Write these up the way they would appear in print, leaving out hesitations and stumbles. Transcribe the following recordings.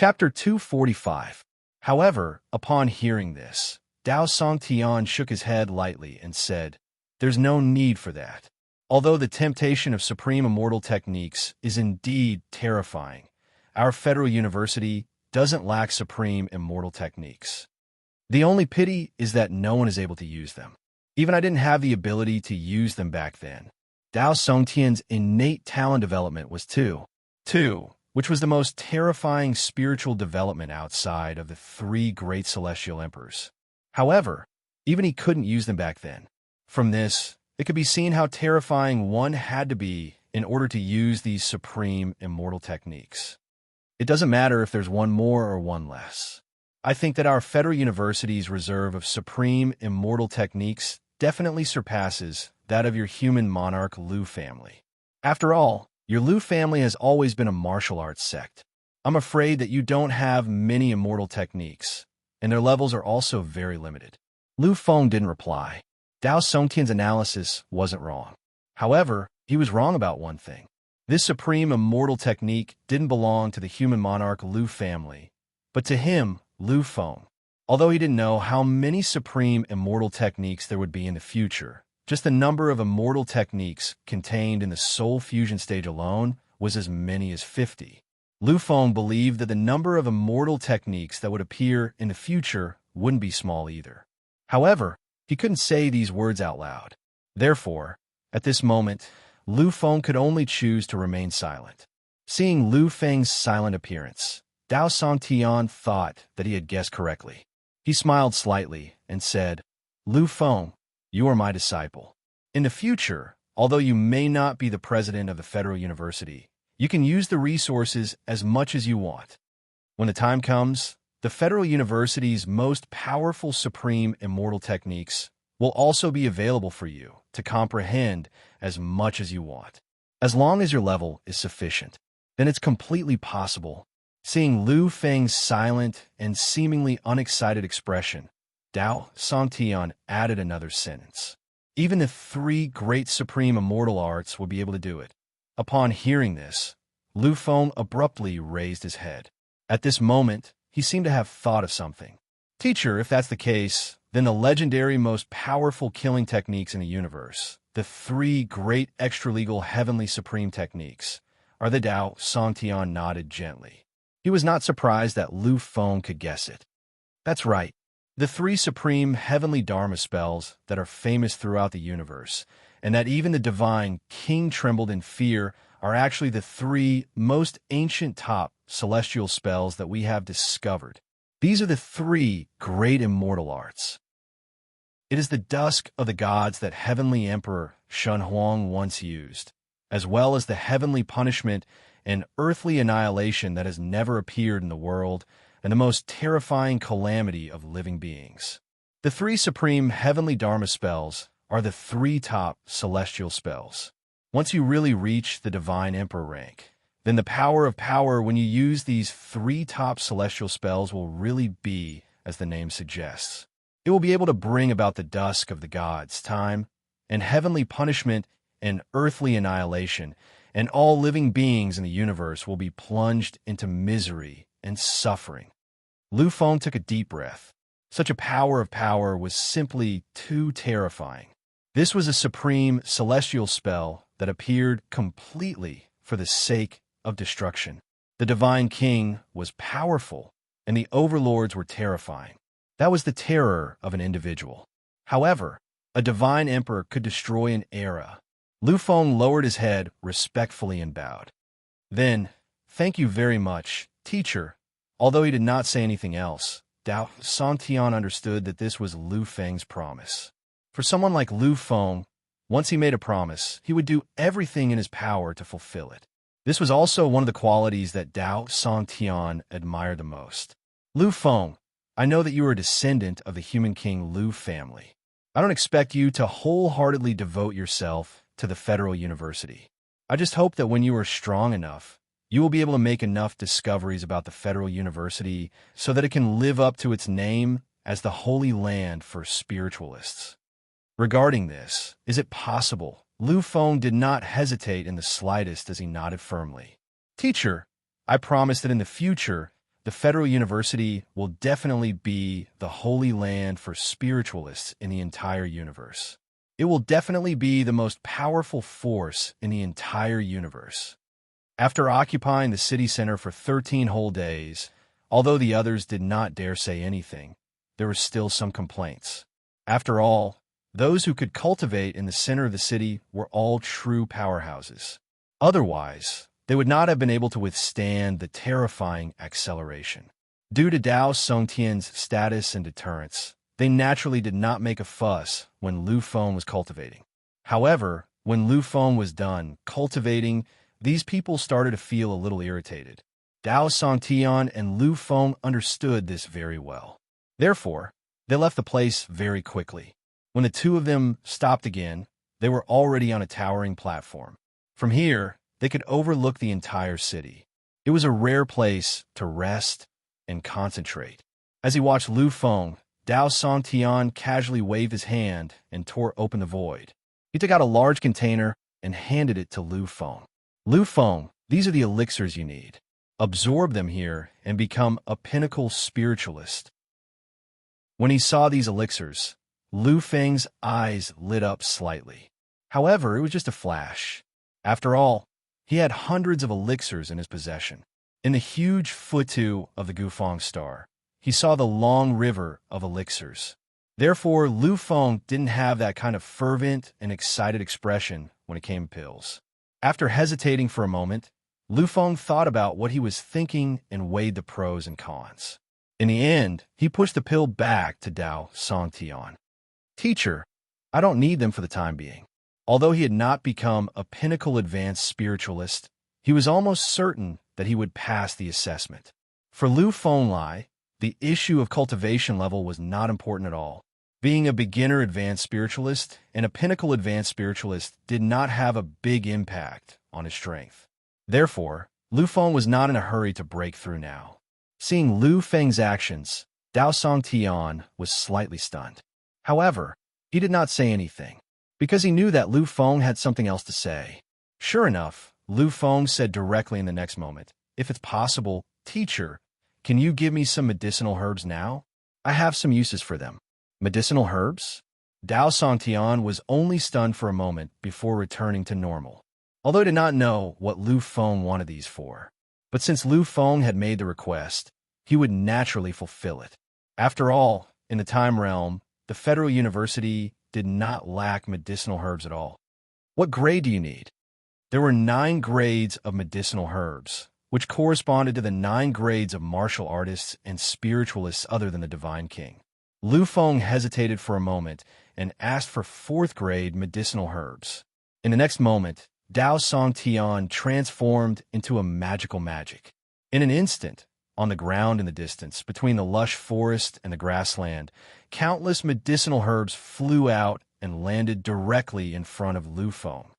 Chapter 245. However, upon hearing this, Dao Songtian shook his head lightly and said, "There's no need for that. Although the temptation of supreme immortal techniques is indeed terrifying, our Federal University doesn't lack supreme immortal techniques. The only pity is that no one is able to use them. Even I didn't have the ability to use them back then." Dao Songtian's innate talent development was two, which was the most terrifying spiritual development outside of the three great celestial emperors. However, even he couldn't use them back then. From this, it could be seen how terrifying one had to be in order to use these supreme immortal techniques. It doesn't matter if there's one more or one less. I think that our Federal University's reserve of supreme immortal techniques definitely surpasses that of your human monarch Lu family. After all, your Lu family has always been a martial arts sect. I'm afraid that you don't have many immortal techniques, and their levels are also very limited. Lu Feng didn't reply. Dao Songtian's analysis wasn't wrong. However, he was wrong about one thing. This supreme immortal technique didn't belong to the human monarch Lu family, but to him, Lu Feng. Although he didn't know how many supreme immortal techniques there would be in the future, just the number of immortal techniques contained in the soul fusion stage alone was as many as 50. Lu Feng believed that the number of immortal techniques that would appear in the future wouldn't be small either. However, he couldn't say these words out loud. Therefore, at this moment, Lu Feng could only choose to remain silent. Seeing Lu Feng's silent appearance, Dao Songtian thought that he had guessed correctly. He smiled slightly and said, "Lu Feng, you are my disciple. In the future, although you may not be the president of the Federal University, you can use the resources as much as you want. When the time comes, the Federal University's most powerful supreme immortal techniques will also be available for you to comprehend as much as you want. As long as your level is sufficient, then it's completely possible." Seeing Lu Feng's silent and seemingly unexcited expression, Dao Songtian added another sentence. "Even the three great supreme immortal arts will be able to do it." Upon hearing this, Lu Feng abruptly raised his head. At this moment, he seemed to have thought of something. "Teacher, if that's the case, then the legendary most powerful killing techniques in the universe, the three great extra-legal heavenly supreme techniques, are the..." Dao Songtian nodded gently. He was not surprised that Lu Feng could guess it. That's right. The three supreme heavenly Dharma spells that are famous throughout the universe, and that even the divine king trembled in fear, are actually the three most ancient top celestial spells that we have discovered. These are the three great immortal arts. It is the dusk of the gods that Heavenly Emperor Shen Huang once used, as well as the heavenly punishment and earthly annihilation that has never appeared in the world, and the most terrifying calamity of living beings. The three supreme heavenly Dharma spells are the three top celestial spells. Once you really reach the Divine Emperor rank, then the power of power when you use these three top celestial spells will really be, as the name suggests. It will be able to bring about the dusk of the gods, time, and heavenly punishment and earthly annihilation, and all living beings in the universe will be plunged into misery and suffering. Lu Feng took a deep breath. Such a power of power was simply too terrifying. This was a supreme celestial spell that appeared completely for the sake of destruction. The Divine King was powerful, and the overlords were terrifying. That was the terror of an individual. However, a Divine Emperor could destroy an era. Lu Feng lowered his head respectfully and bowed. Then, "Thank you very much, teacher." Although he did not say anything else, Dao Songtian understood that this was Lu Feng's promise. For someone like Lu Feng, once he made a promise, he would do everything in his power to fulfill it. This was also one of the qualities that Dao Songtian admired the most. "Lu Feng, I know that you are a descendant of the human king Lu family. I don't expect you to wholeheartedly devote yourself to the Federal University. I just hope that when you are strong enough, you will be able to make enough discoveries about the Federal University so that it can live up to its name as the Holy Land for spiritualists." Regarding this, is it possible? Lu Feng did not hesitate in the slightest as he nodded firmly. "Teacher, I promise that in the future, the Federal University will definitely be the holy land for spiritualists in the entire universe. It will definitely be the most powerful force in the entire universe. After occupying the city center for 13 whole days, although the others did not dare say anything, there were still some complaints. After all, those who could cultivate in the center of the city were all true powerhouses. Otherwise, they would not have been able to withstand the terrifying acceleration. Due to Dao Songtian's status and deterrence, they naturally did not make a fuss when Lu Feng was cultivating. However, when Lu Feng was done cultivating, these people started to feel a little irritated. Dao Songtian and Lu Feng understood this very well. Therefore, they left the place very quickly. When the two of them stopped again, they were already on a towering platform. From here, they could overlook the entire city. It was a rare place to rest and concentrate. As he watched Lu Feng, Dao Songtian casually waved his hand and tore open the void. He took out a large container and handed it to Lu Feng. Lu Feng, these are the elixirs you need. Absorb them here and become a pinnacle spiritualist. When he saw these elixirs, Lu Feng's eyes lit up slightly. However, it was just a flash. After all, he had hundreds of elixirs in his possession. In the huge futu of the Gufang star, he saw the long river of elixirs. Therefore, Lu Feng didn't have that kind of fervent and excited expression when it came to pills. After hesitating for a moment, Lu Feng thought about what he was thinking and weighed the pros and cons. In the end, he pushed the pill back to Dao Songtian. Teacher, I don't need them for the time being. Although he had not become a pinnacle advanced spiritualist, he was almost certain that he would pass the assessment. For Lu Fenglai, the issue of cultivation level was not important at all. Being a beginner advanced spiritualist and a pinnacle advanced spiritualist did not have a big impact on his strength. Therefore, Lu Feng was not in a hurry to break through now. Seeing Lu Feng's actions, Dao Songtian was slightly stunned. However, he did not say anything, because he knew that Lu Feng had something else to say. Sure enough, Lu Feng said directly in the next moment, "If it's possible, teacher, can you give me some medicinal herbs now? I have some uses for them." Medicinal herbs? Dao Songtian was only stunned for a moment before returning to normal, although he did not know what Lu Feng wanted these for. But since Lu Feng had made the request, he would naturally fulfill it. After all, in the Time Realm, the Federal University did not lack medicinal herbs at all. What grade do you need? There were 9 grades of medicinal herbs, which corresponded to the 9 grades of martial artists and spiritualists other than the Divine King. Lu Feng hesitated for a moment and asked for 4th grade medicinal herbs. In the next moment, Dao Songtian transformed into a magical magic. In an instant, on the ground in the distance, between the lush forest and the grassland, countless medicinal herbs flew out and landed directly in front of Lu Feng.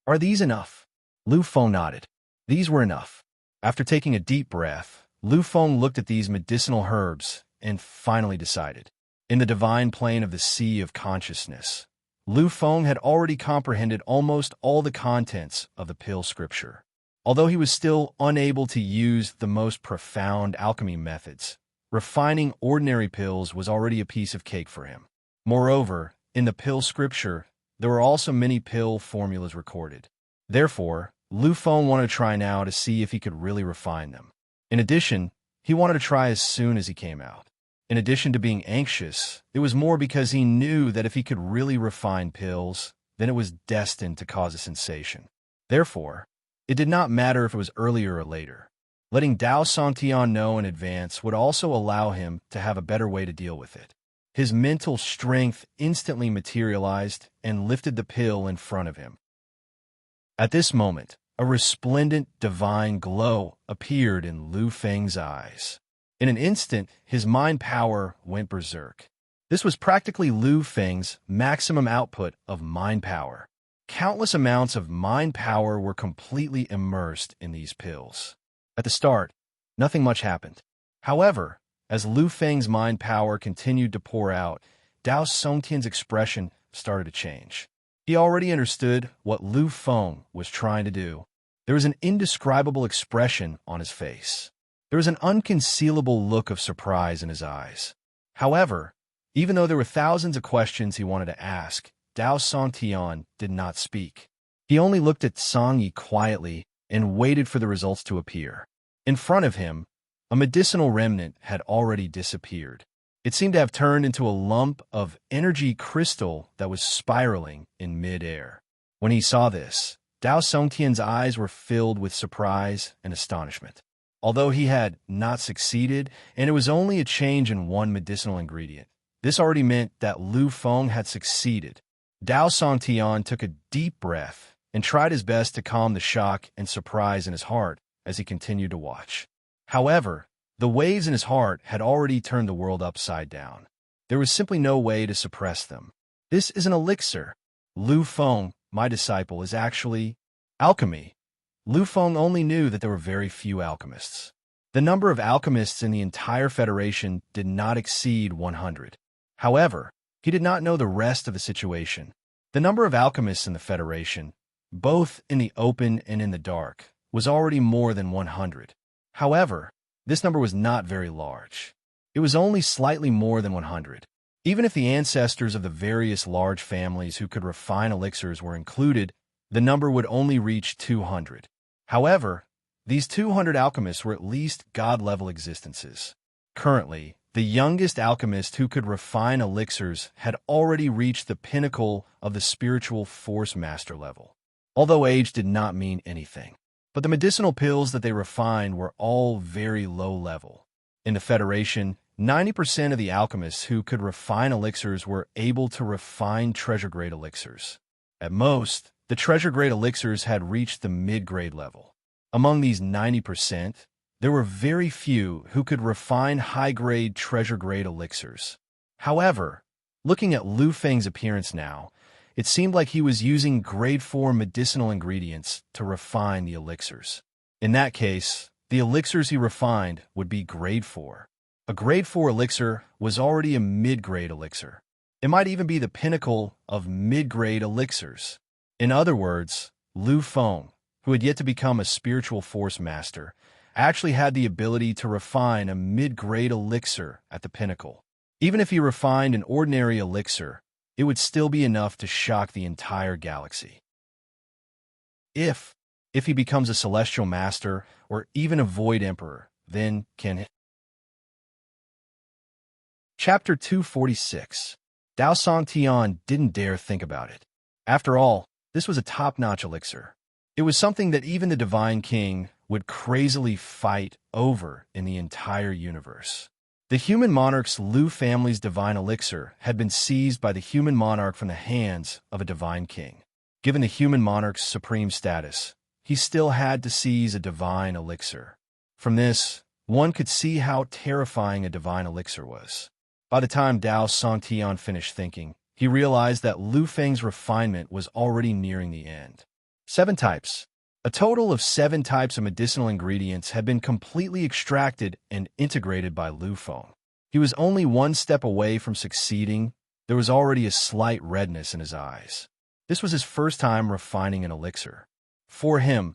Are these enough? Lu Feng nodded. These were enough. After taking a deep breath, Lu Feng looked at these medicinal herbs and finally decided. In the divine plane of the sea of consciousness, Lu Feng had already comprehended almost all the contents of the pill scripture. Although he was still unable to use the most profound alchemy methods, refining ordinary pills was already a piece of cake for him. Moreover, in the pill scripture, there were also many pill formulas recorded. Therefore, Lu Feng wanted to try now to see if he could really refine them. In addition, he wanted to try as soon as he came out. In addition to being anxious, it was more because he knew that if he could really refine pills, then it was destined to cause a sensation. Therefore, it did not matter if it was earlier or later. Letting Dao Songtian know in advance would also allow him to have a better way to deal with it. His mental strength instantly materialized and lifted the pill in front of him. At this moment, a resplendent divine glow appeared in Lu Feng's eyes. In an instant, his mind power went berserk. This was practically Lu Feng's maximum output of mind power. Countless amounts of mind power were completely immersed in these pills. At the start, nothing much happened. However, as Lu Feng's mind power continued to pour out, Dao Songtian's expression started to change. He already understood what Lu Feng was trying to do. There was an indescribable expression on his face. There was an unconcealable look of surprise in his eyes. However, even though there were thousands of questions he wanted to ask, Dao Songtian did not speak. He only looked at Song Yi quietly and waited for the results to appear. In front of him, a medicinal remnant had already disappeared. It seemed to have turned into a lump of energy crystal that was spiraling in mid-air. When he saw this, Dao Songtian's eyes were filled with surprise and astonishment. Although he had not succeeded, and it was only a change in one medicinal ingredient, this already meant that Lu Feng had succeeded. Dao Songtian took a deep breath and tried his best to calm the shock and surprise in his heart as he continued to watch. However, the waves in his heart had already turned the world upside down. There was simply no way to suppress them. This is an elixir. Lu Feng, my disciple, is actually alchemy. Lu Feng only knew that there were very few alchemists. The number of alchemists in the entire Federation did not exceed 100. However, he did not know the rest of the situation. The number of alchemists in the Federation, both in the open and in the dark, was already more than 100. However, this number was not very large. It was only slightly more than 100. Even if the ancestors of the various large families who could refine elixirs were included, the number would only reach 200. However, these 200 alchemists were at least god-level existences. Currently, the youngest alchemist who could refine elixirs had already reached the pinnacle of the spiritual force master level. Although age did not mean anything, but the medicinal pills that they refined were all very low level. In the Federation, 90% of the alchemists who could refine elixirs were able to refine treasure-grade elixirs. At most, the treasure-grade elixirs had reached the mid-grade level. Among these 90%, there were very few who could refine high-grade treasure-grade elixirs. However, looking at Lu Feng's appearance now, it seemed like he was using grade 4 medicinal ingredients to refine the elixirs. In that case, the elixirs he refined would be grade 4. A grade 4 elixir was already a mid-grade elixir. It might even be the pinnacle of mid-grade elixirs. In other words, Lu Feng, who had yet to become a spiritual force master, actually had the ability to refine a mid-grade elixir at the pinnacle. Even if he refined an ordinary elixir, it would still be enough to shock the entire galaxy. If he becomes a celestial master or even a void emperor, then can he? Chapter 246. Dao Songtian didn't dare think about it. After all, this was a top-notch elixir. It was something that even the Divine King would crazily fight over in the entire universe. The human monarch's Lu family's divine elixir had been seized by the human monarch from the hands of a divine king. Given the human monarch's supreme status, he still had to seize a divine elixir. From this, one could see how terrifying a divine elixir was. By the time Dao Songtian finished thinking, he realized that Lu Feng's refinement was already nearing the end. 7 types. A total of 7 types of medicinal ingredients had been completely extracted and integrated by Lu Feng. He was only one step away from succeeding. There was already a slight redness in his eyes. This was his first time refining an elixir. For him,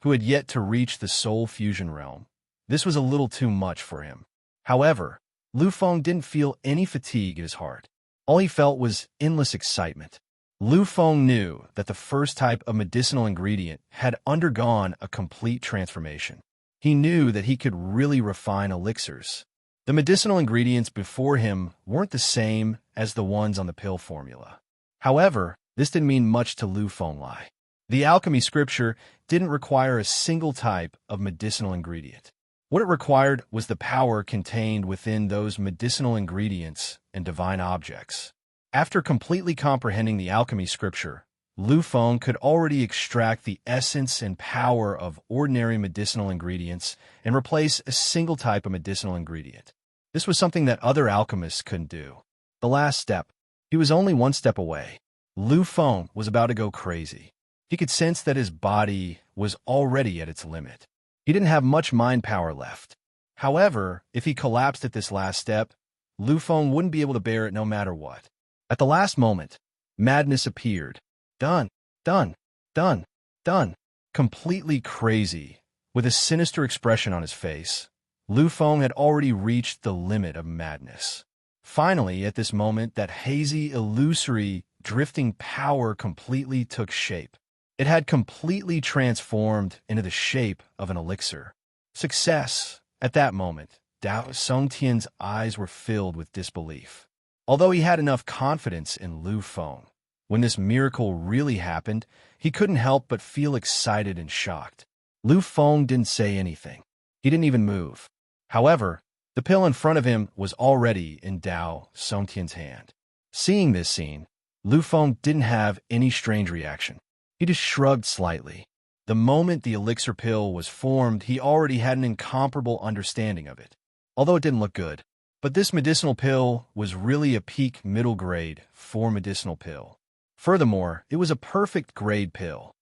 who had yet to reach the soul fusion realm, this was a little too much for him. However, Lu Feng didn't feel any fatigue in his heart. All he felt was endless excitement. Lu Feng knew that the first type of medicinal ingredient had undergone a complete transformation. He knew that he could really refine elixirs. The medicinal ingredients before him weren't the same as the ones on the pill formula. However, this didn't mean much to Lu Fenglai. The alchemy scripture didn't require a single type of medicinal ingredient. What it required was the power contained within those medicinal ingredients and divine objects. After completely comprehending the alchemy scripture, Lu Feng could already extract the essence and power of ordinary medicinal ingredients and replace a single type of medicinal ingredient. This was something that other alchemists couldn't do. The last step. He was only one step away. Lu Feng was about to go crazy. He could sense that his body was already at its limit. He didn't have much mind power left. However, if he collapsed at this last step, Lu Feng wouldn't be able to bear it no matter what. At the last moment, madness appeared. Done, done, done, done. Completely crazy, with a sinister expression on his face, Lu Feng had already reached the limit of madness. Finally, at this moment, that hazy, illusory, drifting power completely took shape. It had completely transformed into the shape of an elixir. Success! At that moment, Dao Songtian's eyes were filled with disbelief. Although he had enough confidence in Lu Feng, when this miracle really happened, he couldn't help but feel excited and shocked. Lu Feng didn't say anything. He didn't even move. However, the pill in front of him was already in Dao Songtian's hand. Seeing this scene, Lu Feng didn't have any strange reaction. He just shrugged slightly. The moment the elixir pill was formed, he already had an incomparable understanding of it. Although it didn't look good. But this medicinal pill was really a peak middle grade for medicinal pill. Furthermore, it was a perfect grade pill.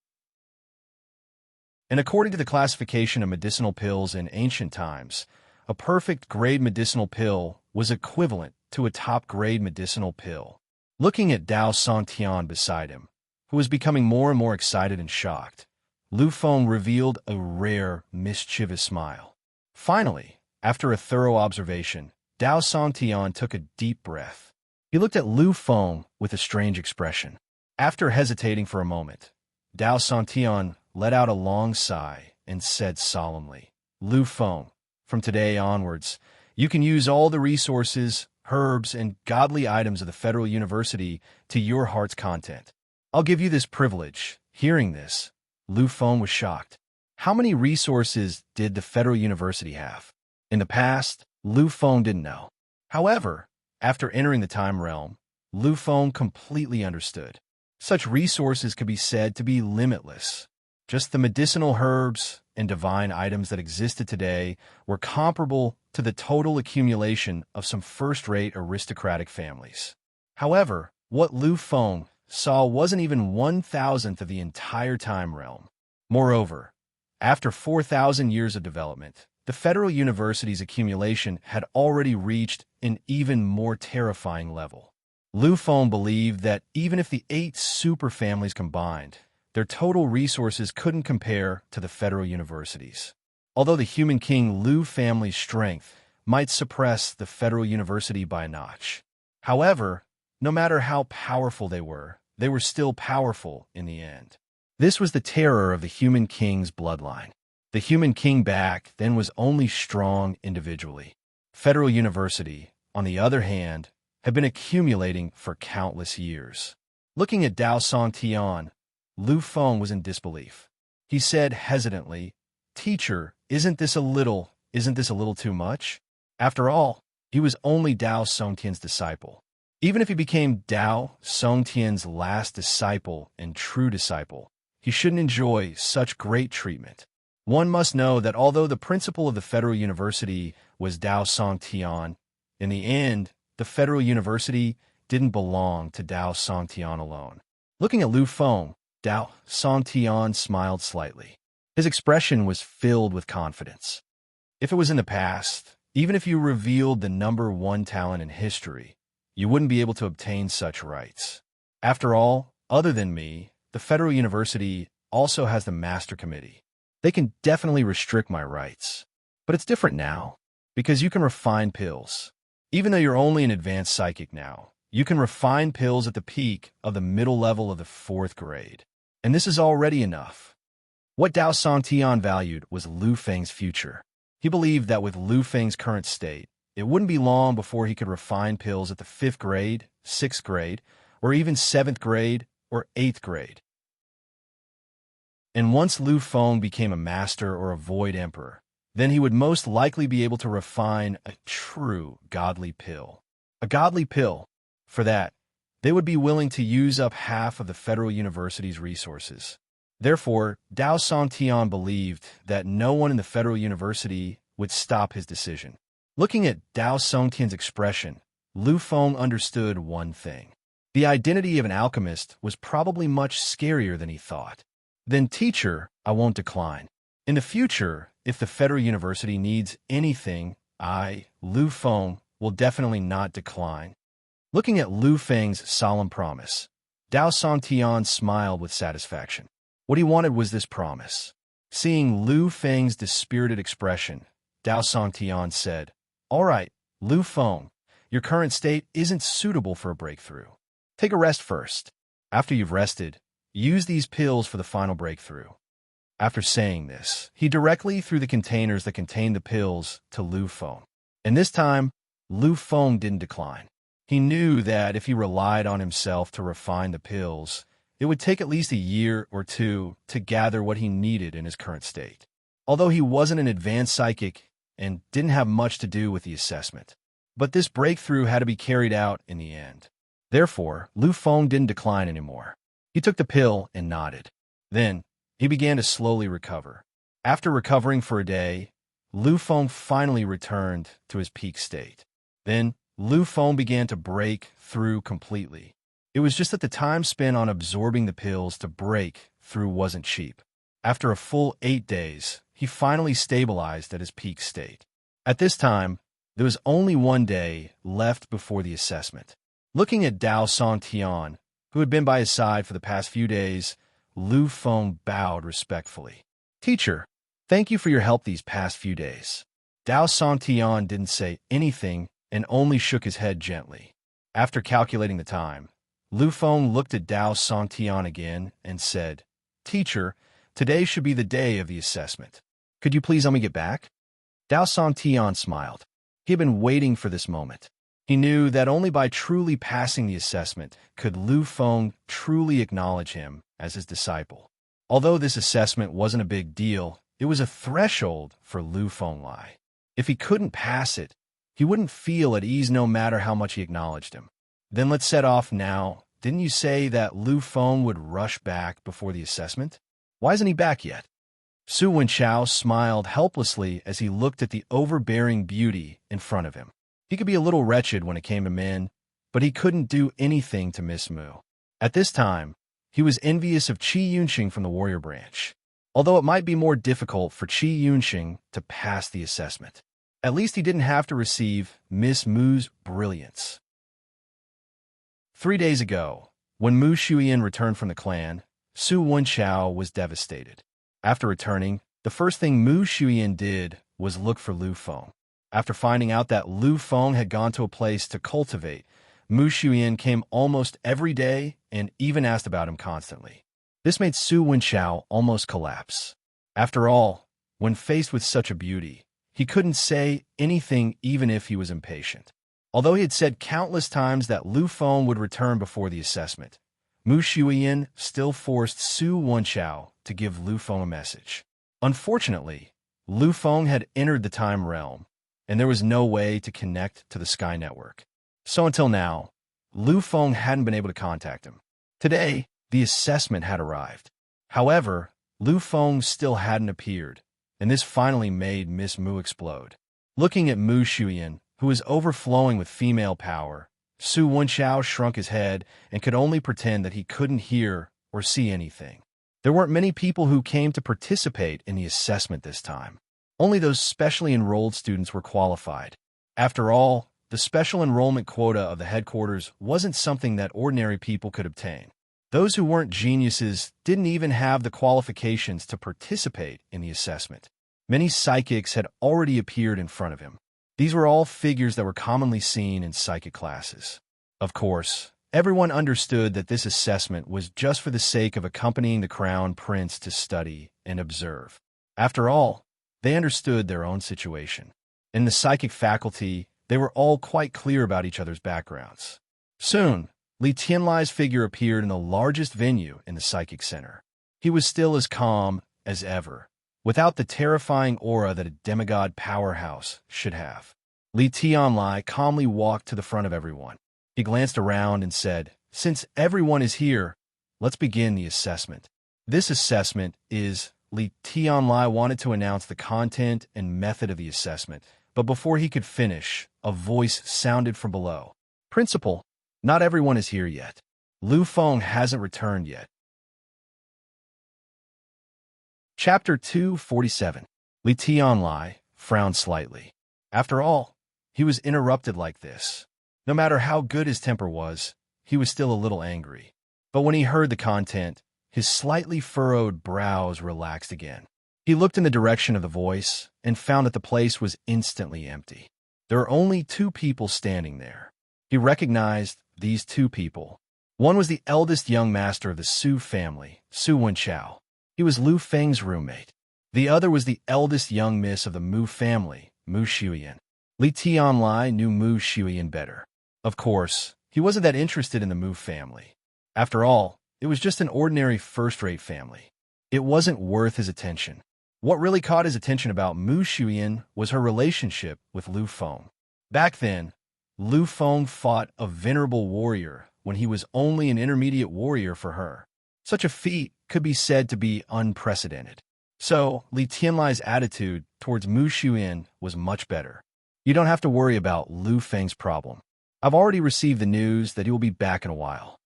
And according to the classification of medicinal pills in ancient times, a perfect grade medicinal pill was equivalent to a top-grade medicinal pill. Looking at Dao Songtian beside him, who was becoming more and more excited and shocked, Lu Feng revealed a rare, mischievous smile. Finally, after a thorough observation, Dao Songtian took a deep breath. He looked at Lu Feng with a strange expression. After hesitating for a moment, Dao Songtian let out a long sigh and said solemnly, "Lu Feng, from today onwards, you can use all the resources, herbs, and godly items of the Federal University to your heart's content. I'll give you this privilege." Hearing this, Lu Feng was shocked. How many resources did the Federal University have? In the past, Lu Feng didn't know. However, after entering the time realm, Lu Feng completely understood. Such resources could be said to be limitless. Just the medicinal herbs and divine items that existed today were comparable to the total accumulation of some first-rate aristocratic families. However, what Lu Feng saw wasn't even 1,000th of the entire time realm. Moreover, after 4,000 years of development, the Federal University's accumulation had already reached an even more terrifying level. Lu Feng believed that even if the 8 superfamilies combined, their total resources couldn't compare to the Federal University's. Although the Human King Lu family's strength might suppress the Federal University by a notch. However, no matter how powerful they were still powerful in the end. This was the terror of the Human King's bloodline. The Human King back then was only strong individually. Federal University, on the other hand, had been accumulating for countless years. Looking at Dao Songtian, Lu Feng was in disbelief. He said hesitantly, "Teacher, isn't this a little too much?" After all, he was only Dao Songtian's disciple. Even if he became Dao Songtian's last disciple and true disciple, he shouldn't enjoy such great treatment. One must know that although the principal of the Federal University was Dao Songtian, in the end, the Federal University didn't belong to Dao Songtian alone. Looking at Lu Feng, Dao Songtian smiled slightly. His expression was filled with confidence. If it was in the past, even if you revealed the number 1 talent in history, you wouldn't be able to obtain such rights. After all, other than me, the Federal University also has the Master Committee. They can definitely restrict my rights. But it's different now, because you can refine pills. Even though you're only an advanced psychic now, you can refine pills at the peak of the middle level of the 4th grade. And this is already enough. What Dao Songtian valued was Lu Feng's future. He believed that with Lu Feng's current state, it wouldn't be long before he could refine pills at the 5th grade, 6th grade, or even 7th grade or 8th grade. And once Lu Feng became a master or a void emperor, then he would most likely be able to refine a true godly pill. A godly pill. For that, they would be willing to use up half of the Federal University's resources. Therefore, Dao Songtian believed that no one in the Federal University would stop his decision. Looking at Dao Songtian's expression, Lu Feng understood one thing. The identity of an alchemist was probably much scarier than he thought. "Then, teacher, I won't decline. In the future, if the Federal University needs anything, Lu Feng, will definitely not decline." Looking at Lu Feng's solemn promise, Dao Songtian smiled with satisfaction. What he wanted was this promise. Seeing Lu Feng's dispirited expression, Dao Songtian said, "All right, Lu Feng, your current state isn't suitable for a breakthrough. Take a rest first. After you've rested, use these pills for the final breakthrough." After saying this, he directly threw the containers that contained the pills to Lu Feng. And this time, Lu Feng didn't decline. He knew that if he relied on himself to refine the pills, it would take at least a year or two to gather what he needed in his current state. Although he wasn't an advanced psychic and didn't have much to do with the assessment, but this breakthrough had to be carried out in the end. Therefore, Lu Feng didn't decline anymore. He took the pill and nodded. Then, he began to slowly recover. After recovering for a day, Lu Feng finally returned to his peak state. Then, Lu Feng began to break through completely. It was just that the time spent on absorbing the pills to break through wasn't cheap. After a full 8 days, he finally stabilized at his peak state. At this time, there was only 1 day left before the assessment. Looking at Dao Songtian, who had been by his side for the past few days, Lu Feng bowed respectfully. "Teacher, thank you for your help these past few days." Dao Songtian didn't say anything and only shook his head gently. After calculating the time, Lu Feng looked at Dao Songtian again and said, "Teacher, today should be the day of the assessment. Could you please let me get back?" Dao Songtian smiled. He had been waiting for this moment. He knew that only by truly passing the assessment could Lu Feng truly acknowledge him as his disciple. Although this assessment wasn't a big deal, it was a threshold for Lu Fenglai. If he couldn't pass it, he wouldn't feel at ease no matter how much he acknowledged him. "Then let's set off now. Didn't you say that Lu Feng would rush back before the assessment? Why isn't he back yet?" Su Wenchao smiled helplessly as he looked at the overbearing beauty in front of him. He could be a little wretched when it came to men, but he couldn't do anything to Miss Mu. At this time, he was envious of Qi Yunxing from the warrior branch, although it might be more difficult for Qi Yunxing to pass the assessment. At least he didn't have to receive Miss Mu's brilliance. 3 days ago, when Mu Shuyan returned from the clan, Su Wenchao was devastated. After returning, the first thing Mu Shuyan did was look for Lu Feng. After finding out that Lu Feng had gone to a place to cultivate, Mu Shuyan came almost every day and even asked about him constantly. This made Su Wenchao almost collapse. After all, when faced with such a beauty, he couldn't say anything even if he was impatient. Although he had said countless times that Lu Feng would return before the assessment, Mu Shuyan still forced Su Wenchao to give Lu Feng a message. Unfortunately, Lu Feng had entered the time realm, and there was no way to connect to the Sky Network. So until now, Lu Feng hadn't been able to contact him. Today, the assessment had arrived. However, Lu Feng still hadn't appeared, and this finally made Miss Mu explode. Looking at Mu Shuyan, who was overflowing with female power, Su Wenchao shrunk his head and could only pretend that he couldn't hear or see anything. There weren't many people who came to participate in the assessment this time. Only those specially enrolled students were qualified. After all, the special enrollment quota of the headquarters wasn't something that ordinary people could obtain. Those who weren't geniuses didn't even have the qualifications to participate in the assessment. Many psychics had already appeared in front of him. These were all figures that were commonly seen in psychic classes. Of course, everyone understood that this assessment was just for the sake of accompanying the crown prince to study and observe. After all, they understood their own situation. In the psychic faculty, they were all quite clear about each other's backgrounds. Soon, Li Tianlai's figure appeared in the largest venue in the psychic center. He was still as calm as ever, without the terrifying aura that a demigod powerhouse should have. Li Tianlai calmly walked to the front of everyone. He glanced around and said, "Since everyone is here, let's begin the assessment." This assessment is... Li Tianlai wanted to announce the content and method of the assessment, but before he could finish, a voice sounded from below. "Principal, not everyone is here yet. Lu Feng hasn't returned yet." Chapter 247. Li Tianlai frowned slightly. After all, he was interrupted like this. No matter how good his temper was, he was still a little angry. But when he heard the content, his slightly furrowed brows relaxed again. He looked in the direction of the voice and found that the place was instantly empty. There were only two people standing there. He recognized these two people. One was the eldest young master of the Su family, Su Wenchao. He was Lu Feng's roommate. The other was the eldest young miss of the Mu family, Mu Shuyan. Li Tianlai knew Mu Shuyan better. Of course, he wasn't that interested in the Mu family. After all, it was just an ordinary first-rate family. It wasn't worth his attention. What really caught his attention about Mu Shuyan was her relationship with Lu Feng. Back then, Lu Feng fought a venerable warrior when he was only an intermediate warrior for her. Such a feat could be said to be unprecedented. So, Li Tianlai's attitude towards Mu Shuyan was much better. You don't have to worry about Lu Feng's problem. I've already received the news that he will be back in a while.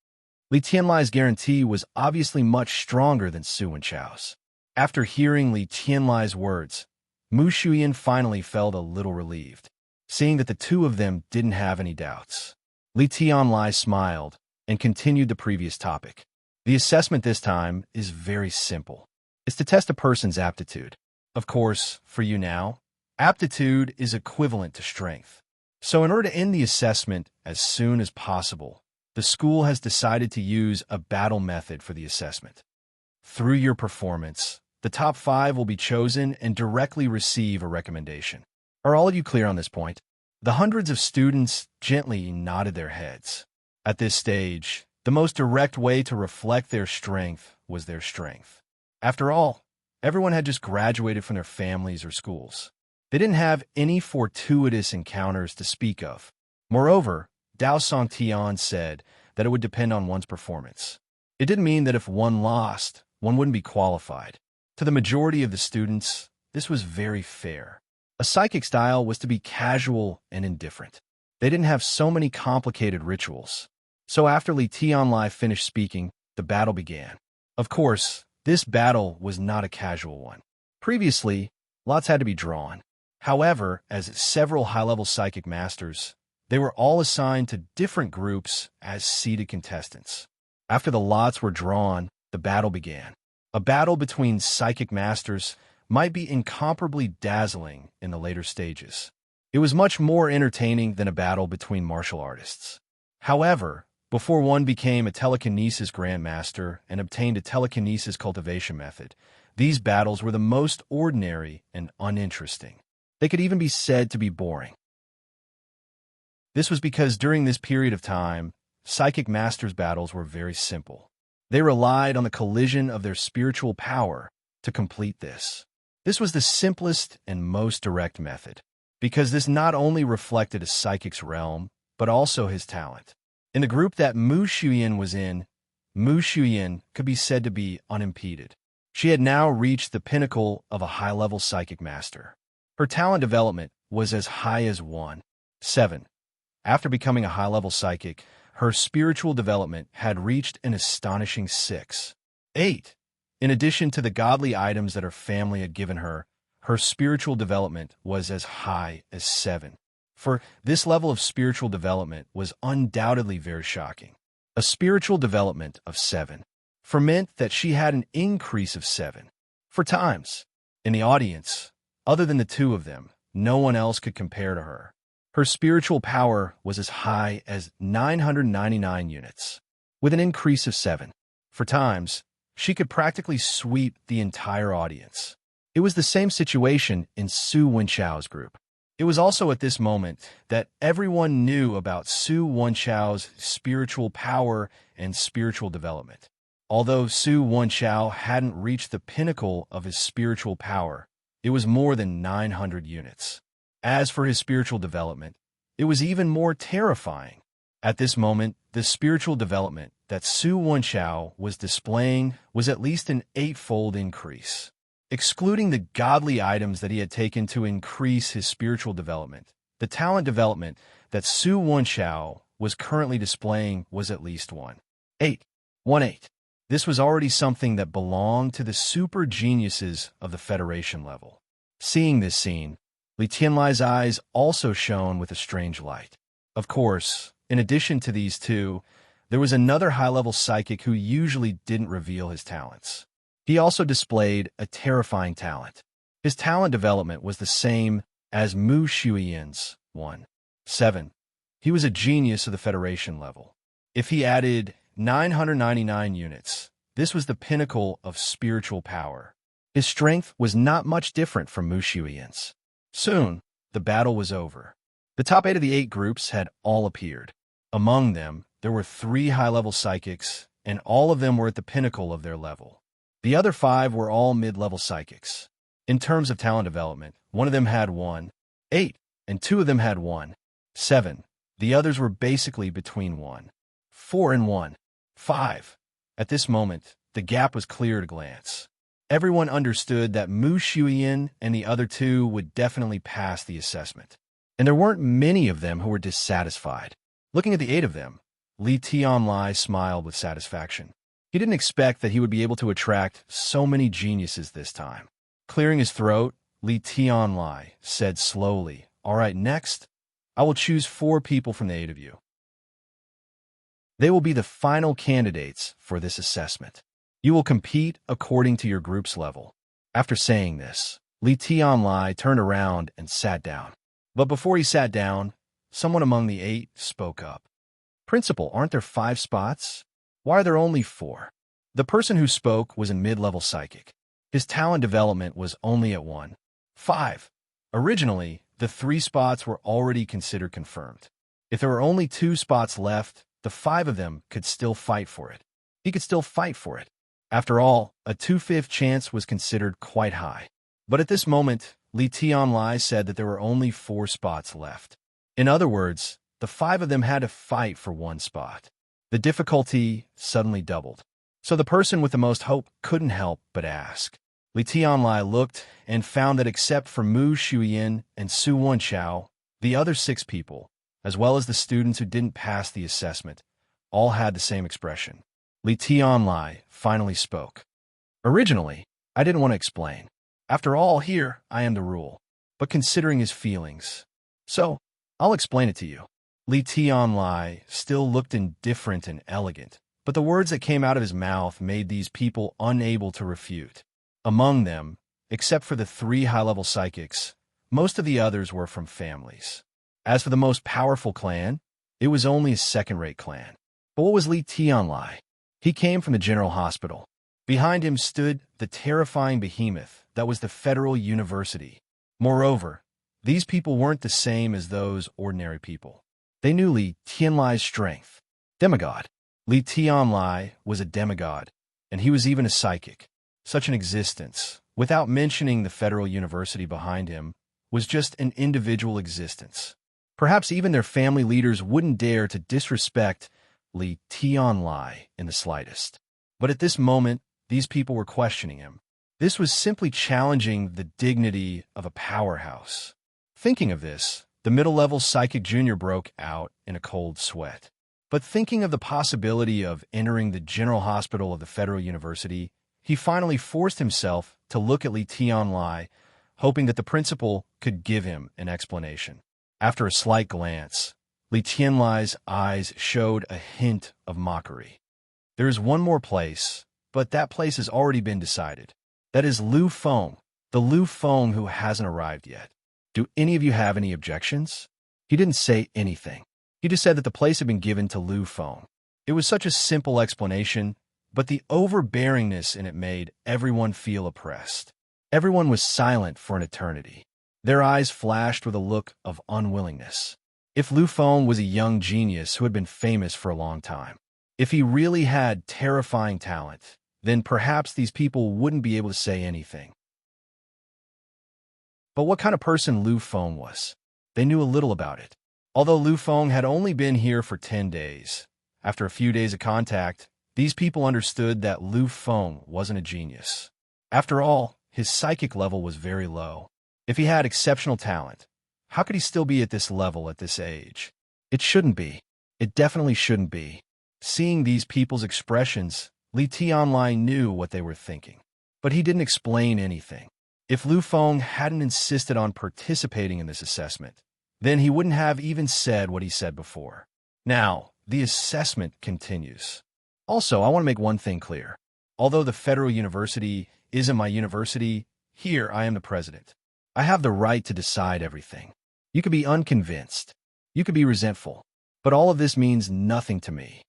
Li Tianlai's guarantee was obviously much stronger than Su Wenchao's. After hearing Li Tianlai's words, Mu Shuyan finally felt a little relieved, seeing that the two of them didn't have any doubts. Li Tianlai smiled and continued the previous topic. The assessment this time is very simple. It's to test a person's aptitude. Of course, for you now, aptitude is equivalent to strength. So in order to end the assessment as soon as possible, the school has decided to use a battle method for the assessment. Through your performance, the top 5 will be chosen and directly receive a recommendation. Are all of you clear on this point? The hundreds of students gently nodded their heads. At this stage, the most direct way to reflect their strength was their strength. After all, everyone had just graduated from their families or schools. They didn't have any fortuitous encounters to speak of. Moreover, Dao Songtian said that it would depend on one's performance. It didn't mean that if one lost, one wouldn't be qualified. To the majority of the students, this was very fair. A psychic style was to be casual and indifferent. They didn't have so many complicated rituals. So after Li Tianlai finished speaking, the battle began. Of course, this battle was not a casual one. Previously, lots had to be drawn. However, as several high-level psychic masters, they were all assigned to different groups as seated contestants. After the lots were drawn, the battle began. A battle between psychic masters might be incomparably dazzling in the later stages. It was much more entertaining than a battle between martial artists. However, before one became a telekinesis grandmaster and obtained a telekinesis cultivation method, these battles were the most ordinary and uninteresting. They could even be said to be boring. This was because during this period of time, psychic masters' battles were very simple. They relied on the collision of their spiritual power to complete this. This was the simplest and most direct method, because this not only reflected a psychic's realm, but also his talent. In the group that Mu Shuyan was in, Mu Shuyan could be said to be unimpeded. She had now reached the pinnacle of a high-level psychic master. Her talent development was as high as 1.7. After becoming a high-level psychic, her spiritual development had reached an astonishing 6.8. In addition to the godly items that her family had given her, her spiritual development was as high as 7. For this level of spiritual development was undoubtedly very shocking. A spiritual development of 7 meant that she had an increase of 7 times. In the audience, other than the two of them, no one else could compare to her. Her spiritual power was as high as 999 units. With an increase of 7 times, she could practically sweep the entire audience. It was the same situation in Su Wenchao's group. It was also at this moment that everyone knew about Su Wenchao's spiritual power and spiritual development. Although Su Wenchao hadn't reached the pinnacle of his spiritual power, it was more than 900 units. As for his spiritual development, it was even more terrifying. At this moment, the spiritual development that Su Wenchao was displaying was at least an 8-fold increase. Excluding the godly items that he had taken to increase his spiritual development, the talent development that Su Wenchao was currently displaying was at least 1.8. This was already something that belonged to the super geniuses of the Federation level. Seeing this scene, Li Tianlai's eyes also shone with a strange light. Of course, in addition to these two, there was another high-level psychic who usually didn't reveal his talents. He also displayed a terrifying talent. His talent development was the same as Mu Shuiyan's 1-7. He was a genius of the Federation level. If he added 999 units, this was the pinnacle of spiritual power. His strength was not much different from Mu Shuiyan's. Soon, the battle was over. The top 8 of the 8 groups had all appeared. Among them, there were 3 high-level psychics, and all of them were at the pinnacle of their level. The other 5 were all mid-level psychics. In terms of talent development, one of them had 1-8, and 2 of them had 1-7. The others were basically between 1-4 and 1-5. At this moment, the gap was clear at a glance. Everyone understood that Mu Shuiyan and the other 2 would definitely pass the assessment. And there weren't many of them who were dissatisfied. Looking at the 8 of them, Li Tianlai smiled with satisfaction. He didn't expect that he would be able to attract so many geniuses this time. Clearing his throat, Li Tianlai said slowly, "All right, next, I will choose 4 people from the 8 of you. They will be the final candidates for this assessment. You will compete according to your group's level." After saying this, Li Tianlai turned around and sat down. But before he sat down, someone among the 8 spoke up. "Principal, aren't there 5 spots? Why are there only 4? The person who spoke was a mid-level psychic. His talent development was only at 1-5. Originally, the 3 spots were already considered confirmed. If there were only 2 spots left, the 5 of them could still fight for it. He could still fight for it. After all, a 2/5 chance was considered quite high. But at this moment, Li Tianlai said that there were only 4 spots left. In other words, the 5 of them had to fight for 1 spot. The difficulty suddenly doubled. So the person with the most hope couldn't help but ask. Li Tianlai looked and found that except for Mu Shuiyan and Su Wenchao, the other 6 people, as well as the students who didn't pass the assessment, all had the same expression. Li Tianlai finally spoke. "Originally, I didn't want to explain. After all, here I am the rule. But considering his feelings, so I'll explain it to you." Li Tianlai still looked indifferent and elegant, but the words that came out of his mouth made these people unable to refute. Among them, except for the 3 high-level psychics, most of the others were from families. As for the most powerful clan, it was only a second-rate clan. But what was Li Tianlai? He came from the General Hospital. Behind him stood the terrifying behemoth that was the Federal University. Moreover, these people weren't the same as those ordinary people. They knew Li Tianlai's strength. Demigod. Li Tianlai was a demigod, and he was even a psychic. Such an existence, without mentioning the Federal University behind him, was just an individual existence. Perhaps even their family leaders wouldn't dare to disrespect Li Tianlai in the slightest. But at this moment, these people were questioning him. This was simply challenging the dignity of a powerhouse. Thinking of this, the middle-level psychic junior broke out in a cold sweat. But thinking of the possibility of entering the General Hospital of the Federal University, he finally forced himself to look at Li Tianlai, hoping that the principal could give him an explanation. After a slight glance, Li Tianlai's eyes showed a hint of mockery. "There is one more place, but that place has already been decided. That is Lu Feng, the Lu Feng who hasn't arrived yet. Do any of you have any objections?" He didn't say anything. He just said that the place had been given to Lu Feng. It was such a simple explanation, but the overbearingness in it made everyone feel oppressed. Everyone was silent for an eternity. Their eyes flashed with a look of unwillingness. If Lu Feng was a young genius who had been famous for a long time, if he really had terrifying talent, then perhaps these people wouldn't be able to say anything. But what kind of person Lu Feng was? They knew a little about it. Although Lu Feng had only been here for 10 days, after a few days of contact, these people understood that Lu Feng wasn't a genius. After all, his psychic level was very low. If he had exceptional talent, how could he still be at this level at this age? It shouldn't be. It definitely shouldn't be. Seeing these people's expressions, Li Tianlai knew what they were thinking. But he didn't explain anything. If Lu Feng hadn't insisted on participating in this assessment, then he wouldn't have even said what he said before. Now, the assessment continues. Also, I want to make one thing clear. Although the federal university isn't my university, here I am the president. I have the right to decide everything. You could be unconvinced. You could be resentful. But all of this means nothing to me.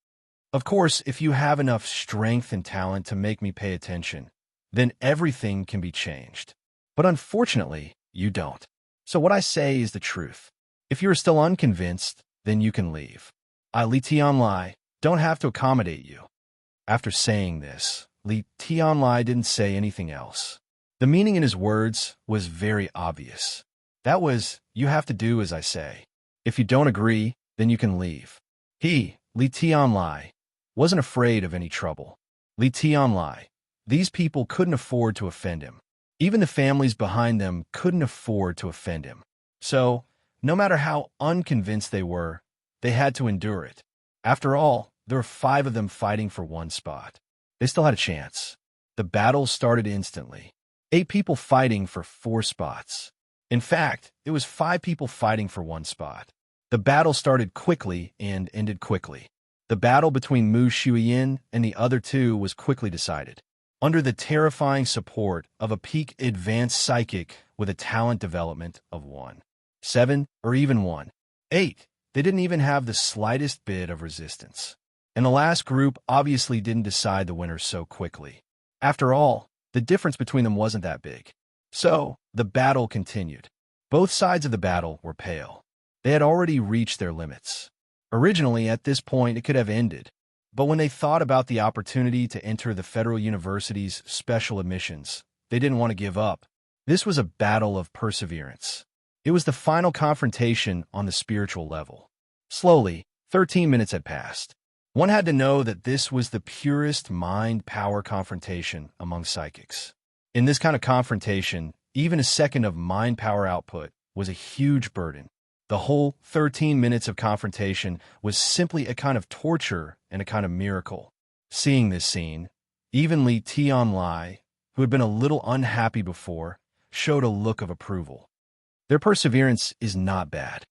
Of course, if you have enough strength and talent to make me pay attention, then everything can be changed. But unfortunately, you don't. So what I say is the truth. If you are still unconvinced, then you can leave. I, Li Tianlai, don't have to accommodate you. After saying this, Li Tianlai didn't say anything else. The meaning in his words was very obvious. That was, you have to do as I say. If you don't agree, then you can leave. He, Li Tianlai, wasn't afraid of any trouble. Li Tianlai, these people couldn't afford to offend him. Even the families behind them couldn't afford to offend him. So, no matter how unconvinced they were, they had to endure it. After all, there were 5 of them fighting for one spot. They still had a chance. The battle started instantly. 8 people fighting for 4 spots. In fact, it was 5 people fighting for one spot. The battle started quickly and ended quickly. The battle between Mu Shuiyin and the other 2 was quickly decided. Under the terrifying support of a peak advanced psychic with a talent development of 1, 7, or even 1, 8, they didn't even have the slightest bit of resistance. And the last group obviously didn't decide the winner so quickly. After all, the difference between them wasn't that big. So, the battle continued. Both sides of the battle were pale. They had already reached their limits. Originally, at this point, it could have ended. But when they thought about the opportunity to enter the federal university's special admissions, they didn't want to give up. This was a battle of perseverance. It was the final confrontation on the spiritual level. Slowly, 13 minutes had passed. One had to know that this was the purest mind-power confrontation among psychics. In this kind of confrontation, even a second of mind-power output was a huge burden. The whole 13 minutes of confrontation was simply a kind of torture and a kind of miracle. Seeing this scene, even Li Tianlai, who had been a little unhappy before, showed a look of approval. Their perseverance is not bad.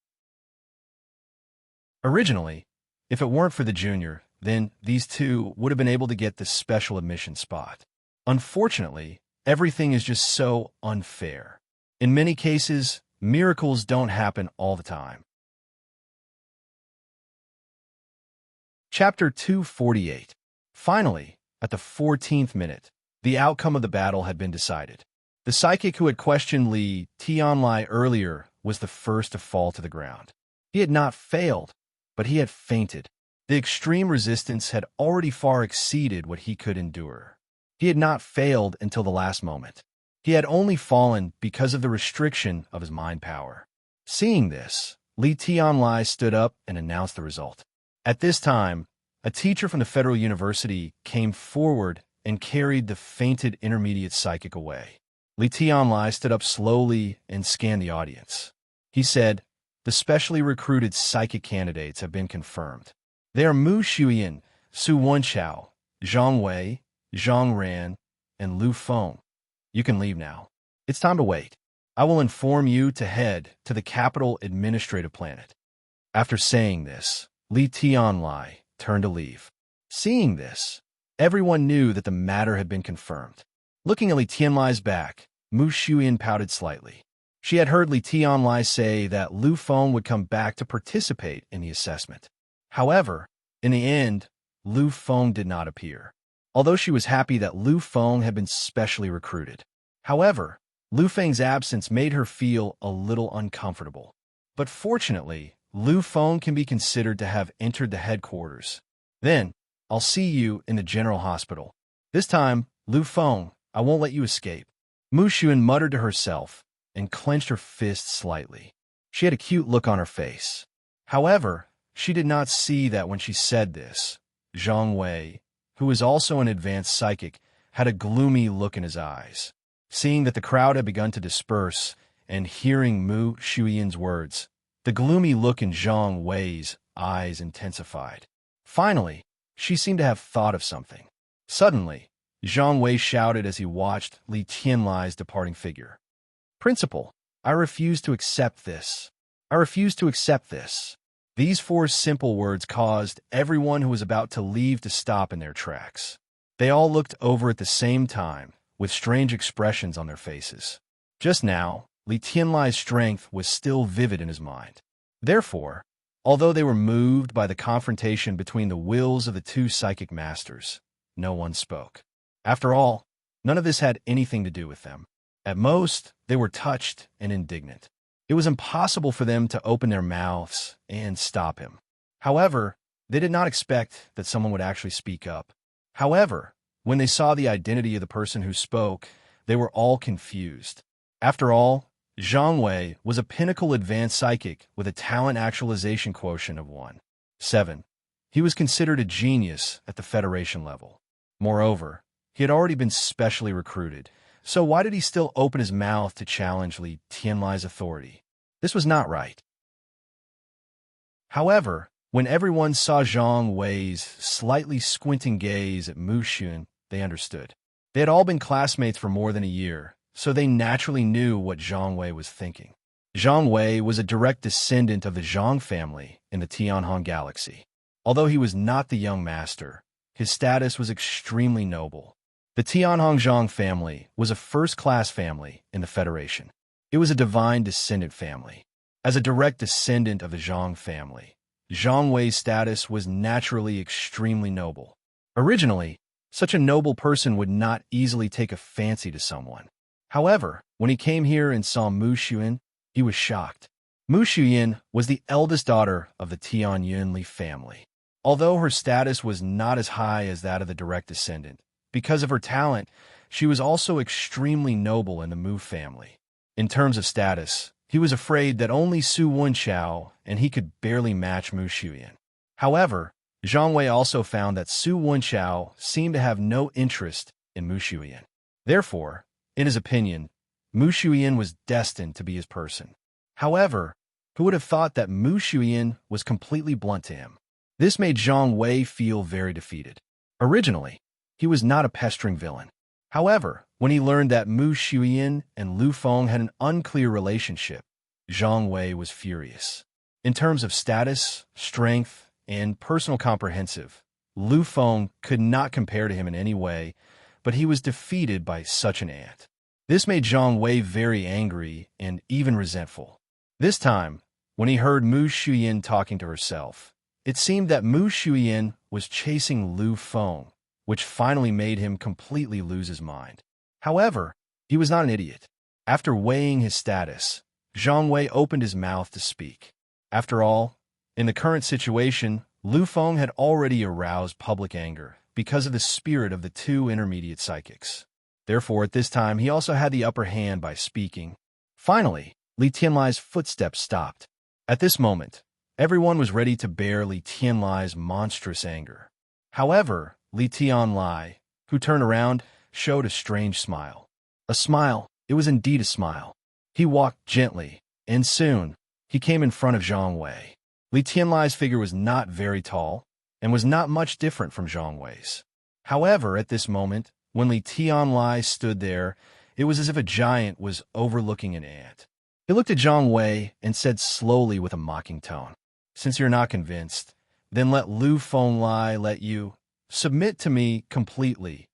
Originally, if it weren't for the junior, then these 2 would have been able to get the special admission spot. Unfortunately, everything is just so unfair. In many cases, miracles don't happen all the time. Chapter 248. Finally, at the 14th minute, the outcome of the battle had been decided. The psychic who had questioned Li Tianlai earlier was the first to fall to the ground. He had not failed, but he had fainted. The extreme resistance had already far exceeded what he could endure. He had not failed until the last moment. He had only fallen because of the restriction of his mind power. Seeing this, Li Tianlai stood up and announced the result. At this time, a teacher from the Federal University came forward and carried the fainted intermediate psychic away. Li Tianlai stood up slowly and scanned the audience. He said, "The specially recruited psychic candidates have been confirmed. They are Mu Shuiyin, Su Wenchao, Zhang Wei, Zhang Ran, and Lu Feng. You can leave now. It's time to wait. I will inform you to head to the capital administrative planet." After saying this, Li Tianlai turned to leave. Seeing this, everyone knew that the matter had been confirmed. Looking at Li Tianlai's back, Mu Shuiyin pouted slightly. She had heard Li Tianlai say that Lu Feng would come back to participate in the assessment. However, in the end, Lu Feng did not appear. Although she was happy that Lu Feng had been specially recruited. However, Lu Feng's absence made her feel a little uncomfortable. But fortunately, Lu Feng can be considered to have entered the headquarters. Then, I'll see you in the general hospital. This time, Lu Feng, I won't let you escape. Mu Shuiyin muttered to herself and clenched her fist slightly. She had a cute look on her face. However, she did not see that when she said this, Zhang Wei, who was also an advanced psychic, had a gloomy look in his eyes. Seeing that the crowd had begun to disperse and hearing Mu Shuiyin's words, the gloomy look in Zhang Wei's eyes intensified. Finally, she seemed to have thought of something. Suddenly, Zhang Wei shouted as he watched Li Tianlai's departing figure. "Principal, I refuse to accept this. I refuse to accept this." These 4 simple words caused everyone who was about to leave to stop in their tracks. They all looked over at the same time, with strange expressions on their faces. Just now, Li Tianlai's strength was still vivid in his mind. Therefore, although they were moved by the confrontation between the wills of the two psychic masters, no one spoke. After all, none of this had anything to do with them. At most, they were touched and indignant. It was impossible for them to open their mouths and stop him. However, they did not expect that someone would actually speak up. However, when they saw the identity of the person who spoke, they were all confused. After all, Zhang Wei was a pinnacle advanced psychic with a talent actualization quotient of 1.7. He was considered a genius at the Federation level. Moreover, he had already been specially recruited, so why did he still open his mouth to challenge Li Tianlai's authority? This was not right. However, when everyone saw Zhang Wei's slightly squinting gaze at Mu Xun, they understood. They had all been classmates for more than a year, so they naturally knew what Zhang Wei was thinking. Zhang Wei was a direct descendant of the Zhang family in the Tianhong galaxy. Although he was not the young master, his status was extremely noble. The Tianhong Zhang family was a first-class family in the Federation. It was a divine descendant family. As a direct descendant of the Zhang family, Zhang Wei's status was naturally extremely noble. Originally, such a noble person would not easily take a fancy to someone. However, when he came here and saw Mu Xun, he was shocked. Mu Xun was the eldest daughter of the Tian Yunli family. Although her status was not as high as that of the direct descendant, because of her talent, she was also extremely noble in the Mu family. In terms of status, he was afraid that only Su Wenchao and he could barely match Mu Xun. However, Zhang Wei also found that Su Wenchao seemed to have no interest in Mu Xun. Therefore, in his opinion, Mu Xun was destined to be his person. However, who would have thought that Mu Xun was completely blunt to him? This made Zhang Wei feel very defeated. Originally, he was not a pestering villain. However, when he learned that Mu Xun and Lu Feng had an unclear relationship, Zhang Wei was furious. In terms of status, strength, and personal comprehensive, Lu Feng could not compare to him in any way, but he was defeated by such an ant. This made Zhang Wei very angry and even resentful. This time, when he heard Mu Xun talking to herself, it seemed that Mu Xun was chasing Lu Feng, which finally made him completely lose his mind. However, he was not an idiot. After weighing his status, Zhang Wei opened his mouth to speak. After all, in the current situation, Lu Feng had already aroused public anger because of the spirit of the two intermediate psychics. Therefore, at this time, he also had the upper hand by speaking. Finally, Li Tianlai's footsteps stopped. At this moment, everyone was ready to bear Li Tianlai's monstrous anger. However, Li Tianlai, who turned around, showed a strange smile. A smile, it was indeed a smile. He walked gently, and soon, he came in front of Zhang Wei. Li Tianlai's figure was not very tall, and was not much different from Zhang Wei's. However, at this moment, when Li Tianlai stood there, it was as if a giant was overlooking an ant. He looked at Zhang Wei and said slowly with a mocking tone, "Since you're not convinced, then let Lu Fenglai let you submit to me completely."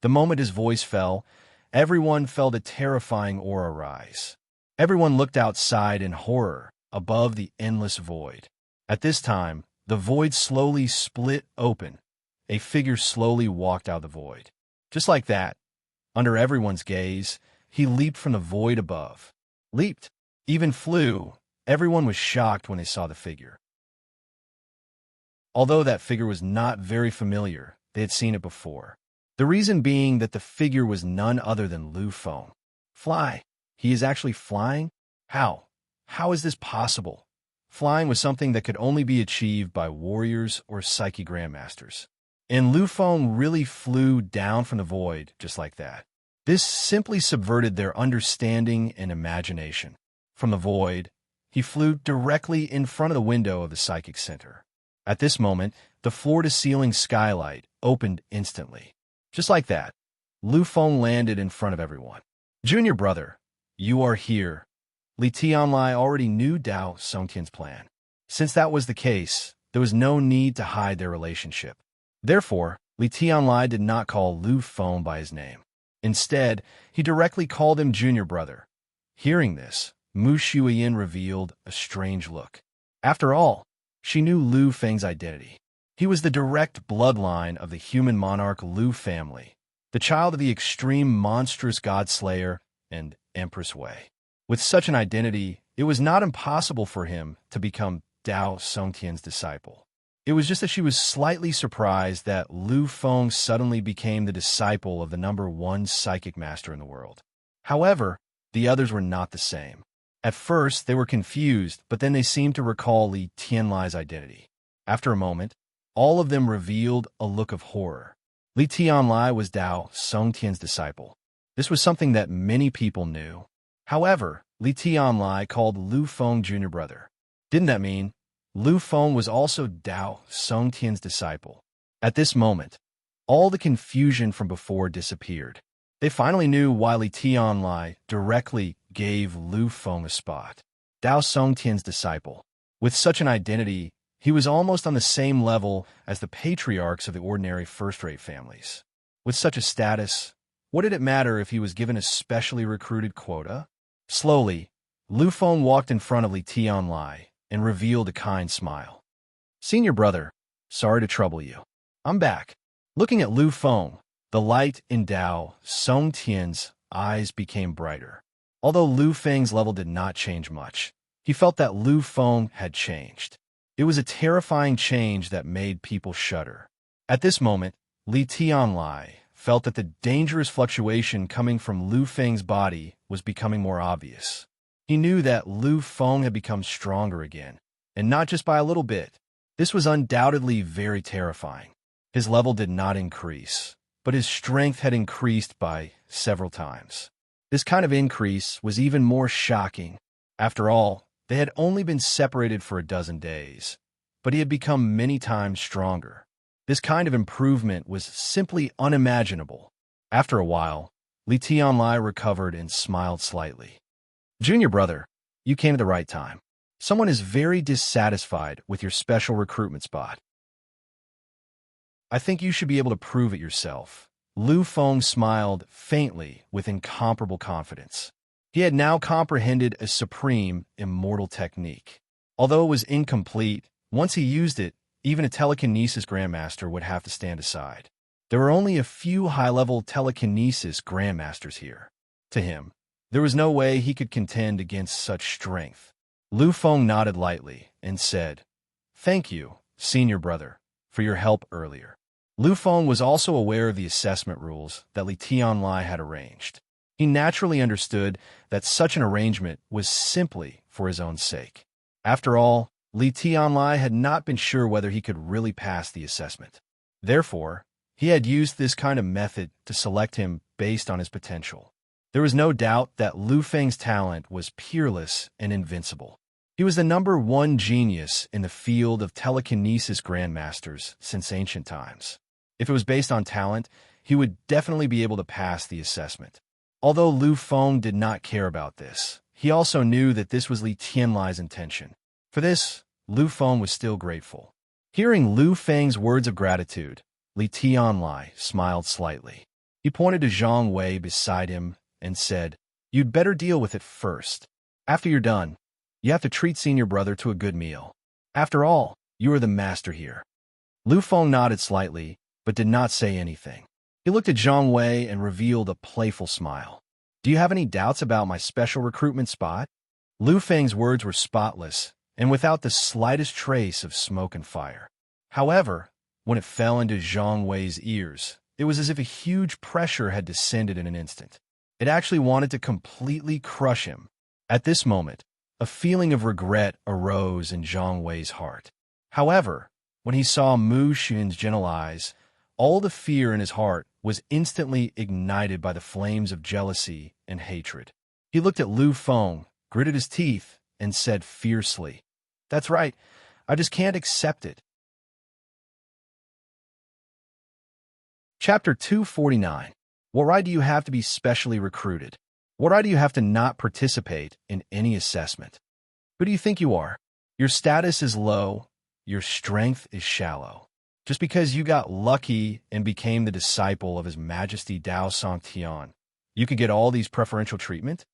The moment his voice fell, everyone felt a terrifying aura rise. Everyone looked outside in horror, above the endless void. At this time, the void slowly split open. A figure slowly walked out of the void. Just like that, under everyone's gaze, he leaped from the void above. Leaped, even flew. Everyone was shocked when they saw the figure. Although that figure was not very familiar, they had seen it before. The reason being that the figure was none other than Lu Feng. Fly. He is actually flying? How? How is this possible? Flying was something that could only be achieved by warriors or psychic grandmasters. And Lu Feng really flew down from the void just like that. This simply subverted their understanding and imagination. From the void, he flew directly in front of the window of the psychic center. At this moment, the floor-to-ceiling skylight opened instantly. Just like that, Lu Feng landed in front of everyone. "Junior brother, you are here." Li Tianlai already knew Dao Songtian's plan. Since that was the case, there was no need to hide their relationship. Therefore, Li Tianlai did not call Lu Feng by his name. Instead, he directly called him junior brother. Hearing this, Mu Shuiyin revealed a strange look. After all, she knew Lu Feng's identity. He was the direct bloodline of the human monarch Lu family, the child of the extreme monstrous god-slayer and Empress Wei. With such an identity, it was not impossible for him to become Dao Songtian's disciple. It was just that she was slightly surprised that Lu Feng suddenly became the disciple of the #1 psychic master in the world. However, the others were not the same. At first, they were confused, but then they seemed to recall Li Tianlai's identity. After a moment, all of them revealed a look of horror. Li Tianlai was Dao Songtian's disciple. This was something that many people knew. However, Li Tianlai called Lu Feng junior brother. Didn't that mean Lu Feng was also Dao Songtian's disciple? At this moment, all the confusion from before disappeared. They finally knew why Li Tianlai directly gave Lu Feng a spot. Dao Songtian's disciple. With such an identity, he was almost on the same level as the patriarchs of the ordinary first-rate families. With such a status, what did it matter if he was given a specially recruited quota? Slowly, Lu Feng walked in front of Li Tianlai and revealed a kind smile. Senior brother, sorry to trouble you. I'm back. Looking at Lu Feng, the light in Dao Songtian's eyes became brighter. Although Lu Feng's level did not change much, he felt that Lu Feng had changed. It was a terrifying change that made people shudder. At this moment, Li Tianlai felt that the dangerous fluctuation coming from Lu Feng's body was becoming more obvious. He knew that Lu Feng had become stronger again, and not just by a little bit. This was undoubtedly very terrifying. His level did not increase, but his strength had increased by several times. This kind of increase was even more shocking. After all, they had only been separated for a dozen days, but he had become many times stronger. This kind of improvement was simply unimaginable. After a while, Li Tianlai recovered and smiled slightly. Junior brother, you came at the right time. Someone is very dissatisfied with your special recruitment spot. I think you should be able to prove it yourself. Lu Feng smiled faintly with incomparable confidence. He had now comprehended a supreme, immortal technique. Although it was incomplete, once he used it, even a telekinesis grandmaster would have to stand aside. There were only a few high-level telekinesis grandmasters here. To him, there was no way he could contend against such strength. Lu Feng nodded lightly and said, "Thank you, senior brother, for your help earlier." Lu Feng was also aware of the assessment rules that Li Tianlai had arranged. He naturally understood that such an arrangement was simply for his own sake. After all, Li Tianlai had not been sure whether he could really pass the assessment. Therefore, he had used this kind of method to select him based on his potential. There was no doubt that Lu Feng's talent was peerless and invincible. He was the #1 genius in the field of telekinesis grandmasters since ancient times. If it was based on talent, he would definitely be able to pass the assessment. Although Lu Feng did not care about this, he also knew that this was Li Tianlai's intention. For this, Lu Feng was still grateful. Hearing Lu Feng's words of gratitude, Li Tianlai smiled slightly. He pointed to Zhang Wei beside him and said, "You'd better deal with it first. After you're done, you have to treat senior brother to a good meal. After all, you are the master here." Lu Feng nodded slightly, but did not say anything. He looked at Zhang Wei and revealed a playful smile. "Do you have any doubts about my special recruitment spot?" Lu Feng's words were spotless and without the slightest trace of smoke and fire. However, when it fell into Zhang Wei's ears, it was as if a huge pressure had descended in an instant. It actually wanted to completely crush him. At this moment, a feeling of regret arose in Zhang Wei's heart. However, when he saw Mu Xun's gentle eyes, all the fear in his heart was instantly ignited by the flames of jealousy and hatred. He looked at Lu Feng, gritted his teeth, and said fiercely, "That's right, I just can't accept it." Chapter 249. What right do you have to be specially recruited? What right do you have to not participate in any assessment? Who do you think you are? Your status is low, your strength is shallow. Just because you got lucky and became the disciple of His Majesty Dao Songtian, you could get all these preferential treatment?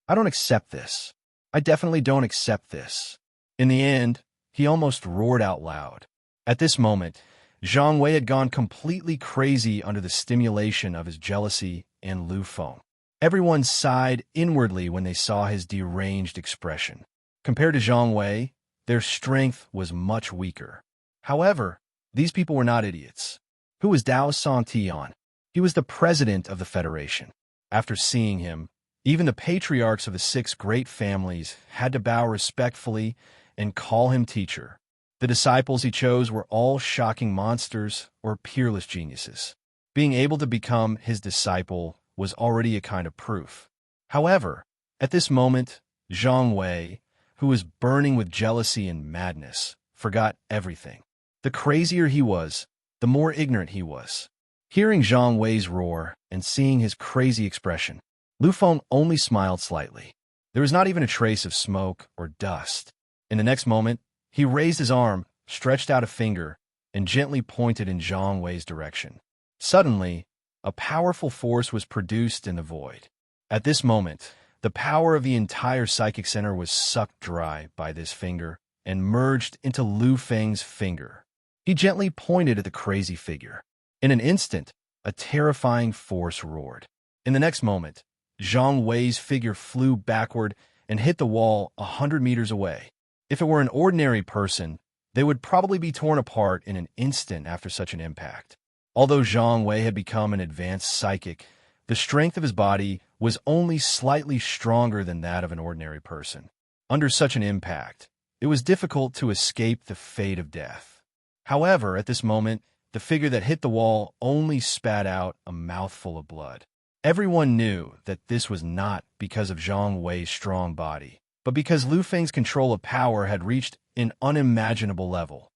I don't accept this. I definitely don't accept this. In the end, he almost roared out loud. At this moment, Zhang Wei had gone completely crazy under the stimulation of his jealousy and Lu Feng. Everyone sighed inwardly when they saw his deranged expression. Compared to Zhang Wei, their strength was much weaker. However, these people were not idiots. Who was Dao Songtian? He was the president of the Federation. After seeing him, even the patriarchs of the 6 great families had to bow respectfully and call him teacher. The disciples he chose were all shocking monsters or peerless geniuses. Being able to become his disciple was already a kind of proof. However, at this moment, Zhang Wei, who was burning with jealousy and madness, forgot everything. The crazier he was, the more ignorant he was. Hearing Zhang Wei's roar and seeing his crazy expression, Lu Feng only smiled slightly. There was not even a trace of smoke or dust. In the next moment, he raised his arm, stretched out a finger, and gently pointed in Zhang Wei's direction. Suddenly, a powerful force was produced in the void. At this moment, the power of the entire psychic center was sucked dry by this finger and merged into Lu Feng's finger. He gently pointed at the crazy figure. In an instant, a terrifying force roared. In the next moment, Zhang Wei's figure flew backward and hit the wall 100 meters away. If it were an ordinary person, they would probably be torn apart in an instant after such an impact. Although Zhang Wei had become an advanced psychic, the strength of his body was only slightly stronger than that of an ordinary person. Under such an impact, it was difficult to escape the fate of death. However, at this moment, the figure that hit the wall only spat out a mouthful of blood. Everyone knew that this was not because of Zhang Wei's strong body, but because Lu Feng's control of power had reached an unimaginable level.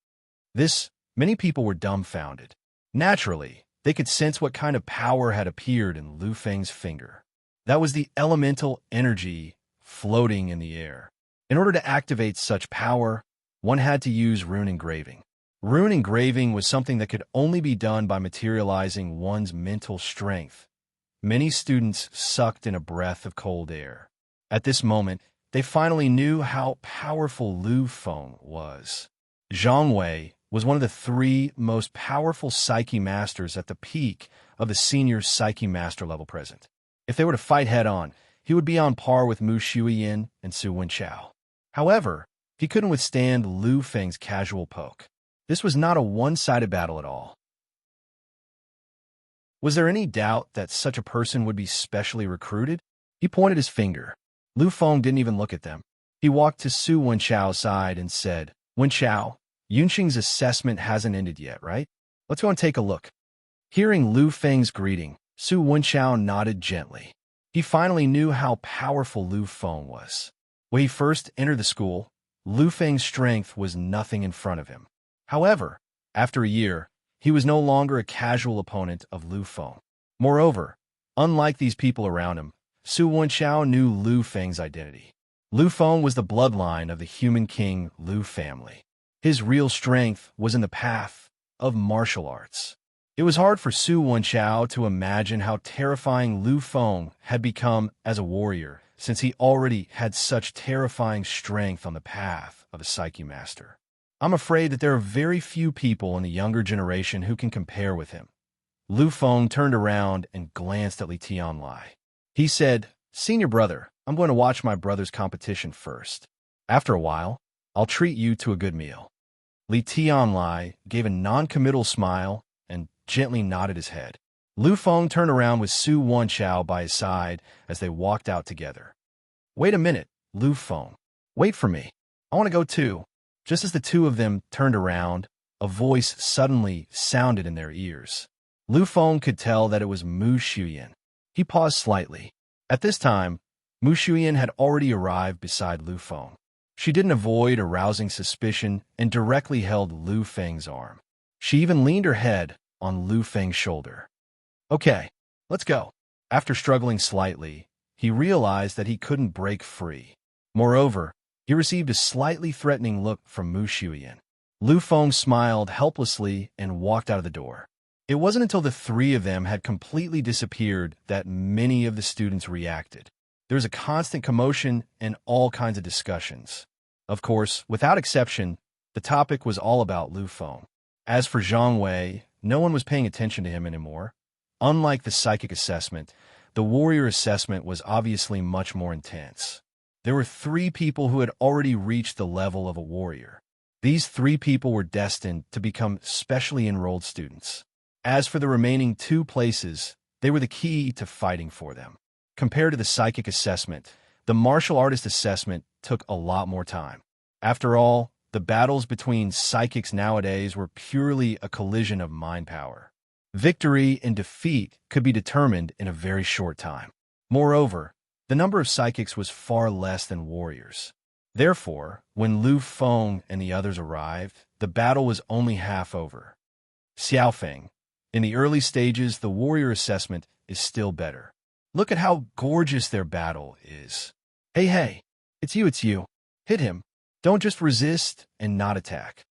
Many people were dumbfounded. Naturally, they could sense what kind of power had appeared in Lu Feng's finger. That was the elemental energy floating in the air. In order to activate such power, one had to use rune engraving. Rune engraving was something that could only be done by materializing one's mental strength. Many students sucked in a breath of cold air. At this moment, they finally knew how powerful Lu Feng was. Zhang Wei was one of the 3 most powerful Psyche Masters at the peak of the senior Psyche Master level present. If they were to fight head-on, he would be on par with Mu Shuiyan and Su Wenchao. However, he couldn't withstand Lu Feng's casual poke. This was not a one-sided battle at all. Was there any doubt that such a person would be specially recruited? He pointed his finger. Lu Feng didn't even look at them. He walked to Su Wenchao's side and said, "Wenchao, Yunqing's assessment hasn't ended yet, right? Let's go and take a look." Hearing Lu Feng's greeting, Su Wenchao nodded gently. He finally knew how powerful Lu Feng was. When he first entered the school, Lu Feng's strength was nothing in front of him. However, after a year, he was no longer a casual opponent of Lu Feng. Moreover, unlike these people around him, Su Wenchao knew Lu Feng's identity. Lu Feng was the bloodline of the human king Lu family. His real strength was in the path of martial arts. It was hard for Su Wenchao to imagine how terrifying Lu Feng had become as a warrior, since he already had such terrifying strength on the path of a Psyche Master. I'm afraid that there are very few people in the younger generation who can compare with him. Lu Feng turned around and glanced at Li Tianlai. He said, "Senior brother, I'm going to watch my brother's competition first. After a while, I'll treat you to a good meal." Li Tianlai gave a non-committal smile and gently nodded his head. Lu Feng turned around with Su Wenchao by his side as they walked out together. "Wait a minute, Lu Feng. Wait for me. I want to go too." Just as the two of them turned around, a voice suddenly sounded in their ears. Lu Feng could tell that it was Mu Shuiyan. He paused slightly. At this time, Mu Shuiyan had already arrived beside Lu Feng. She didn't avoid arousing suspicion and directly held Lu Feng's arm. She even leaned her head on Lu Feng's shoulder. "Okay, let's go." After struggling slightly, he realized that he couldn't break free. Moreover, he received a slightly threatening look from Mu Shuiyan. Lu Feng smiled helplessly and walked out of the door. It wasn't until the three of them had completely disappeared that many of the students reacted. There was a constant commotion and all kinds of discussions. Of course, without exception, the topic was all about Lu Feng. As for Zhang Wei, no one was paying attention to him anymore. Unlike the psychic assessment, the warrior assessment was obviously much more intense. There were 3 people who had already reached the level of a warrior. These 3 people were destined to become specially enrolled students. As for the remaining 2 places, they were the key to fighting for them. Compared to the psychic assessment, the martial artist assessment took a lot more time. After all, the battles between psychics nowadays were purely a collision of mind power. Victory and defeat could be determined in a very short time. Moreover, the number of psychics was far less than warriors. Therefore, when Lu Feng and the others arrived, the battle was only half over. Xiaofeng, in the early stages, the warrior assessment is still better. Look at how gorgeous their battle is. Hey, it's you. Hit him. Don't just resist and not attack.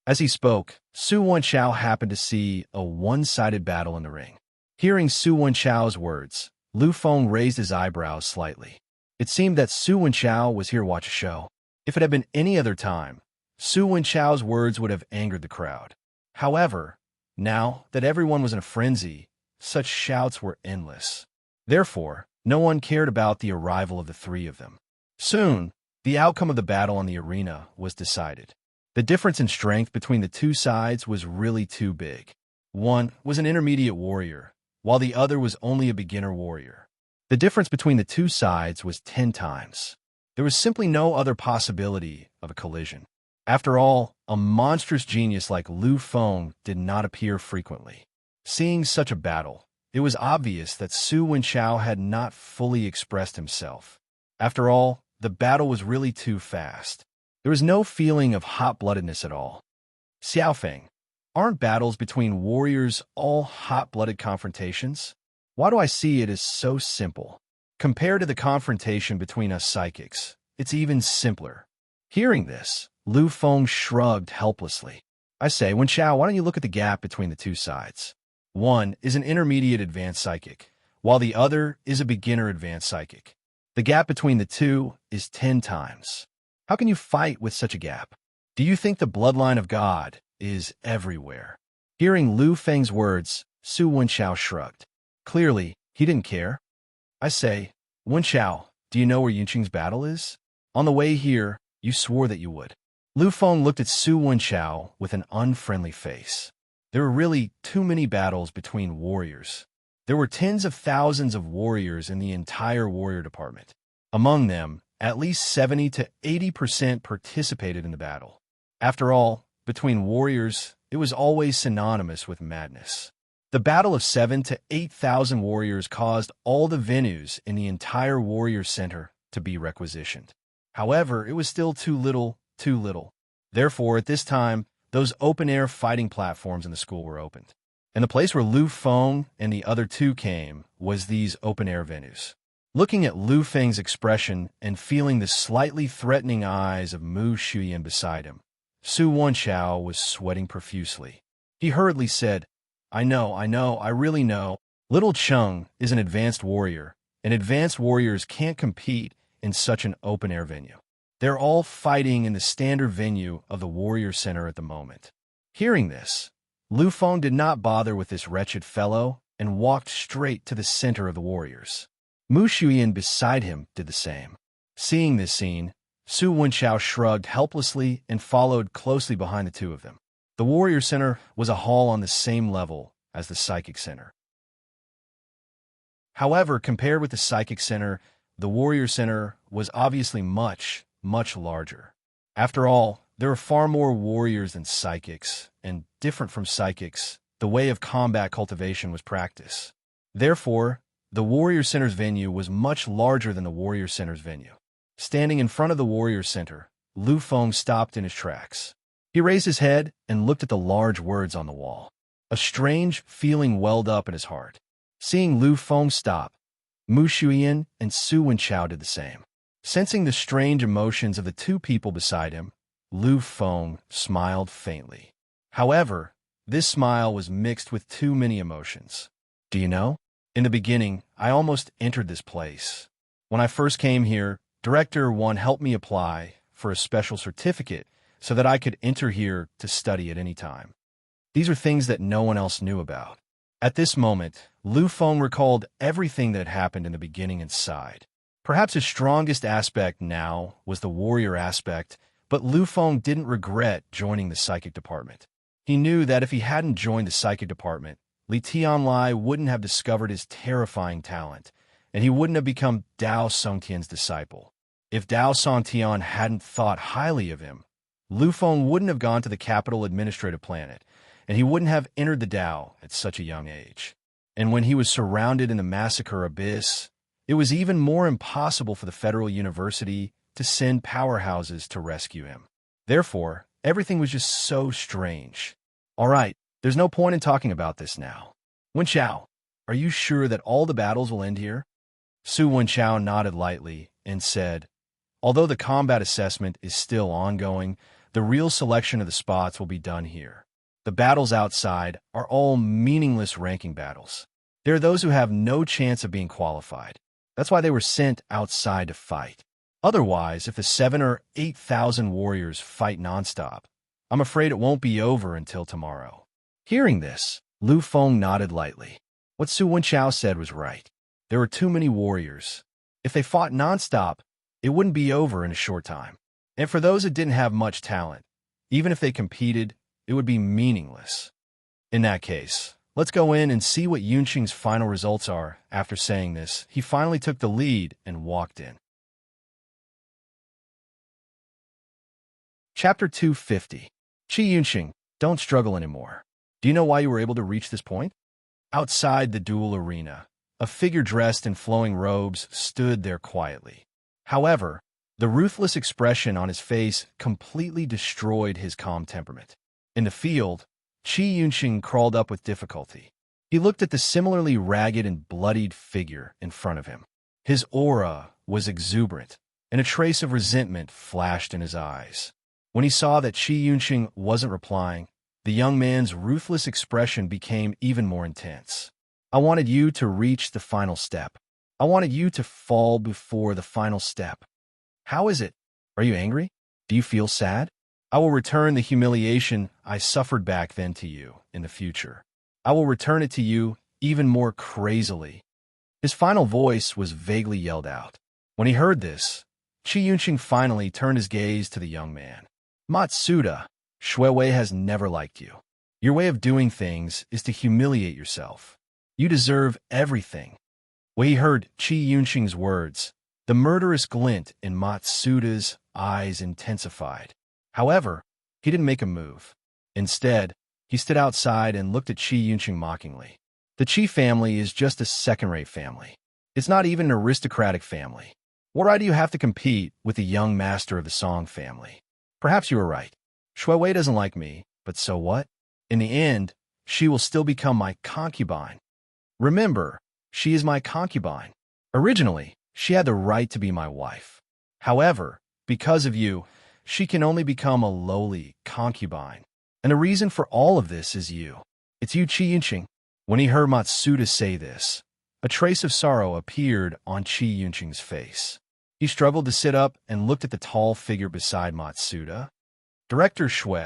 As he spoke, Su Wenchao happened to see a one-sided battle in the ring. Hearing Su Wenchao's words, Lu Feng raised his eyebrows slightly. It seemed that Su Wenchao was here to watch a show. If it had been any other time, Su Wenchao's words would have angered the crowd. However, now that everyone was in a frenzy, such shouts were endless. Therefore, no one cared about the arrival of the 3 of them. Soon, the outcome of the battle in the arena was decided. The difference in strength between the 2 sides was really too big. One was an intermediate warrior, while the other was only a beginner warrior. The difference between the 2 sides was 10 times. There was simply no other possibility of a collision. After all, a monstrous genius like Lu Feng did not appear frequently. Seeing such a battle, it was obvious that Su Wenchao had not fully expressed himself. After all, the battle was really too fast. There was no feeling of hot-bloodedness at all. Xiaofeng, aren't battles between warriors all hot-blooded confrontations? Why do I see it as so simple? Compared to the confrontation between us psychics, it's even simpler. Hearing this, Lu Feng shrugged helplessly. I say, Wenchao, why don't you look at the gap between the 2 sides? One is an intermediate advanced psychic, while the other is a beginner advanced psychic. The gap between the 2 is 10 times. How can you fight with such a gap? Do you think the bloodline of God is everywhere? Hearing Lu Feng's words, Su Wenchao shrugged. Clearly, he didn't care. I say, Wenchao, do you know where Yunqing's battle is? On the way here, you swore that you would. Lu Feng looked at Su Wenchao with an unfriendly face. There were really too many battles between warriors. There were tens of thousands of warriors in the entire warrior department. Among them, at least 70 to 80% participated in the battle. After all, between warriors, it was always synonymous with madness. The battle of 7,000 to 8,000 warriors caused all the venues in the entire warrior center to be requisitioned. However, it was still too little. Therefore, at this time, those open-air fighting platforms in the school were opened. And the place where Lu Feng and the other 2 came was these open-air venues. Looking at Lu Feng's expression and feeling the slightly threatening eyes of Mu Shuyan beside him, Su Wenchao was sweating profusely. He hurriedly said, I know, I really know. Little Chung is an advanced warrior, and advanced warriors can't compete in such an open-air venue. They're all fighting in the standard venue of the Warrior Center at the moment. Hearing this, Lu Feng did not bother with this wretched fellow and walked straight to the center of the warriors. Mu Shuyan beside him did the same. Seeing this scene, Su Wenchao shrugged helplessly and followed closely behind the 2 of them. The Warrior Center was a hall on the same level as the Psychic Center. However, compared with the Psychic Center, the Warrior Center was obviously much larger. After all, there are far more warriors than psychics, and different from psychics, the way of combat cultivation was practiced. Therefore, the Warrior Center's venue was much larger than the Warrior Center's venue. Standing in front of the Warrior Center, Lu Feng stopped in his tracks. He raised his head and looked at the large words on the wall. A strange feeling welled up in his heart. Seeing Lu Feng stop, Mu Shuyan and Su Wenchao did the same. Sensing the strange emotions of the 2 people beside him, Lu Feng smiled faintly. However, this smile was mixed with too many emotions. Do you know? In the beginning, I almost entered this place. When I first came here, Director 1 helped me apply for a special certificate so that I could enter here to study at any time. These are things that no one else knew about. At this moment, Lu Feng recalled everything that had happened in the beginning and sighed. Perhaps his strongest aspect now was the warrior aspect, but Lu Feng didn't regret joining the psychic department. He knew that if he hadn't joined the psychic department, Li Tianlai wouldn't have discovered his terrifying talent, and he wouldn't have become Dao Songtian's disciple. If Dao Songtian hadn't thought highly of him, Lu Feng wouldn't have gone to the capital administrative planet, and he wouldn't have entered the Dao at such a young age. And when he was surrounded in the massacre abyss, it was even more impossible for the Federal University to send powerhouses to rescue him. Therefore, everything was just so strange. All right, there's no point in talking about this now. Wenchao, are you sure that all the battles will end here? Su Wenchao nodded lightly and said, although the combat assessment is still ongoing, the real selection of the spots will be done here. The battles outside are all meaningless ranking battles. There are those who have no chance of being qualified. That's why they were sent outside to fight. Otherwise, if the 7,000 or 8,000 warriors fight nonstop, I'm afraid it won't be over until tomorrow. Hearing this, Lu Feng nodded lightly. What Su Wenchao said was right. There were too many warriors. If they fought nonstop, it wouldn't be over in a short time. And for those that didn't have much talent, even if they competed, it would be meaningless. In that case, let's go in and see what Yunqing's final results are. After saying this, he finally took the lead and walked in. Chapter 250. Qi Yunqing, don't struggle anymore. Do you know why you were able to reach this point? Outside the duel arena, a figure dressed in flowing robes stood there quietly. However, the ruthless expression on his face completely destroyed his calm temperament. In the field, Qi Yunqing crawled up with difficulty. He looked at the similarly ragged and bloodied figure in front of him. His aura was exuberant, and a trace of resentment flashed in his eyes. When he saw that Qi Yunqing wasn't replying, the young man's ruthless expression became even more intense. I wanted you to reach the final step. I wanted you to fall before the final step. How is it? Are you angry? Do you feel sad? I will return the humiliation I suffered back then to you in the future. I will return it to you even more crazily. His final voice was vaguely yelled out. When he heard this, Qi Yunqing finally turned his gaze to the young man. Matsuda, Shuewei has never liked you. Your way of doing things is to humiliate yourself. You deserve everything. When he heard Qi Yunqing's words, the murderous glint in Matsuda's eyes intensified. However, he didn't make a move. Instead, he stood outside and looked at Qi Yunqing mockingly. The Qi family is just a second-rate family. It's not even an aristocratic family. What right do you have to compete with the young master of the Song family? Perhaps you were right. Shuewei doesn't like me, but so what? In the end, she will still become my concubine. Remember, she is my concubine. Originally, she had the right to be my wife. However, because of you, she can only become a lowly concubine. And the reason for all of this is you. It's you, Qi Yunqing. When he heard Matsuda say this, a trace of sorrow appeared on Qi Yunqing's face. He struggled to sit up and looked at the tall figure beside Matsuda. Director Shui,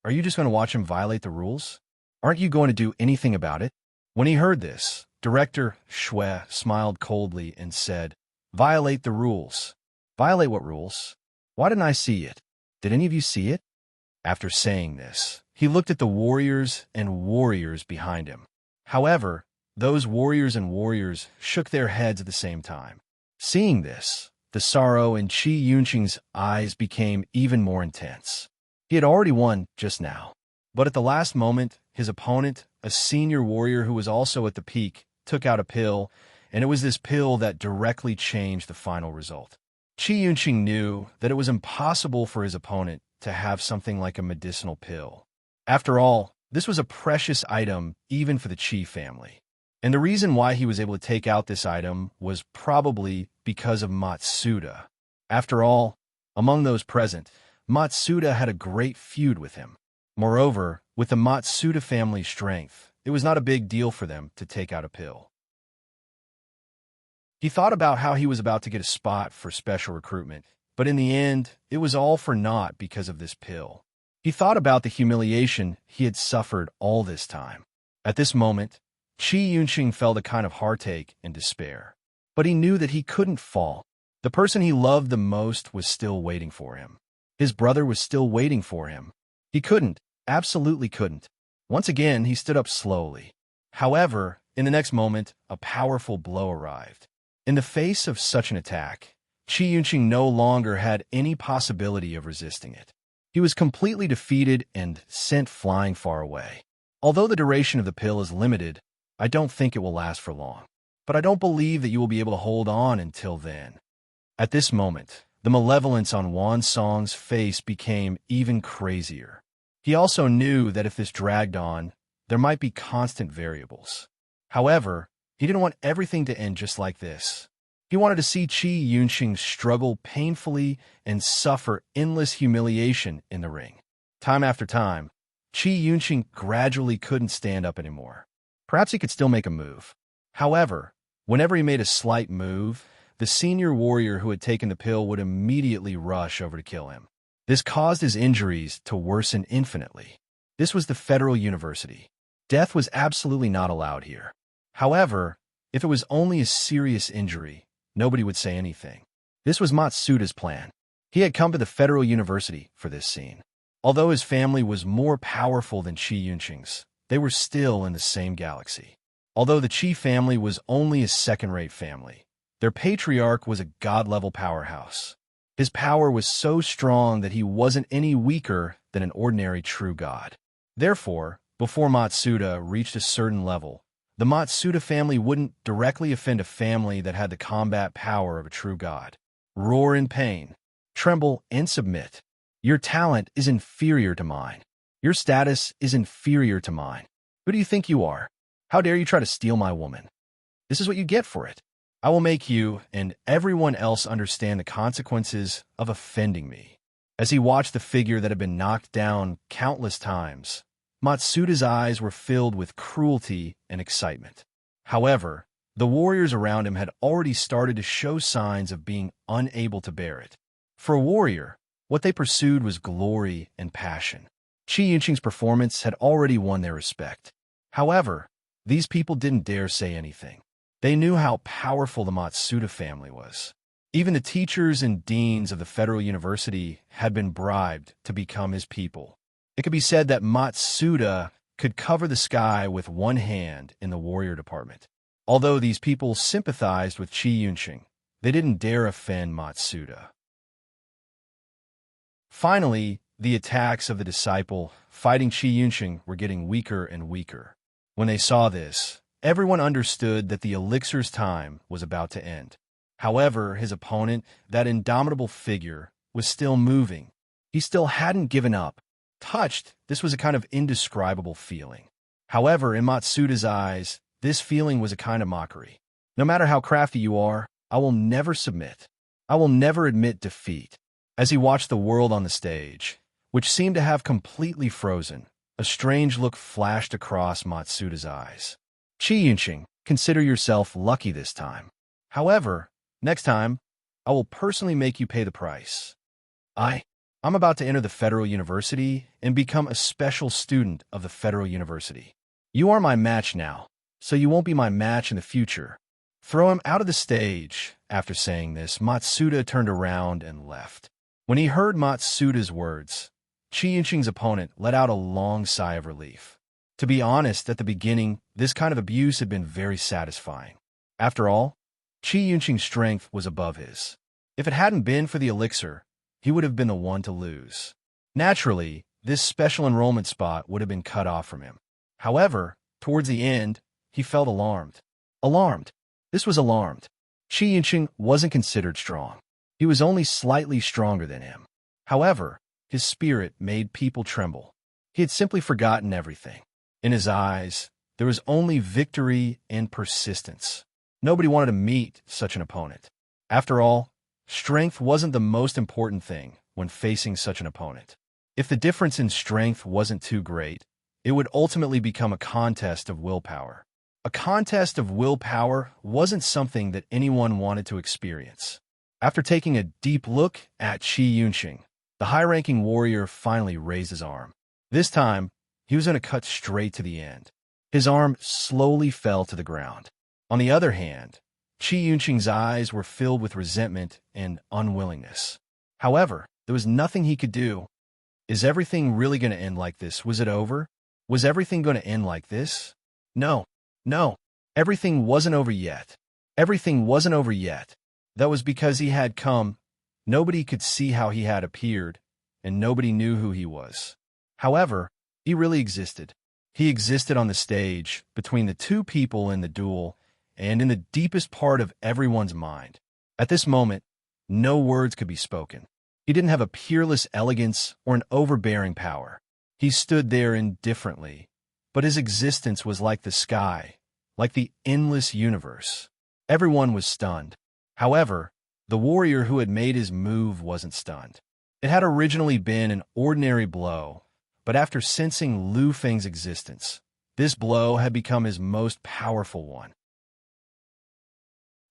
are you just going to watch him violate the rules? Aren't you going to do anything about it? When he heard this, Director Shui smiled coldly and said, Violate the rules. Violate what rules? Why didn't I see it? Did any of you see it? After saying this, he looked at the warriors and warriors behind him. However, those warriors and warriors shook their heads at the same time. Seeing this, the sorrow in Qi Yunqing's eyes became even more intense. He had already won just now. But at the last moment, his opponent, a senior warrior who was also at the peak, took out a pill, and it was this pill that directly changed the final result. Qi Yunqing knew that it was impossible for his opponent to have something like a medicinal pill. After all, this was a precious item even for the Qi family. And the reason why he was able to take out this item was probably because of Matsuda. After all, among those present, Matsuda had a great feud with him. Moreover, with the Matsuda family's strength, it was not a big deal for them to take out a pill. He thought about how he was about to get a spot for special recruitment, but in the end, it was all for naught because of this pill. He thought about the humiliation he had suffered all this time. At this moment, Chi Yunqing felt a kind of heartache and despair. But he knew that he couldn't fall. The person he loved the most was still waiting for him. His brother was still waiting for him. He couldn't, absolutely couldn't. Once again, he stood up slowly. However, in the next moment, a powerful blow arrived. In the face of such an attack, Chi Yunqing no longer had any possibility of resisting it. He was completely defeated and sent flying far away. Although the duration of the pill is limited, I don't think it will last for long. But I don't believe that you will be able to hold on until then. At this moment, the malevolence on Wan Song's face became even crazier. He also knew that if this dragged on, there might be constant variables. However, he didn't want everything to end just like this. He wanted to see Chi Yunqing struggle painfully and suffer endless humiliation in the ring. Time after time, Chi Yunqing gradually couldn't stand up anymore. Perhaps he could still make a move. However, whenever he made a slight move, the senior warrior who had taken the pill would immediately rush over to kill him. This caused his injuries to worsen infinitely. This was the Federal University. Death was absolutely not allowed here. However, if it was only a serious injury, nobody would say anything. This was Matsuda's plan. He had come to the Federal University for this scene. Although his family was more powerful than Chi Yunqing's, they were still in the same galaxy. Although the Chi family was only a second-rate family, their patriarch was a god-level powerhouse. His power was so strong that he wasn't any weaker than an ordinary true god. Therefore, before Matsuda reached a certain level, the Matsuda family wouldn't directly offend a family that had the combat power of a true god. Roar in pain, tremble and submit. Your talent is inferior to mine. Your status is inferior to mine. Who do you think you are? How dare you try to steal my woman? This is what you get for it. I will make you and everyone else understand the consequences of offending me. As he watched the figure that had been knocked down countless times, Matsuda's eyes were filled with cruelty and excitement. However, the warriors around him had already started to show signs of being unable to bear it. For a warrior, what they pursued was glory and passion. Chi Yunqing's performance had already won their respect. However, these people didn't dare say anything. They knew how powerful the Matsuda family was. Even the teachers and deans of the Federal University had been bribed to become his people. It could be said that Matsuda could cover the sky with one hand in the warrior department. Although these people sympathized with Chi Yunqing, they didn't dare offend Matsuda. Finally, the attacks of the disciple fighting Chi Yunqing were getting weaker and weaker. When they saw this, everyone understood that the elixir's time was about to end. However, his opponent, that indomitable figure, was still moving. He still hadn't given up. Touched, this was a kind of indescribable feeling. However, in Matsuda's eyes, this feeling was a kind of mockery. No matter how crafty you are, I will never submit. I will never admit defeat. As he watched the world on the stage, which seemed to have completely frozen, a strange look flashed across Matsuda's eyes. Chi Yunqing, consider yourself lucky this time. However, next time, I will personally make you pay the price. I'm about to enter the Federal University and become a special student of the Federal University. You are my match now, so you won't be my match in the future. Throw him out of the stage. After saying this, Matsuda turned around and left. When he heard Matsuda's words, Chi Yunqing's opponent let out a long sigh of relief. To be honest, at the beginning, this kind of abuse had been very satisfying. After all, Chi Yunqing's strength was above his. If it hadn't been for the elixir, he would have been the one to lose. Naturally, this special enrollment spot would have been cut off from him. However, towards the end, he felt alarmed. Alarmed. This was alarmed. Chi Yunqing wasn't considered strong. He was only slightly stronger than him. However, his spirit made people tremble. He had simply forgotten everything. In his eyes, there was only victory and persistence. Nobody wanted to meet such an opponent. After all, strength wasn't the most important thing when facing such an opponent. If the difference in strength wasn't too great, it would ultimately become a contest of willpower. A contest of willpower wasn't something that anyone wanted to experience. After taking a deep look at Qi Yunqing, the high-ranking warrior finally raised his arm. This time, he was going to cut straight to the end. His arm slowly fell to the ground. On the other hand, Qi Yunqing's eyes were filled with resentment and unwillingness. However, there was nothing he could do. Is everything really going to end like this? Was it over? Was everything going to end like this? No. Everything wasn't over yet. Everything wasn't over yet. That was because he had come. Nobody could see how he had appeared, and nobody knew who he was. However, he really existed. He existed on the stage, between the two people in the duel, and in the deepest part of everyone's mind. At this moment, no words could be spoken. He didn't have a peerless elegance or an overbearing power. He stood there indifferently, but his existence was like the sky, like the endless universe. Everyone was stunned. However, the warrior who had made his move wasn't stunned. It had originally been an ordinary blow, but after sensing Lu Feng's existence, this blow had become his most powerful one.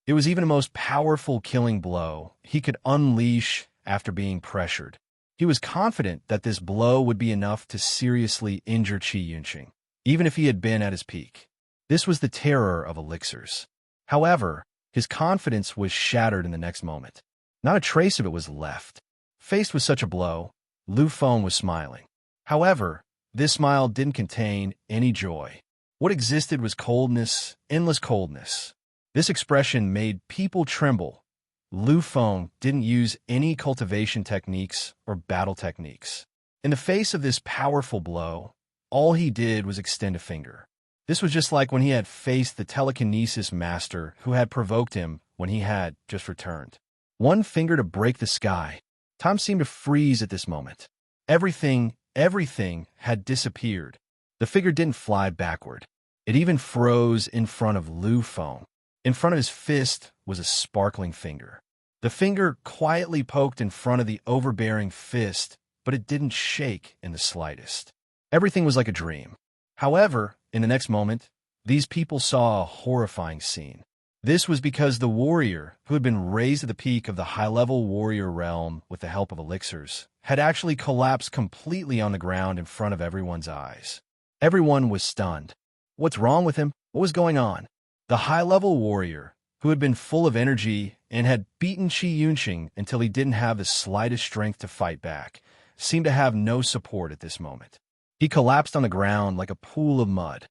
It was even the most powerful killing blow he could unleash after being pressured. He was confident that this blow would be enough to seriously injure Qi Yunqing, even if he had been at his peak. This was the terror of elixirs. However, his confidence was shattered in the next moment. Not a trace of it was left. Faced with such a blow, Lu Feng was smiling. However, this smile didn't contain any joy. What existed was coldness, endless coldness. This expression made people tremble. Lu Feng didn't use any cultivation techniques or battle techniques. In the face of this powerful blow, all he did was extend a finger. This was just like when he had faced the telekinesis master who had provoked him when he had just returned. One finger to break the sky. Time seemed to freeze at this moment. Everything had disappeared. The figure didn't fly backward. It even froze in front of Lu Feng. In front of his fist was a sparkling finger. The finger quietly poked in front of the overbearing fist, but it didn't shake in the slightest. Everything was like a dream. However, in the next moment, these people saw a horrifying scene. This was because the warrior, who had been raised to the peak of the high-level warrior realm with the help of elixirs, had actually collapsed completely on the ground in front of everyone's eyes. Everyone was stunned. What's wrong with him? What was going on? The high-level warrior, who had been full of energy and had beaten Qi Yunqing until he didn't have the slightest strength to fight back, seemed to have no support at this moment. He collapsed on the ground like a pool of mud.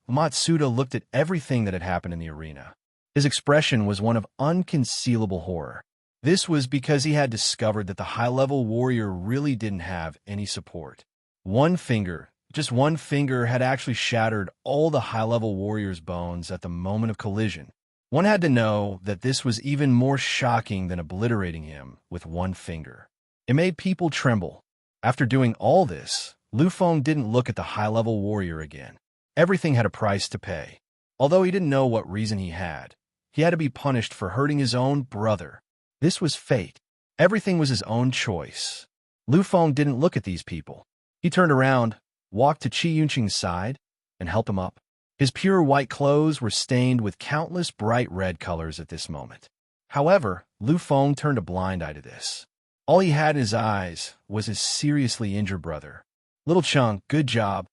Matsuda looked at everything that had happened in the arena. His expression was one of unconcealable horror. This was because he had discovered that the high-level warrior really didn't have any support. Just one finger had actually shattered all the high-level warrior's bones at the moment of collision. One had to know that this was even more shocking than obliterating him with one finger. It made people tremble. After doing all this, Lu Feng didn't look at the high-level warrior again. Everything had a price to pay. Although he didn't know what reason he had to be punished for hurting his own brother. This was fate. Everything was his own choice. Lu Feng didn't look at these people. He turned around, walked to Qi Yunqing's side, and helped him up. His pure white clothes were stained with countless bright red colors at this moment. However, Lu Feng turned a blind eye to this. All he had in his eyes was his seriously injured brother. Little Chung, good job.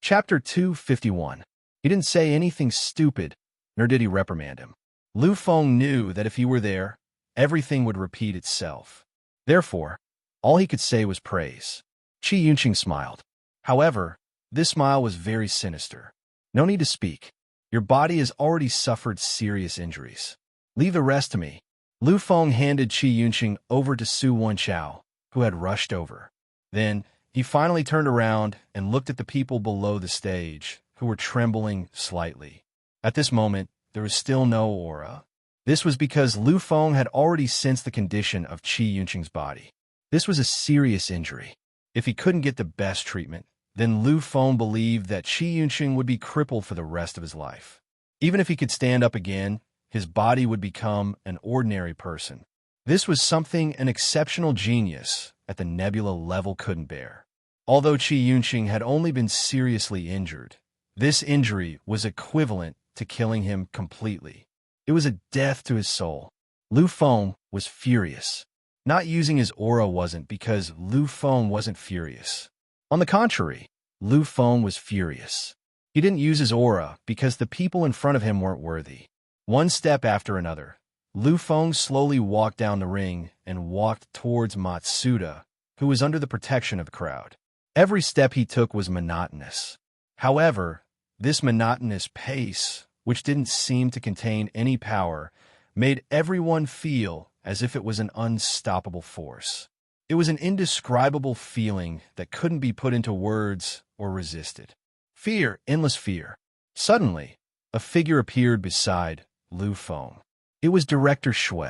Chapter 251. He didn't say anything stupid, nor did he reprimand him. Lu Feng knew that if he were there, everything would repeat itself. Therefore, all he could say was praise. Qi Yunqing smiled. However, this smile was very sinister. No need to speak. Your body has already suffered serious injuries. Leave the rest to me. Lu Feng handed Qi Yunqing over to Su Wenchao, who had rushed over. Then, he finally turned around and looked at the people below the stage, who were trembling slightly. At this moment, there was still no aura. This was because Lu Feng had already sensed the condition of Qi Yunqing's body. This was a serious injury. If he couldn't get the best treatment, then Lu Feng believed that Qi Yunqing would be crippled for the rest of his life. Even if he could stand up again, his body would become an ordinary person. This was something an exceptional genius at the nebula level couldn't bear. Although Qi Yunqing had only been seriously injured, this injury was equivalent to killing him completely. It was a death to his soul. Lu Feng was furious. Not using his aura wasn't because Lu Feng wasn't furious. On the contrary, Lu Feng was furious. He didn't use his aura because the people in front of him weren't worthy. One step after another, Lu Feng slowly walked down the ring and walked towards Matsuda, who was under the protection of the crowd. Every step he took was monotonous. However, this monotonous pace, which didn't seem to contain any power, made everyone feel as if it was an unstoppable force. It was an indescribable feeling that couldn't be put into words or resisted. Fear, endless fear. Suddenly, a figure appeared beside Lu Feng. It was Director Shui.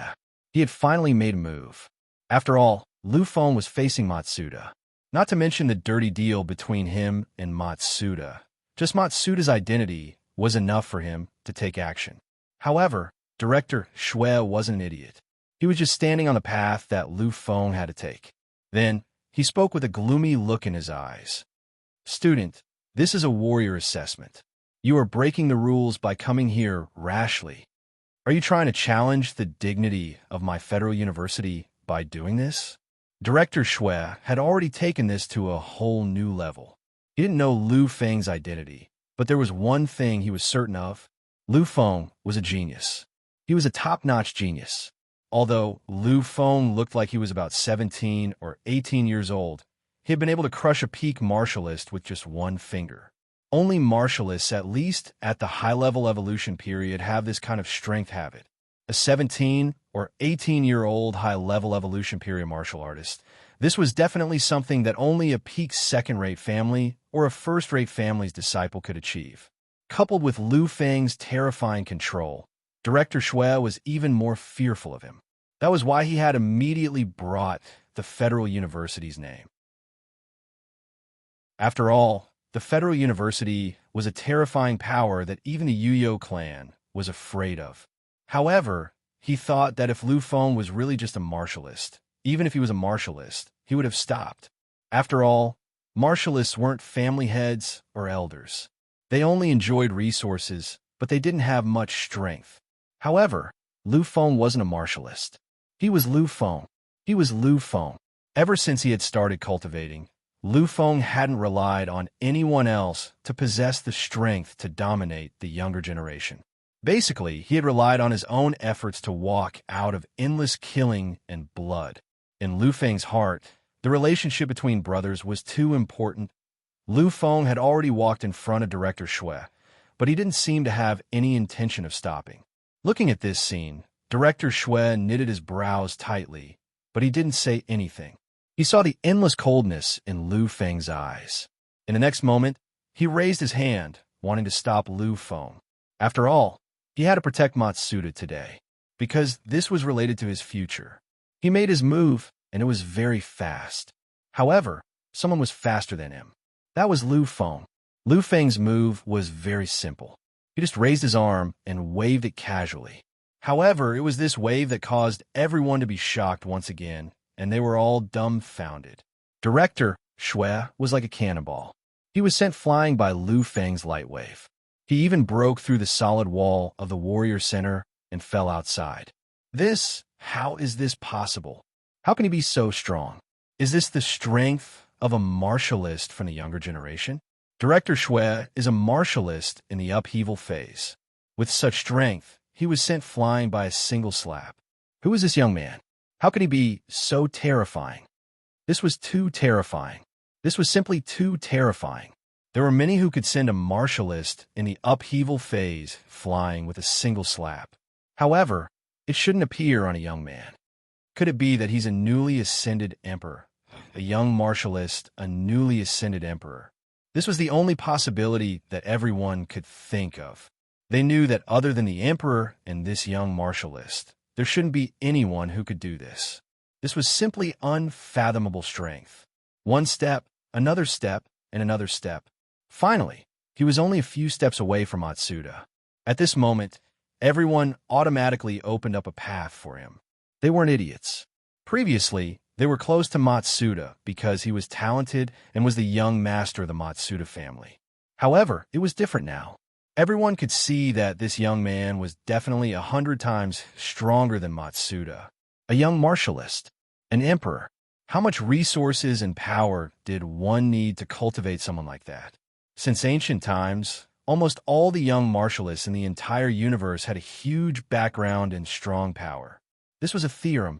He had finally made a move. After all, Lu Feng was facing Matsuda. Not to mention the dirty deal between him and Matsuda. Just Matsuda's identity was enough for him to take action. However, Director Shui wasn't an idiot. He was just standing on the path that Lu Feng had to take. Then, he spoke with a gloomy look in his eyes. "Student, this is a warrior assessment. You are breaking the rules by coming here rashly. Are you trying to challenge the dignity of my federal university by doing this?" Director Shui had already taken this to a whole new level. He didn't know Lu Feng's identity, but there was one thing he was certain of. Lu Feng was a genius. He was a top-notch genius. Although Lu Feng looked like he was about 17 or 18 years old, he had been able to crush a peak martialist with just one finger. Only martialists, at least at the high-level evolution period, have this kind of strength habit. A 17 or 18-year-old high-level evolution period martial artist, this was definitely something that only a peak second-rate family or a first-rate family's disciple could achieve. Coupled with Lu Feng's terrifying control, Director Shui was even more fearful of him. That was why he had immediately brought the Federal University's name. After all, the Federal University was a terrifying power that even the Yuyo clan was afraid of. However, he thought that if Lu Feng was really just a martialist, even if he was a martialist, he would have stopped. After all, martialists weren't family heads or elders. They only enjoyed resources, but they didn't have much strength. However, Lu Feng wasn't a martialist. He was Lu Feng. He was Lu Feng. Ever since he had started cultivating, Lu Feng hadn't relied on anyone else to possess the strength to dominate the younger generation. Basically, he had relied on his own efforts to walk out of endless killing and blood. In Lu Feng's heart, the relationship between brothers was too important. Lu Feng had already walked in front of Director Shui, but he didn't seem to have any intention of stopping. Looking at this scene, Director Shui knitted his brows tightly, but he didn't say anything. He saw the endless coldness in Lu Feng's eyes. In the next moment, he raised his hand, wanting to stop Lu Feng. After all, he had to protect Matsuda today, because this was related to his future. He made his move, and it was very fast. However, someone was faster than him. That was Lu Feng. Lu Feng's move was very simple. He just raised his arm and waved it casually. However, it was this wave that caused everyone to be shocked once again, and they were all dumbfounded. Director Shui was like a cannonball. He was sent flying by Lu Feng's light wave. He even broke through the solid wall of the warrior center and fell outside. How is this possible? How can he be so strong? Is this the strength of a martialist from the younger generation? Director Shui is a martialist in the upheaval phase. With such strength, he was sent flying by a single slap. Who is this young man? How could he be so terrifying? This was too terrifying. This was simply too terrifying. There were many who could send a martialist in the upheaval phase flying with a single slap. However, it shouldn't appear on a young man. Could it be that he's a newly ascended emperor? A young martialist, a newly ascended emperor. This was the only possibility that everyone could think of. They knew that other than the emperor and this young martialist, there shouldn't be anyone who could do this. This was simply unfathomable strength. One step, and another step. Finally, he was only a few steps away from Matsuda. At this moment, everyone automatically opened up a path for him. They weren't idiots. Previously, they were close to Matsuda because he was talented and was the young master of the Matsuda family. However, it was different now. Everyone could see that this young man was definitely 100 times stronger than Matsuda. A young martialist, an emperor. How much resources and power did one need to cultivate someone like that? Since ancient times, almost all the young martialists in the entire universe had a huge background and strong power. This was a theorem.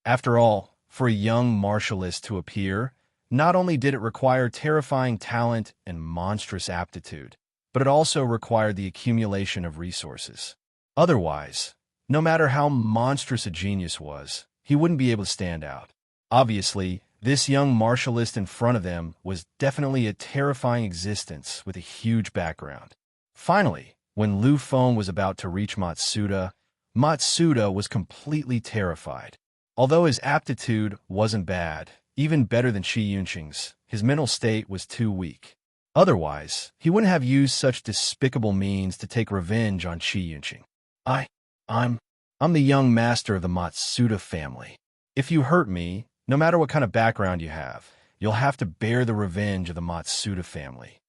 After all, for a young martialist to appear, not only did it require terrifying talent and monstrous aptitude, but it also required the accumulation of resources. Otherwise, no matter how monstrous a genius was, he wouldn't be able to stand out. Obviously, this young martialist in front of them was definitely a terrifying existence with a huge background. Finally, when Lu Feng was about to reach Matsuda, Matsuda was completely terrified. Although his aptitude wasn't bad, even better than Shi Yunqing's, his mental state was too weak. Otherwise, he wouldn't have used such despicable means to take revenge on Shi Yunqing. I'm the young master of the Matsuda family. If you hurt me, no matter what kind of background you have, you'll have to bear the revenge of the Matsuda family.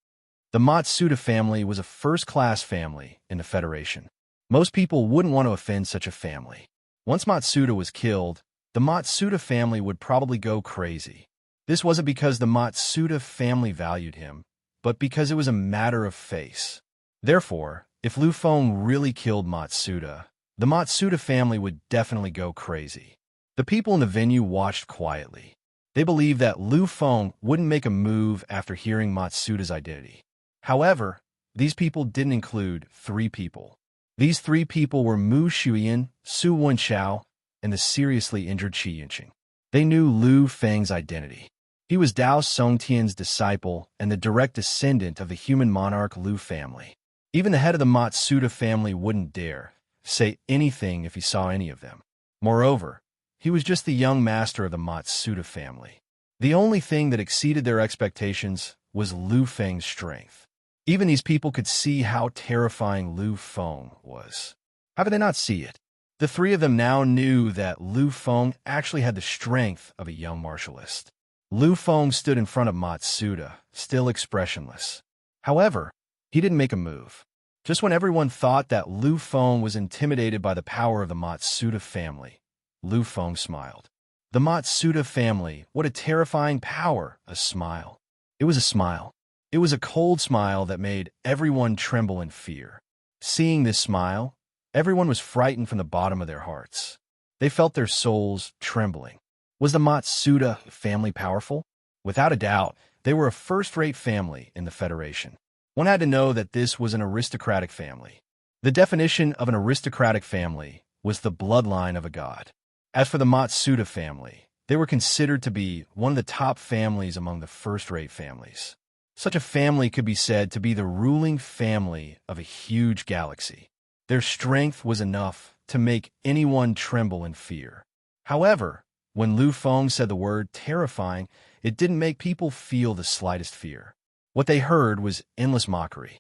The Matsuda family was a first-class family in the Federation. Most people wouldn't want to offend such a family. Once Matsuda was killed, the Matsuda family would probably go crazy. This wasn't because the Matsuda family valued him, but because it was a matter of face. Therefore, if Lu Feng really killed Matsuda, the Matsuda family would definitely go crazy. The people in the venue watched quietly. They believed that Lu Feng wouldn't make a move after hearing Matsuda's identity. However, these people didn't include 3 people. These 3 people were Mu Shuyan, Su Wenchao, and the seriously injured Shi Yunqing. They knew Lu Feng's identity. He was Dao Songtian's disciple and the direct descendant of the human monarch Lu family. Even the head of the Matsuda family wouldn't dare say anything if he saw any of them. Moreover, he was just the young master of the Matsuda family. The only thing that exceeded their expectations was Lu Feng's strength. Even these people could see how terrifying Lu Feng was. How could they not see it? The 3 of them now knew that Lu Feng actually had the strength of a young martialist. Lu Feng stood in front of Matsuda, still expressionless. However, he didn't make a move. Just when everyone thought that Lu Feng was intimidated by the power of the Matsuda family, Lu Feng smiled. The Matsuda family, what a terrifying power, a smile. It was a smile. It was a cold smile that made everyone tremble in fear. Seeing this smile, everyone was frightened from the bottom of their hearts. They felt their souls trembling. Was the Matsuda family powerful? Without a doubt, they were a first-rate family in the Federation. One had to know that this was an aristocratic family. The definition of an aristocratic family was the bloodline of a god. As for the Matsuda family, they were considered to be one of the top families among the first-rate families. Such a family could be said to be the ruling family of a huge galaxy. Their strength was enough to make anyone tremble in fear. However, when Lu Feng said the word terrifying, it didn't make people feel the slightest fear. What they heard was endless mockery.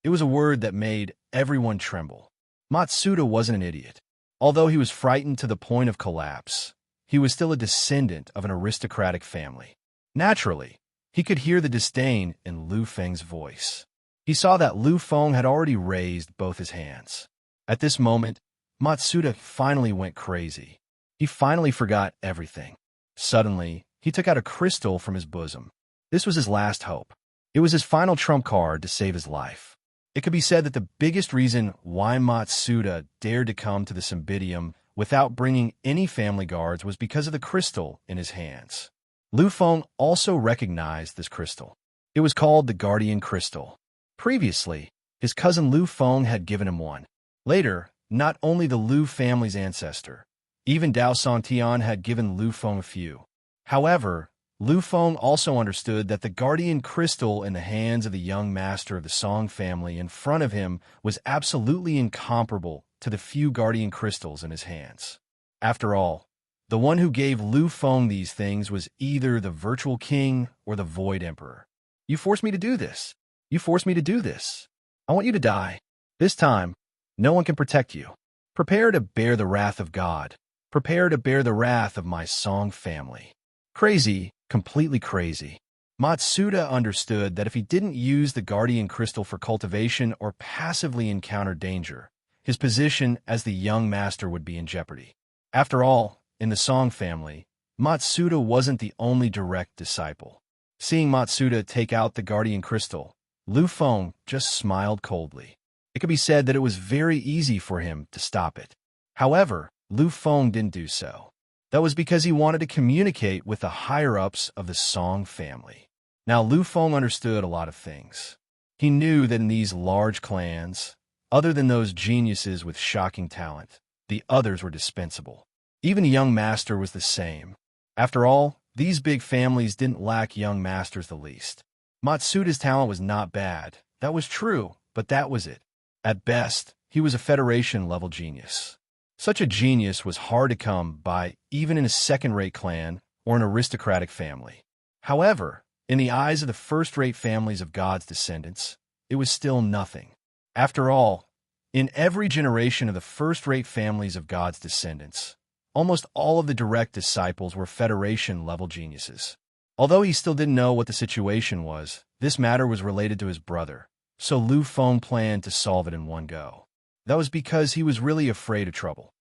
It was a word that made everyone tremble. Matsuda wasn't an idiot. Although he was frightened to the point of collapse, he was still a descendant of an aristocratic family. Naturally, he could hear the disdain in Lu Feng's voice. He saw that Lu Feng had already raised both his hands. At this moment, Matsuda finally went crazy. He finally forgot everything. Suddenly, he took out a crystal from his bosom. This was his last hope. It was his final trump card to save his life. It could be said that the biggest reason why Matsuda dared to come to the Cymbidium without bringing any family guards was because of the crystal in his hands. Lu Feng also recognized this crystal. It was called the Guardian Crystal. Previously, his cousin Lu Feng had given him one. Later, not only the Lu family's ancestor, even Dao Songtian had given Lu Feng a few. However, Lu Feng also understood that the Guardian Crystal in the hands of the young master of the Song family in front of him was absolutely incomparable to the few Guardian Crystals in his hands. After all, the one who gave Lu Feng these things was either the Virtual King or the Void Emperor. You forced me to do this. You forced me to do this. I want you to die. This time, no one can protect you. Prepare to bear the wrath of God. Prepare to bear the wrath of my song family. Crazy, completely crazy. Matsuda understood that if he didn't use the guardian crystal for cultivation or passively encounter danger, his position as the young master would be in jeopardy. After all, in the Song family, Matsuda wasn't the only direct disciple. Seeing Matsuda take out the guardian crystal, Lu Feng just smiled coldly. It could be said that it was very easy for him to stop it. However, Lu Feng didn't do so. That was because he wanted to communicate with the higher-ups of the Song family. Now, Lu Feng understood a lot of things. He knew that in these large clans, other than those geniuses with shocking talent, the others were dispensable. Even a young master was the same. After all, these big families didn't lack young masters the least. Matsuda's talent was not bad. That was true, but that was it. At best, he was a Federation-level genius. Such a genius was hard to come by even in a second-rate clan or an aristocratic family. However, in the eyes of the first-rate families of God's descendants, it was still nothing. After all, in every generation of the first-rate families of God's descendants, almost all of the direct disciples were Federation-level geniuses. Although he still didn't know what the situation was, this matter was related to his brother, so Lu Feng planned to solve it in one go. That was because he was really afraid of trouble.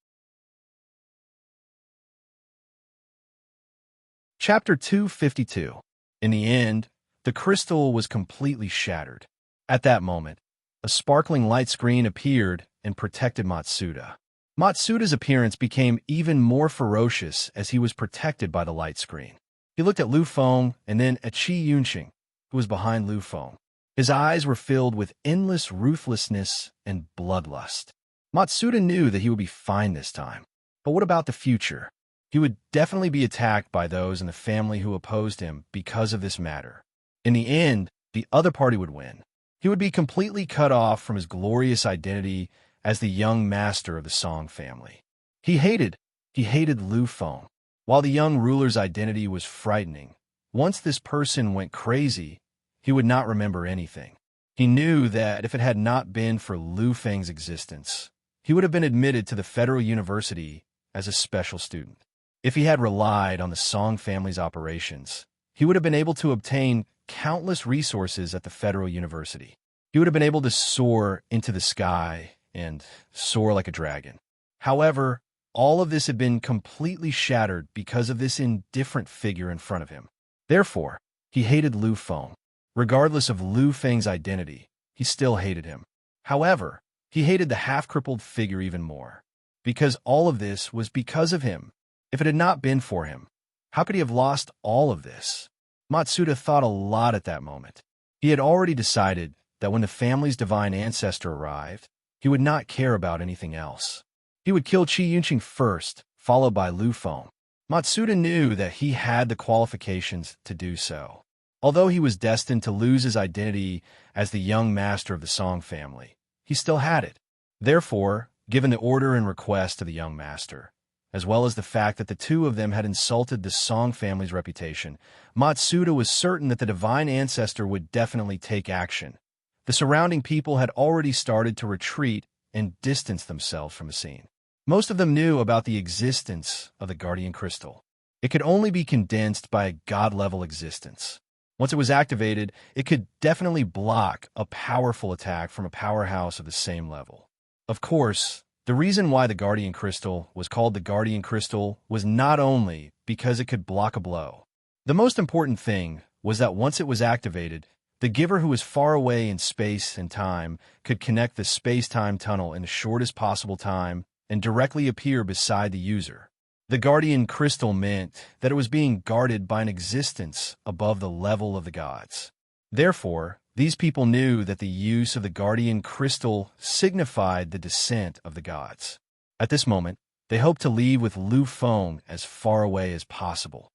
Chapter 252. In the end, the crystal was completely shattered. At that moment, a sparkling light screen appeared and protected Matsuda. Matsuda's appearance became even more ferocious as he was protected by the light screen. He looked at Lu Feng and then at Qi Yunqing, who was behind Lu Feng. His eyes were filled with endless ruthlessness and bloodlust. Matsuda knew that he would be fine this time. But what about the future? He would definitely be attacked by those in the family who opposed him because of this matter. In the end, the other party would win. He would be completely cut off from his glorious identity as the young master of the Song family. He hated Lu Feng. While the young ruler's identity was frightening, once this person went crazy, he would not remember anything. He knew that if it had not been for Lu Feng's existence, he would have been admitted to the Federal University as a special student. If he had relied on the Song family's operations, he would have been able to obtain countless resources at the Federal University. He would have been able to soar into the sky and soar like a dragon. However, all of this had been completely shattered because of this indifferent figure in front of him. Therefore, he hated Lu Feng. Regardless of Lu Feng's identity, he still hated him. However, he hated the half-crippled figure even more, because all of this was because of him. If it had not been for him, how could he have lost all of this? Matsuda thought a lot at that moment. He had already decided that when the family's divine ancestor arrived, he would not care about anything else. He would kill Qi Yunqing first, followed by Lu Feng. Matsuda knew that he had the qualifications to do so. Although he was destined to lose his identity as the young master of the Song family, he still had it. Therefore, given the order and request of the young master, as well as the fact that the two of them had insulted the Song family's reputation, Matsuda was certain that the divine ancestor would definitely take action. The surrounding people had already started to retreat and distance themselves from the scene. Most of them knew about the existence of the guardian crystal. It could only be condensed by a god-level existence. Once it was activated, it could definitely block a powerful attack from a powerhouse of the same level. Of course, the reason why the guardian crystal was called the guardian crystal was not only because it could block a blow. The most important thing was that once it was activated, the giver who was far away in space and time could connect the space-time tunnel in the shortest possible time and directly appear beside the user. The guardian crystal meant that it was being guarded by an existence above the level of the gods. Therefore, these people knew that the use of the guardian crystal signified the descent of the gods. At this moment, they hoped to leave with Lu Feng as far away as possible.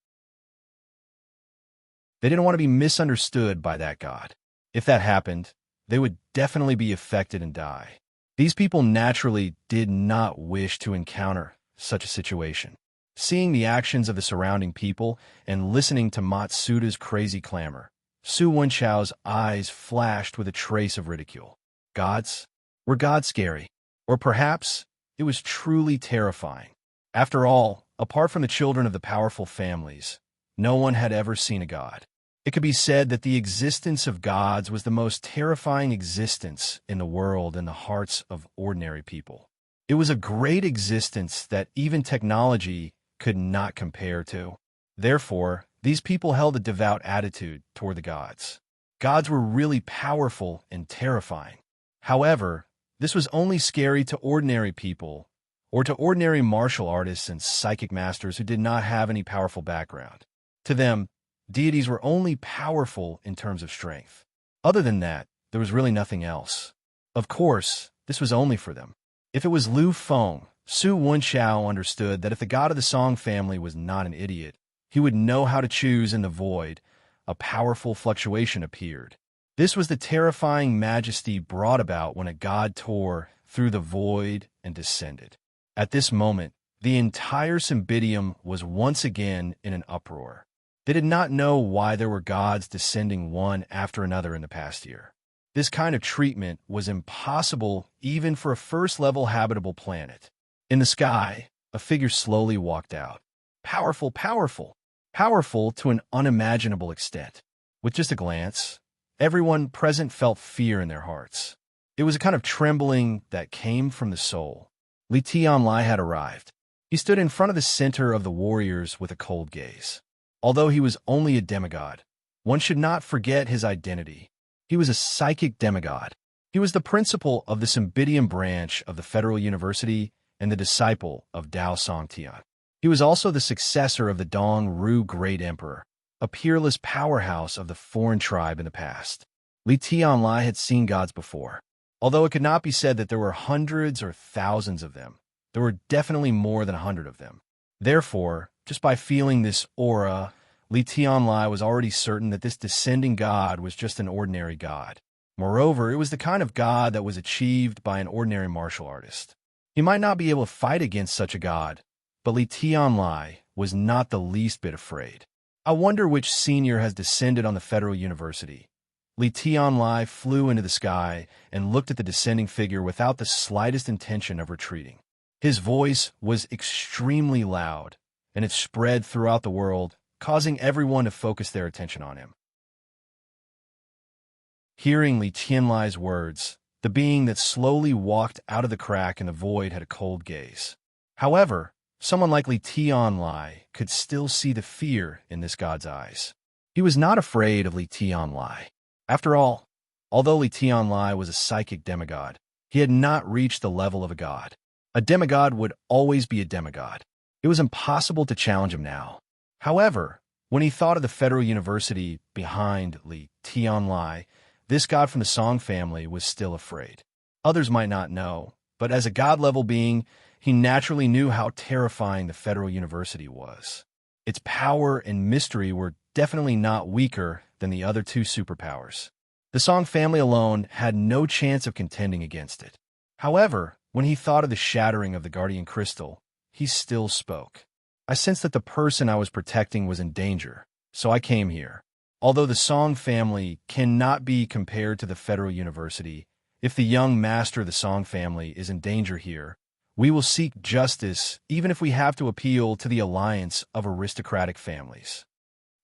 They didn't want to be misunderstood by that god. If that happened, they would definitely be affected and die. These people naturally did not wish to encounter such a situation. Seeing the actions of the surrounding people and listening to Matsuda's crazy clamor, Su Wenchao's eyes flashed with a trace of ridicule. Gods? Were gods scary? Or perhaps it was truly terrifying. After all, apart from the children of the powerful families, no one had ever seen a god. It could be said that the existence of gods was the most terrifying existence in the world in the hearts of ordinary people. It was a great existence that even technology could not compare to. Therefore, these people held a devout attitude toward the gods. Gods were really powerful and terrifying. However, this was only scary to ordinary people or to ordinary martial artists and psychic masters who did not have any powerful background. To them, deities were only powerful in terms of strength. Other than that, there was really nothing else. Of course, this was only for them. If it was Lu Feng, Su Wenchao understood that if the god of the Song family was not an idiot, he would know how to choose in the void. A powerful fluctuation appeared. This was the terrifying majesty brought about when a god tore through the void and descended. At this moment, the entire Cymbidium was once again in an uproar. They did not know why there were gods descending one after another in the past year. This kind of treatment was impossible even for a first-level habitable planet. In the sky, a figure slowly walked out. Powerful, powerful, powerful to an unimaginable extent. With just a glance, everyone present felt fear in their hearts. It was a kind of trembling that came from the soul. Li Tianlai had arrived. He stood in front of the center of the warriors with a cold gaze. Although he was only a demigod, one should not forget his identity. He was a psychic demigod. He was the principal of the Cymbidium branch of the Federal University and the disciple of Dao Songtian. He was also the successor of the Dong Ru Great Emperor, a peerless powerhouse of the foreign tribe in the past. Li Tianlai had seen gods before. Although it could not be said that there were hundreds or thousands of them, there were definitely more than 100 of them. Therefore, just by feeling this aura, Li Tianlai was already certain that this descending god was just an ordinary god. Moreover, it was the kind of god that was achieved by an ordinary martial artist. He might not be able to fight against such a god, but Li Tianlai was not the least bit afraid. I wonder which senior has descended on the Federal University. Li Tianlai flew into the sky and looked at the descending figure without the slightest intention of retreating. His voice was extremely loud, and it spread throughout the world, causing everyone to focus their attention on him. Hearing Li Tianlai's words, the being that slowly walked out of the crack in the void had a cold gaze. However, someone like Li Tianlai could still see the fear in this god's eyes. He was not afraid of Li Tianlai. After all, although Li Tianlai was a psychic demigod, he had not reached the level of a god. A demigod would always be a demigod. It was impossible to challenge him now. However, when he thought of the Federal University behind Li Tianlai, this god from the Song family was still afraid. Others might not know, but as a god-level being, he naturally knew how terrifying the Federal University was. Its power and mystery were definitely not weaker than the other two superpowers. The Song family alone had no chance of contending against it. However, when he thought of the shattering of the Guardian Crystal, he still spoke. I sensed that the person I was protecting was in danger, so I came here. Although the Song family cannot be compared to the Federal University, if the young master of the Song family is in danger here, we will seek justice even if we have to appeal to the alliance of aristocratic families.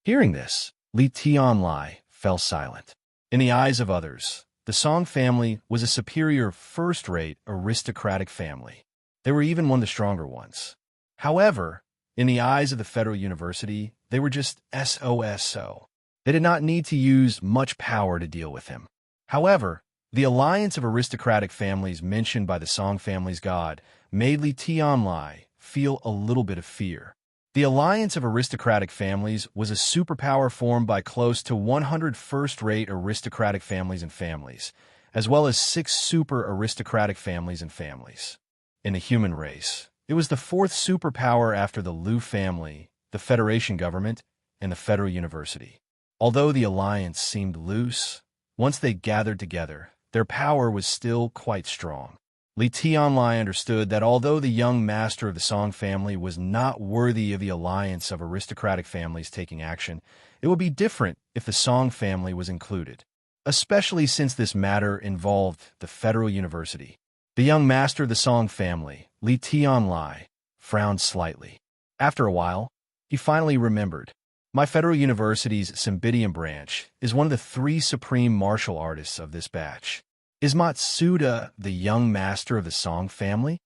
Hearing this, Li Tianlai fell silent. In the eyes of others, the Song family was a superior first-rate aristocratic family. They were even one of the stronger ones. However, in the eyes of the Federal University, they were just SOSO. They did not need to use much power to deal with him. However, the alliance of aristocratic families mentioned by the Song family's god made Li Tianlai feel a little bit of fear. The alliance of aristocratic families was a superpower formed by close to 100 first-rate aristocratic families and families, as well as 6 super aristocratic families and families. In the human race, it was the 4th superpower after the Liu family, the Federation government, and the Federal University. Although the alliance seemed loose, once they gathered together, their power was still quite strong. Li Tianlai understood that although the young master of the Song family was not worthy of the alliance of aristocratic families taking action, it would be different if the Song family was included, especially since this matter involved the Federal University. The young master of the Song family, Li Tianlai, frowned slightly. After a while, he finally remembered. My Federal University's Cymbidium branch is one of the 3 supreme martial artists of this batch. Is Matsuda the young master of the Song family?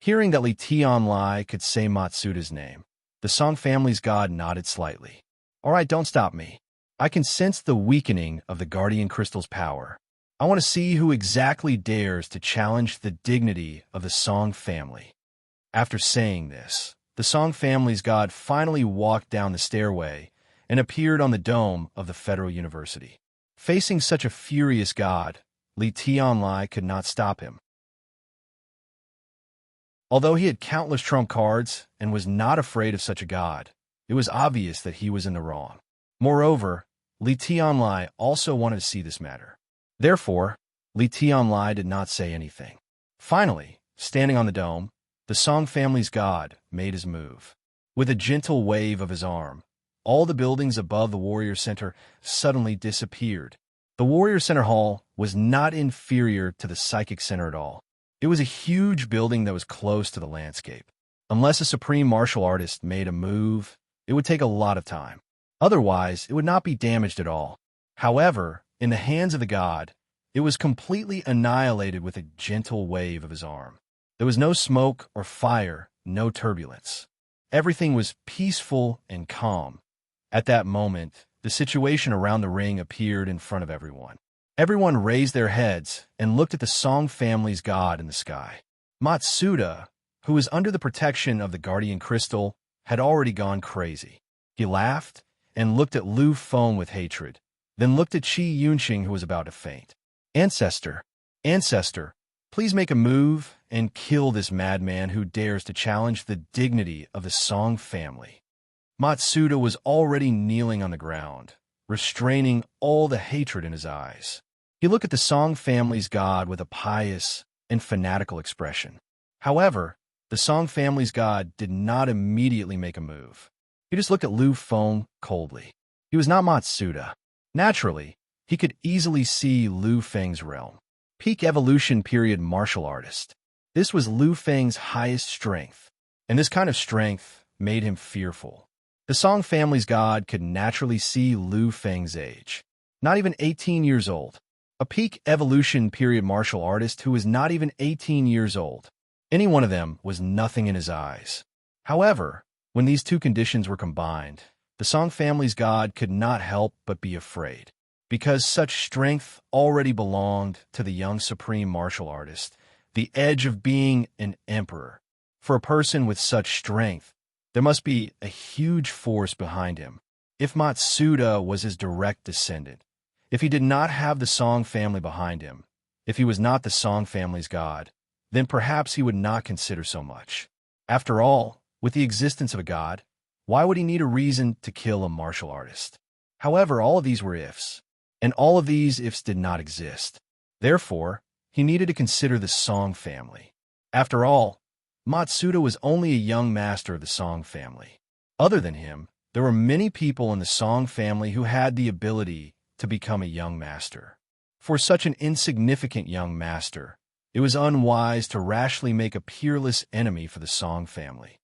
Hearing that Li Tianlai could say Matsuda's name, the Song family's god nodded slightly. All right, don't stop me. I can sense the weakening of the Guardian Crystal's power. I want to see who exactly dares to challenge the dignity of the Song family. After saying this, the Song family's god finally walked down the stairway and appeared on the dome of the Federal University. Facing such a furious god, Li Tianlai could not stop him. Although he had countless trump cards and was not afraid of such a god, it was obvious that he was in the wrong. Moreover, Li Tianlai also wanted to see this matter. Therefore, Li Tianlai did not say anything. Finally, standing on the dome, the Song family's god made his move. With a gentle wave of his arm, all the buildings above the Warrior Center suddenly disappeared. The Warrior Center Hall was not inferior to the Psychic Center at all. It was a huge building that was close to the landscape. Unless a supreme martial artist made a move, it would take a lot of time. Otherwise, it would not be damaged at all. However, in the hands of the god, it was completely annihilated with a gentle wave of his arm. There was no smoke or fire, no turbulence. Everything was peaceful and calm. At that moment, the situation around the ring appeared in front of everyone. Everyone raised their heads and looked at the Song family's god in the sky. Matsuda, who was under the protection of the Guardian Crystal, had already gone crazy. He laughed and looked at Lu Feng with hatred, then looked at Qi Yunqing, who was about to faint. Ancestor, please make a move and kill this madman who dares to challenge the dignity of the Song family. Matsuda was already kneeling on the ground, restraining all the hatred in his eyes. He looked at the Song family's god with a pious and fanatical expression. However, the Song family's god did not immediately make a move. He just looked at Lu Feng coldly. He was not Matsuda. Naturally, he could easily see Lu Feng's realm. Peak evolution period martial artist. This was Lu Feng's highest strength, and this kind of strength made him fearful. The Song family's god could naturally see Lu Feng's age. Not even 18 years old. A peak evolution period martial artist who was not even 18 years old. Any one of them was nothing in his eyes. However, when these two conditions were combined, the Song family's god could not help but be afraid. Because such strength already belonged to the young supreme martial artist, the edge of being an emperor. For a person with such strength, there must be a huge force behind him. If Matsuda was his direct descendant, if he did not have the Song family behind him, if he was not the Song family's god, then perhaps he would not consider so much. After all, with the existence of a god, why would he need a reason to kill a martial artist? However, all of these were ifs, and all of these ifs did not exist. Therefore, he needed to consider the Song family. After all, Matsuda was only a young master of the Song family. Other than him, there were many people in the Song family who had the ability to become a young master. For such an insignificant young master, it was unwise to rashly make a peerless enemy for the Song family.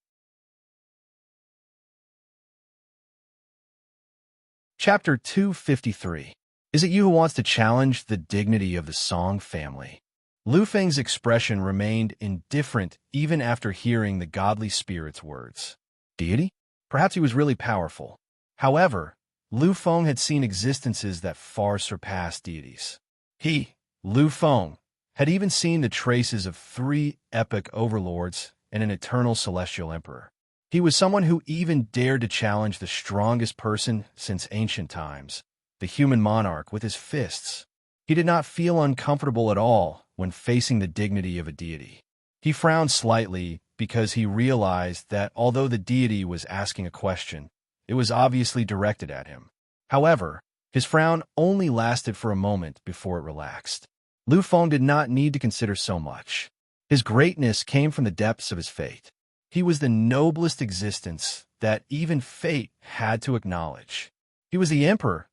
Chapter 253. Is it you who wants to challenge the dignity of the Song family? Lu Feng's expression remained indifferent even after hearing the godly spirit's words. Deity? Perhaps he was really powerful. However, Lu Feng had seen existences that far surpassed deities. He, Lu Feng, had even seen the traces of 3 epic overlords and an eternal celestial emperor. He was someone who even dared to challenge the strongest person since ancient times, the human monarch, with his fists. He did not feel uncomfortable at all when facing the dignity of a deity. He frowned slightly because he realized that although the deity was asking a question, it was obviously directed at him. However, his frown only lasted for a moment before it relaxed. Lu Feng did not need to consider so much. His greatness came from the depths of his fate. He was the noblest existence that even fate had to acknowledge. He was the Emperor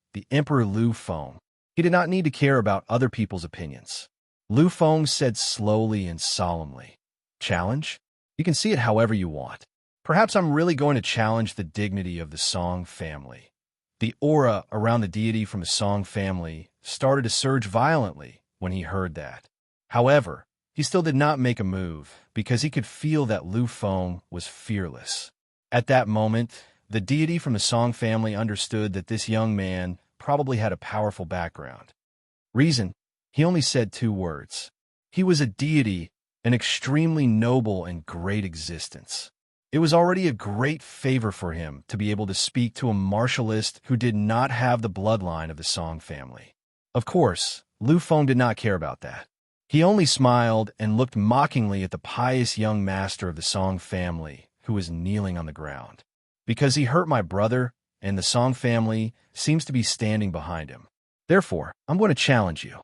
Lu Feng. He did not need to care about other people's opinions. Lu Feng said slowly and solemnly, "Challenge? You can see it however you want. Perhaps I'm really going to challenge the dignity of the Song family." The aura around the deity from the Song family started to surge violently when he heard that. However, he still did not make a move because he could feel that Lu Feng was fearless. At that moment, the deity from the Song family understood that this young man probably had a powerful background. Reason, he only said 2 words. He was a deity, an extremely noble and great existence. It was already a great favor for him to be able to speak to a martialist who did not have the bloodline of the Song family. Of course, Lu Feng did not care about that. He only smiled and looked mockingly at the pious young master of the Song family who was kneeling on the ground. "Because he hurt my brother, and the Song family seems to be standing behind him. Therefore, I'm going to challenge you."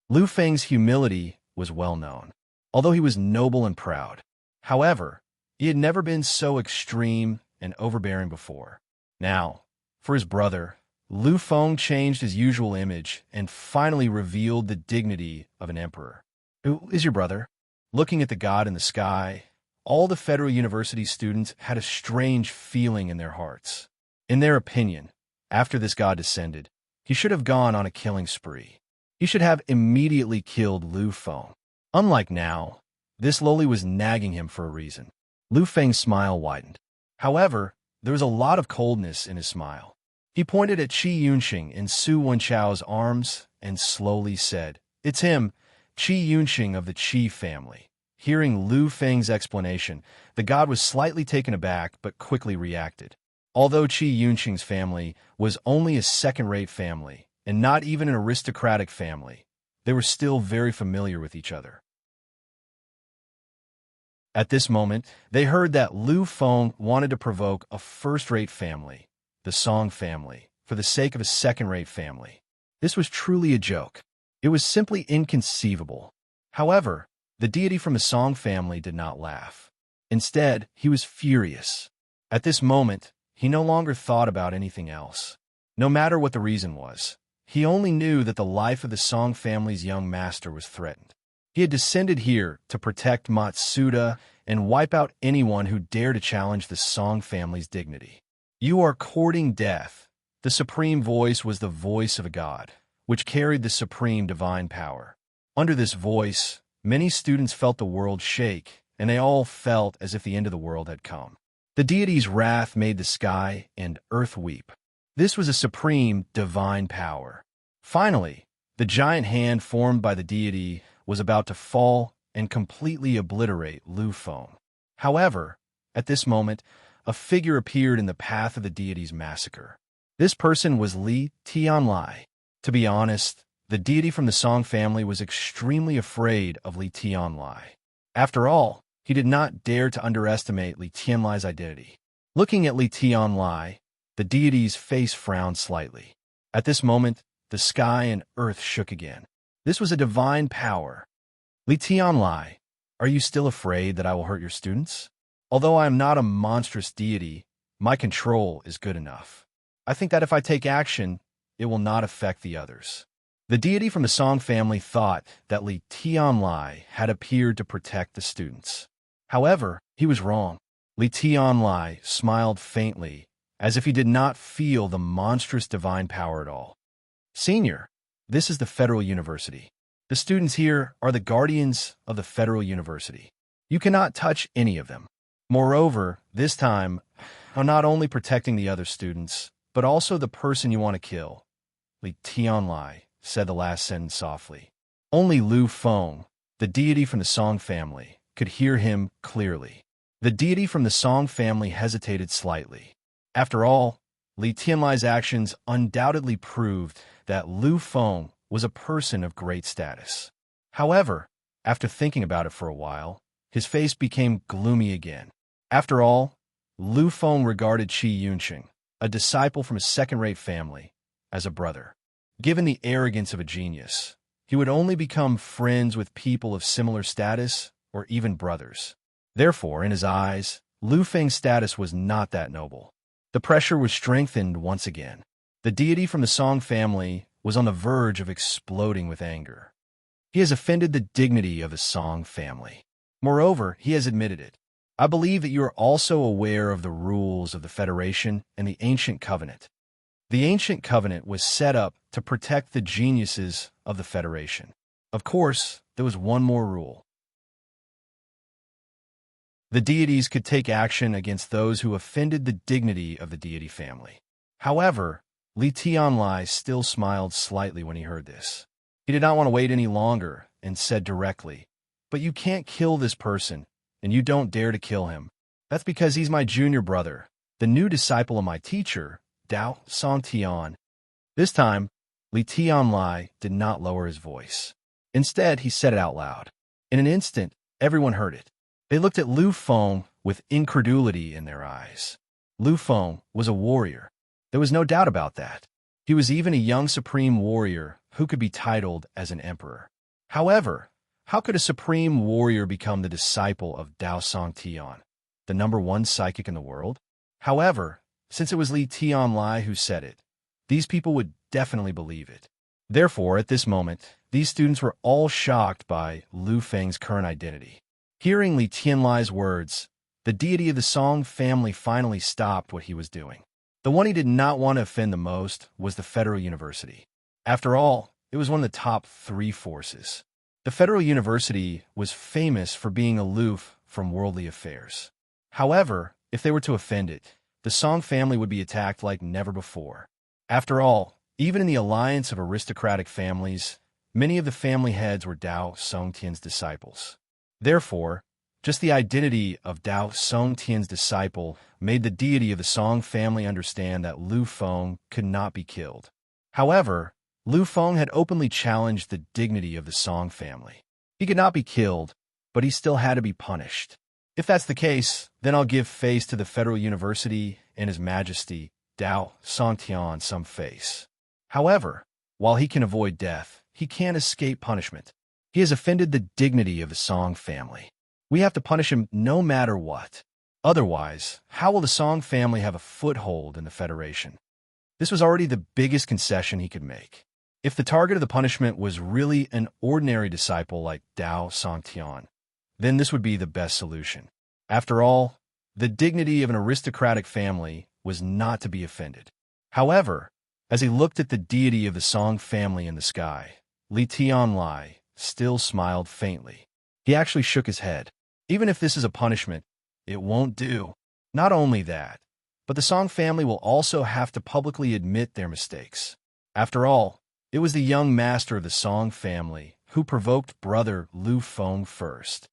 Lu Feng's humility was well known, although he was noble and proud. However, he had never been so extreme and overbearing before. Now, for his brother, Lu Feng changed his usual image and finally revealed the dignity of an emperor. "Who is your brother?" Looking at the god in the sky, all the Federal University students had a strange feeling in their hearts. In their opinion, after this god descended, he should have gone on a killing spree. He should have immediately killed Lu Feng. Unlike now, this lowly was nagging him for a reason. Lu Feng's smile widened. However, there was a lot of coldness in his smile. He pointed at Qi Yunxing in Su Wenchao's arms and slowly said, "It's him, Qi Yunxing of the Qi family." Hearing Lu Feng's explanation, the god was slightly taken aback but quickly reacted. Although Qi Yunxing's family was only a second-rate family and not even an aristocratic family, they were still very familiar with each other. At this moment, they heard that Lu Feng wanted to provoke a first-rate family, the Song family, for the sake of a second-rate family. This was truly a joke. It was simply inconceivable. However, the deity from the Song family did not laugh. Instead, he was furious. At this moment, he no longer thought about anything else. No matter what the reason was, he only knew that the life of the Song family's young master was threatened. He had descended here to protect Matsuda and wipe out anyone who dared to challenge the Song family's dignity. "You are courting death." The supreme voice was the voice of a god, which carried the supreme divine power. Under this voice, many students felt the world shake, and they all felt as if the end of the world had come. The deity's wrath made the sky and earth weep. This was a supreme divine power. Finally, the giant hand formed by the deity was about to fall and completely obliterate Lu Feng. However, at this moment, a figure appeared in the path of the deity's massacre. This person was Li Tianlai. To be honest, the deity from the Song family was extremely afraid of Li Tianlai. After all, he did not dare to underestimate Li Tianlai's identity. Looking at Li Tianlai, the deity's face frowned slightly. At this moment, the sky and earth shook again. This was a divine power. "Li Tianlai, are you still afraid that I will hurt your students? Although I am not a monstrous deity, my control is good enough. I think that if I take action, it will not affect the others." The deity from the Song family thought that Li Tianlai had appeared to protect the students. However, he was wrong. Li Tianlai smiled faintly, as if he did not feel the monstrous divine power at all. "Senior, this is the Federal University. The students here are the guardians of the Federal University. You cannot touch any of them. Moreover, this time, I'm not only protecting the other students, but also the person you want to kill." Li Tianlai said the last sentence softly. Only Lu Feng, the deity from the Song family, could hear him clearly. The deity from the Song family hesitated slightly. After all, Li Tianlai's actions undoubtedly proved that Lu Feng was a person of great status. However, after thinking about it for a while, his face became gloomy again. After all, Lu Feng regarded Qi Yunxing, a disciple from a second-rate family, as a brother. Given the arrogance of a genius, he would only become friends with people of similar status or even brothers. Therefore, in his eyes, Lu Feng's status was not that noble. The pressure was strengthened once again. The deity from the Song family was on the verge of exploding with anger. He has offended the dignity of the Song family. Moreover, he has admitted it. I believe that you are also aware of the rules of the Federation and the Ancient Covenant. The Ancient Covenant was set up to protect the geniuses of the Federation. Of course, there was one more rule. The deities could take action against those who offended the dignity of the deity family. However, Li Tianlai still smiled slightly when he heard this. He did not want to wait any longer and said directly, "But you can't kill this person, and you don't dare to kill him. That's because he's my junior brother, the new disciple of my teacher, Dao Songtian." This time, Li Tianlai did not lower his voice. Instead, he said it out loud. In an instant, everyone heard it. They looked at Lu Feng with incredulity in their eyes. Lu Feng was a warrior. There was no doubt about that. He was even a young supreme warrior who could be titled as an emperor. However, how could a supreme warrior become the disciple of Dao Songtian, the #1 psychic in the world? However, since it was Li Tianlai who said it, these people would definitely believe it. Therefore, at this moment, these students were all shocked by Lu Feng's current identity. Hearing Li Tianlai's words, the deity of the Song family finally stopped what he was doing. The one he did not want to offend the most was the Federal University. After all, it was one of the top 3 forces. The Federal University was famous for being aloof from worldly affairs. However, if they were to offend it, the Song family would be attacked like never before. After all, even in the alliance of aristocratic families, many of the family heads were Dao Songtian's disciples. Therefore, just the identity of Dao Songtian's disciple made the deity of the Song family understand that Lu Feng could not be killed. However, Lu Feng had openly challenged the dignity of the Song family. He could not be killed, but he still had to be punished. If that's the case, then I'll give face to the Federal University and His Majesty, Dao Songtian, some face. However, while he can avoid death, he can't escape punishment. He has offended the dignity of the Song family. We have to punish him no matter what. Otherwise, how will the Song family have a foothold in the Federation? This was already the biggest concession he could make. If the target of the punishment was really an ordinary disciple like Dao Songtian, then this would be the best solution. After all, the dignity of an aristocratic family was not to be offended. However, as he looked at the deity of the Song family in the sky, Li Tianlai still smiled faintly. He actually shook his head. Even if this is a punishment, it won't do. Not only that, but the Song family will also have to publicly admit their mistakes. After all, it was the young master of the Song family who provoked brother Lu Feng first.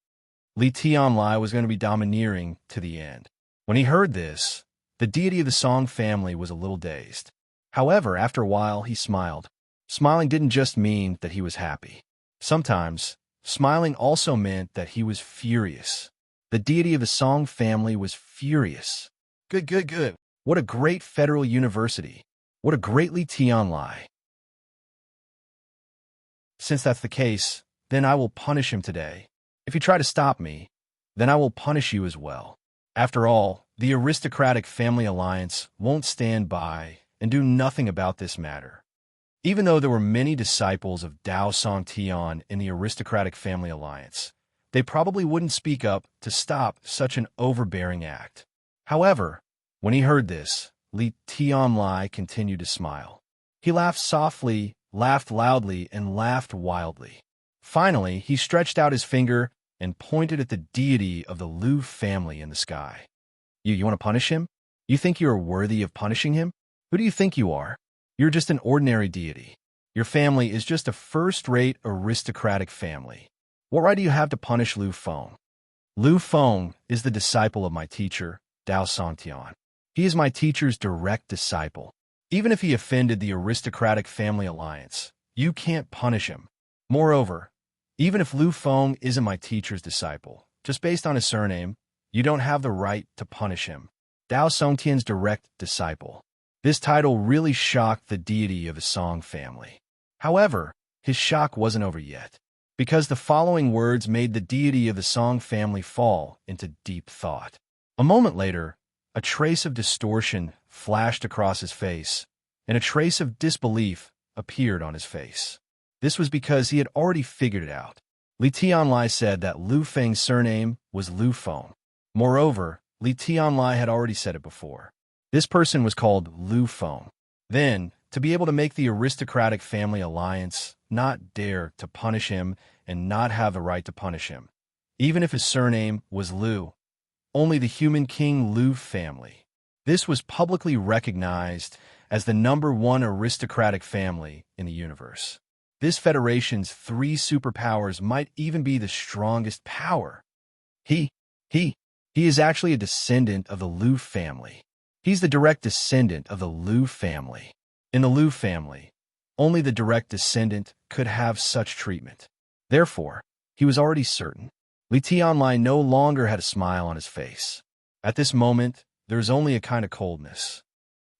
Li Tianlai was going to be domineering to the end. When he heard this, the deity of the Song family was a little dazed. However, after a while, he smiled. Smiling didn't just mean that he was happy. Sometimes, smiling also meant that he was furious. The deity of the Song family was furious. Good. What a great Federal University. What a great Li Tianlai. Since that's the case, then I will punish him today. If you try to stop me, then I will punish you as well. After all, the aristocratic family alliance won't stand by and do nothing about this matter. Even though there were many disciples of Dao Songtian in the aristocratic family alliance, they probably wouldn't speak up to stop such an overbearing act. However, when he heard this, Li Tianlai continued to smile. He laughed softly, laughed loudly, and laughed wildly. Finally, he stretched out his finger and pointed at the deity of the Lu family in the sky. You want to punish him? You think you are worthy of punishing him? Who do you think you are? You're just an ordinary deity. Your family is just a first-rate aristocratic family. What right do you have to punish Lu Feng? Lu Feng is the disciple of my teacher, Dao Songtian. He is my teacher's direct disciple. Even if he offended the aristocratic family alliance, you can't punish him. Moreover, even if Lu Feng isn't my teacher's disciple, just based on his surname, you don't have the right to punish him. Dao Songtian's direct disciple. This title really shocked the deity of the Song family. However, his shock wasn't over yet. because the following words made the deity of the Song family fall into deep thought. A moment later, a trace of distortion flashed across his face, and a trace of disbelief appeared on his face. This was because he had already figured it out. Li Tianlai said that Lu Feng's surname was Lu Feng. Moreover, Li Tianlai had already said it before. This person was called Lu Feng. Then, to be able to make the aristocratic family alliance not dare to punish him and not have the right to punish him, even if his surname was Lu, only the human king Lu family. This was publicly recognized as the #1 aristocratic family in the universe. This federation's 3 superpowers might even be the strongest power. He is actually a descendant of the Lu family. He's the direct descendant of the Lu family. In the Lu family, only the direct descendant could have such treatment. Therefore, he was already certain. Li Tianlai no longer had a smile on his face. At this moment, there is only a kind of coldness.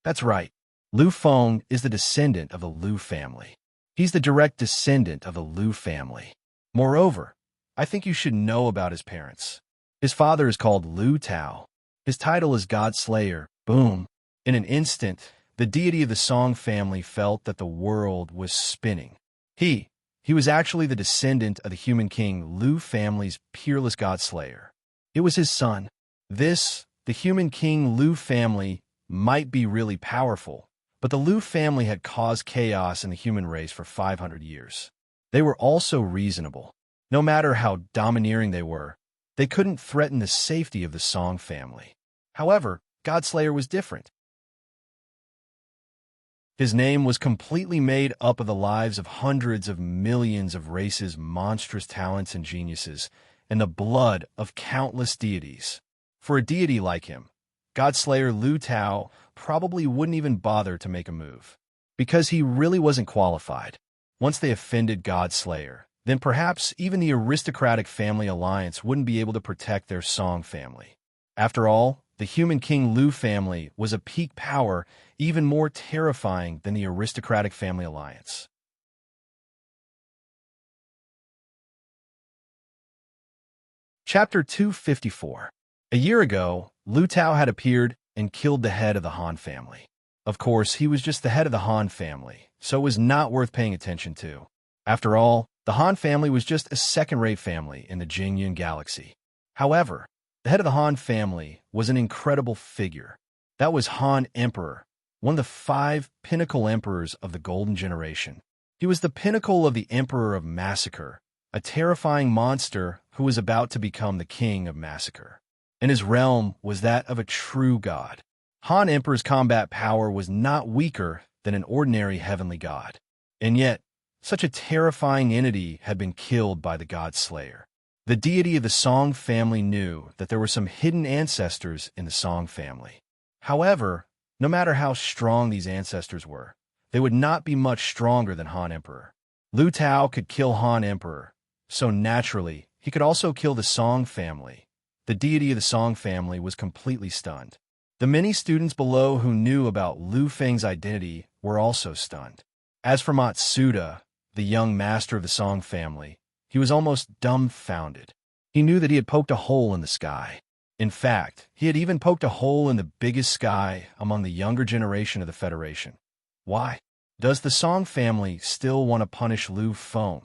That's right. Lu Feng is the descendant of the Lu family. He's the direct descendant of the Lu family. Moreover, I think you should know about his parents. His father is called Lu Tao. His title is God Slayer. Boom. In an instant, the deity of the Song family felt that the world was spinning. He was actually the descendant of the human king Lu family's peerless God Slayer. It was his son. The human king Lu family might be really powerful, but the Lu family had caused chaos in the human race for 500 years. They were also reasonable. No matter how domineering they were, they couldn't threaten the safety of the Song family. However, Godslayer was different. His name was completely made up of the lives of hundreds of millions of races, monstrous talents and geniuses, and the blood of countless deities. For a deity like him, Godslayer Lu Tao probably wouldn't even bother to make a move, because he really wasn't qualified. Once they offended Godslayer, then perhaps even the aristocratic family alliance wouldn't be able to protect their Song family. After all, the human king Lu family was a peak power, even more terrifying than the aristocratic family alliance. Chapter 254. A year ago, Lu Tao had appeared and killed the head of the Han family. Of course, he was just the head of the Han family, so it was not worth paying attention to. After all, the Han family was just a second-rate family in the Jingyun galaxy. However, the head of the Han family was an incredible figure. That was Han Emperor, one of the 5 pinnacle emperors of the Golden Generation. He was the pinnacle of the Emperor of Massacre, a terrifying monster who was about to become the king of Massacre. And his realm was that of a true god. Han Emperor's combat power was not weaker than an ordinary heavenly god. And yet, such a terrifying entity had been killed by the God Slayer. The deity of the Song family knew that there were some hidden ancestors in the Song family. However, no matter how strong these ancestors were, they would not be much stronger than Han Emperor. Lu Tao could kill Han Emperor, so naturally, he could also kill the Song family. The deity of the Song family was completely stunned. The many students below who knew about Lu Feng's identity were also stunned. As for Matsuda, the young master of the Song family, he was almost dumbfounded. He knew that he had poked a hole in the sky. In fact, he had even poked a hole in the biggest sky among the younger generation of the Federation. Why? Does the Song family still want to punish Lu Feng?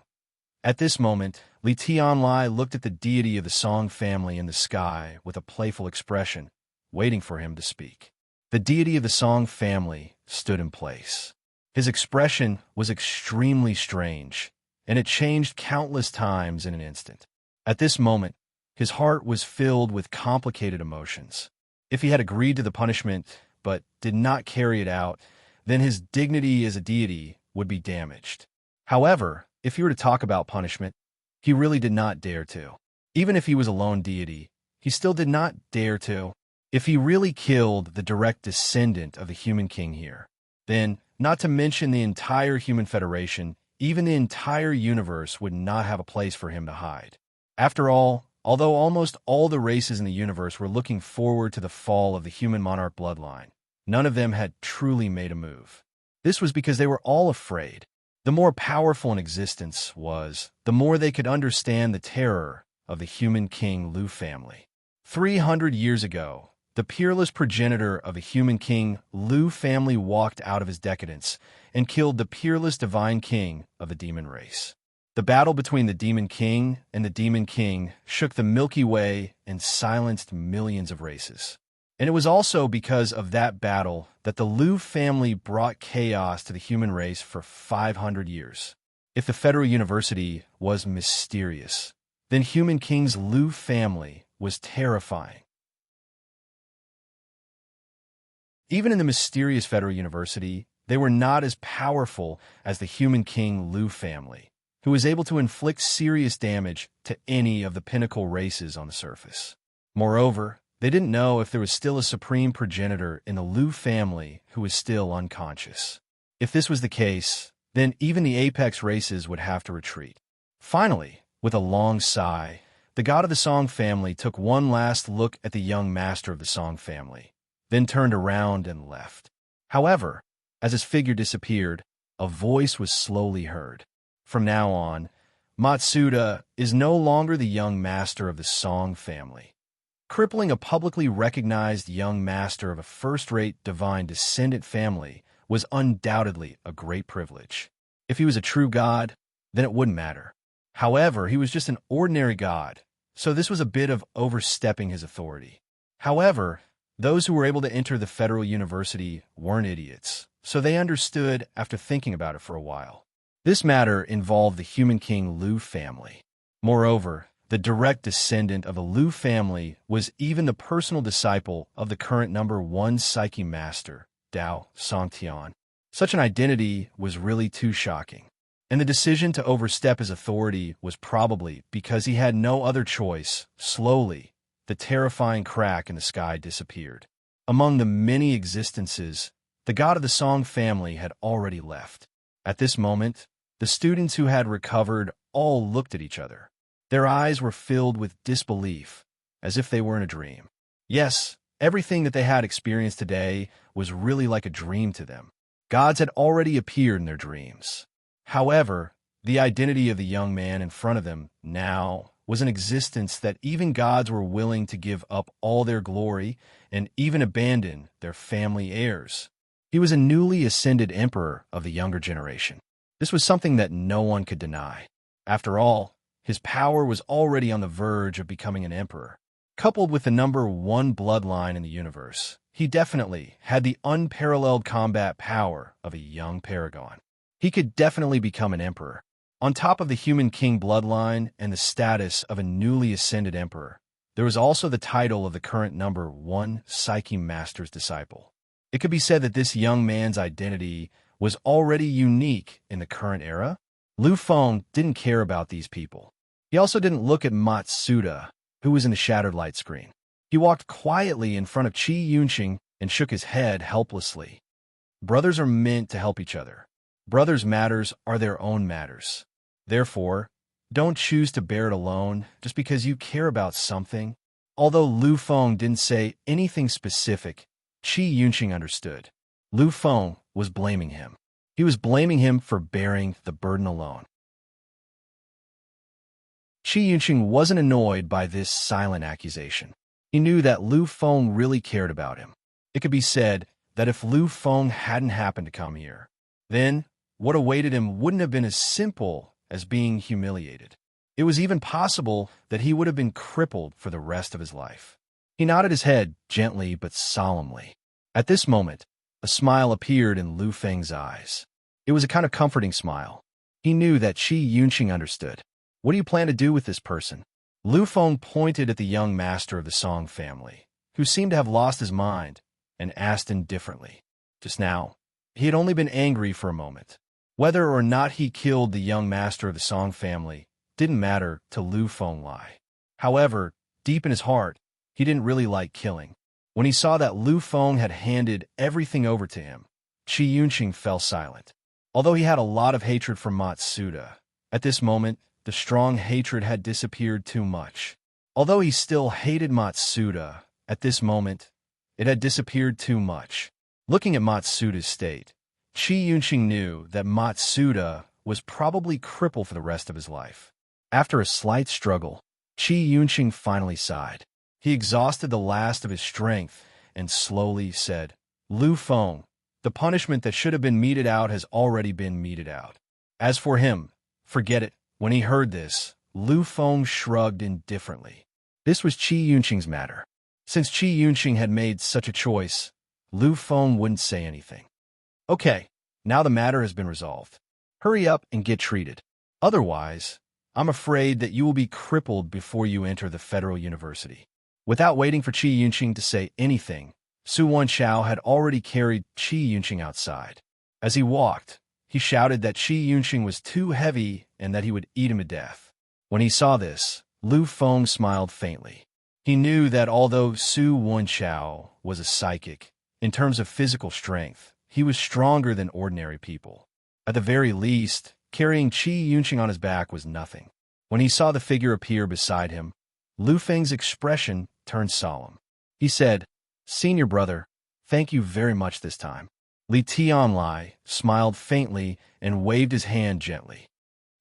At this moment, Li Tianlai looked at the deity of the Song family in the sky with a playful expression, waiting for him to speak. The deity of the Song family stood in place. His expression was extremely strange, and it changed countless times in an instant. At this moment, his heart was filled with complicated emotions. If he had agreed to the punishment but did not carry it out, then his dignity as a deity would be damaged. However, if he were to talk about punishment, he really did not dare to. Even if he was a lone deity, he still did not dare to. If he really killed the direct descendant of the human king here, then, not to mention the entire human federation, even the entire universe would not have a place for him to hide. After all, although almost all the races in the universe were looking forward to the fall of the human monarch bloodline, none of them had truly made a move. This was because they were all afraid. The more powerful an existence was, the more they could understand the terror of the human king Lu family. 300 years ago, the peerless progenitor of a human king Lu family walked out of his decadence and killed the peerless divine king of the demon race. The battle between the demon king and the demon king shook the Milky Way and silenced millions of races. And it was also because of that battle that the Lu family brought chaos to the human race for 500 years. If the Federal University was mysterious, then Human King's Lu family was terrifying. Even in the mysterious Federal University, they were not as powerful as the Human King Lu family, who was able to inflict serious damage to any of the pinnacle races on the surface. Moreover, they didn't know if there was still a supreme progenitor in the Lu family who was still unconscious. If this was the case, then even the apex races would have to retreat. Finally, with a long sigh, the god of the Song family took one last look at the young master of the Song family, then turned around and left. However, as his figure disappeared, a voice was slowly heard. From now on, Matsuda is no longer the young master of the Song family. Crippling a publicly recognized young master of a first-rate divine descendant family was undoubtedly a great privilege. If he was a true god, then it wouldn't matter. However, he was just an ordinary god, so this was a bit of overstepping his authority. However, those who were able to enter the Federal University weren't idiots, so they understood after thinking about it for a while. This matter involved the Human King Lu family. Moreover, the direct descendant of the Lu family was even the personal disciple of the current number 1 Psyche Master, Dao Songtian. Such an identity was really too shocking, and the decision to overstep his authority was probably because he had no other choice. Slowly, the terrifying crack in the sky disappeared. Among the many existences, the god of the Song family had already left. At this moment, the students who had recovered all looked at each other. Their eyes were filled with disbelief, as if they were in a dream. Yes, everything that they had experienced today was really like a dream to them. Gods had already appeared in their dreams. However, the identity of the young man in front of them now was an existence that even gods were willing to give up all their glory and even abandon their family heirs. He was a newly ascended emperor of the younger generation. This was something that no one could deny. After all, his power was already on the verge of becoming an emperor. Coupled with the number 1 bloodline in the universe, he definitely had the unparalleled combat power of a young paragon. He could definitely become an emperor. On top of the Human King bloodline and the status of a newly ascended emperor, there was also the title of the current number 1 Psyche Master's disciple. It could be said that this young man's identity was already unique in the current era. Lu Feng didn't care about these people. He also didn't look at Matsuda, who was in the shattered light screen. He walked quietly in front of Qi Yunqing and shook his head helplessly. Brothers are meant to help each other. Brothers' matters are their own matters. Therefore, don't choose to bear it alone just because you care about something. Although Lu Feng didn't say anything specific, Qi Yunqing understood. Lu Feng was blaming him. He was blaming him for bearing the burden alone. Qi Yunqing wasn't annoyed by this silent accusation. He knew that Lu Feng really cared about him. It could be said that if Lu Feng hadn't happened to come here, then what awaited him wouldn't have been as simple as being humiliated. It was even possible that he would have been crippled for the rest of his life. He nodded his head gently but solemnly. At this moment, a smile appeared in Lu Feng's eyes. It was a kind of comforting smile. He knew that Qi Yunqing understood. What do you plan to do with this person? Lu Feng pointed at the young master of the Song family, who seemed to have lost his mind, and asked indifferently. Just now, he had only been angry for a moment. Whether or not he killed the young master of the Song family didn't matter to Lu Fenglai. However, deep in his heart, he didn't really like killing. When he saw that Lu Feng had handed everything over to him, Qi Yunqing fell silent. Although he had a lot of hatred for Matsuda, at this moment, the strong hatred had disappeared too much. Although he still hated Matsuda, at this moment, it had disappeared too much. Looking at Matsuda's state, Qi Yunqing knew that Matsuda was probably crippled for the rest of his life. After a slight struggle, Qi Yunqing finally sighed. He exhausted the last of his strength and slowly said, "Lu Feng, the punishment that should have been meted out has already been meted out. As for him, forget it." When he heard this, Lu Feng shrugged indifferently. This was Qi Yunqing's matter. Since Qi Yunqing had made such a choice, Lu Feng wouldn't say anything. "Okay, now the matter has been resolved. Hurry up and get treated. Otherwise, I'm afraid that you will be crippled before you enter the Federal University." Without waiting for Qi Yunqing to say anything, Su Wanshao had already carried Qi Yunqing outside. As he walked, he shouted that Qi Yunqing was too heavy and that he would eat him to death. When he saw this, Lu Feng smiled faintly. He knew that although Su Wanshao was a psychic, in terms of physical strength, he was stronger than ordinary people. At the very least, carrying Qi Yunqing on his back was nothing. When he saw the figure appear beside him, Lu Feng's expression turned solemn. He said, "Senior brother, thank you very much this time." Li Tianlai smiled faintly and waved his hand gently.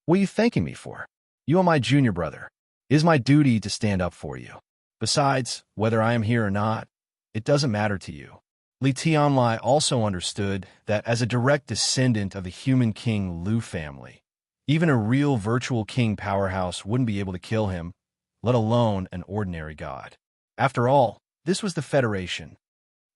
"What are you thanking me for? You are my junior brother. It is my duty to stand up for you. Besides, whether I am here or not, it doesn't matter to you." Li Tianlai also understood that as a direct descendant of the human king Lu family, even a real virtual king powerhouse wouldn't be able to kill him, let alone an ordinary god. After all, this was the Federation.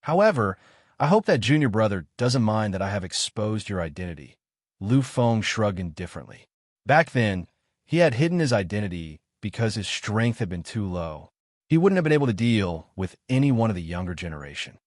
"However, I hope that junior brother doesn't mind that I have exposed your identity." Lu Feng shrugged indifferently. Back then, he had hidden his identity because his strength had been too low. He wouldn't have been able to deal with any one of the younger generation.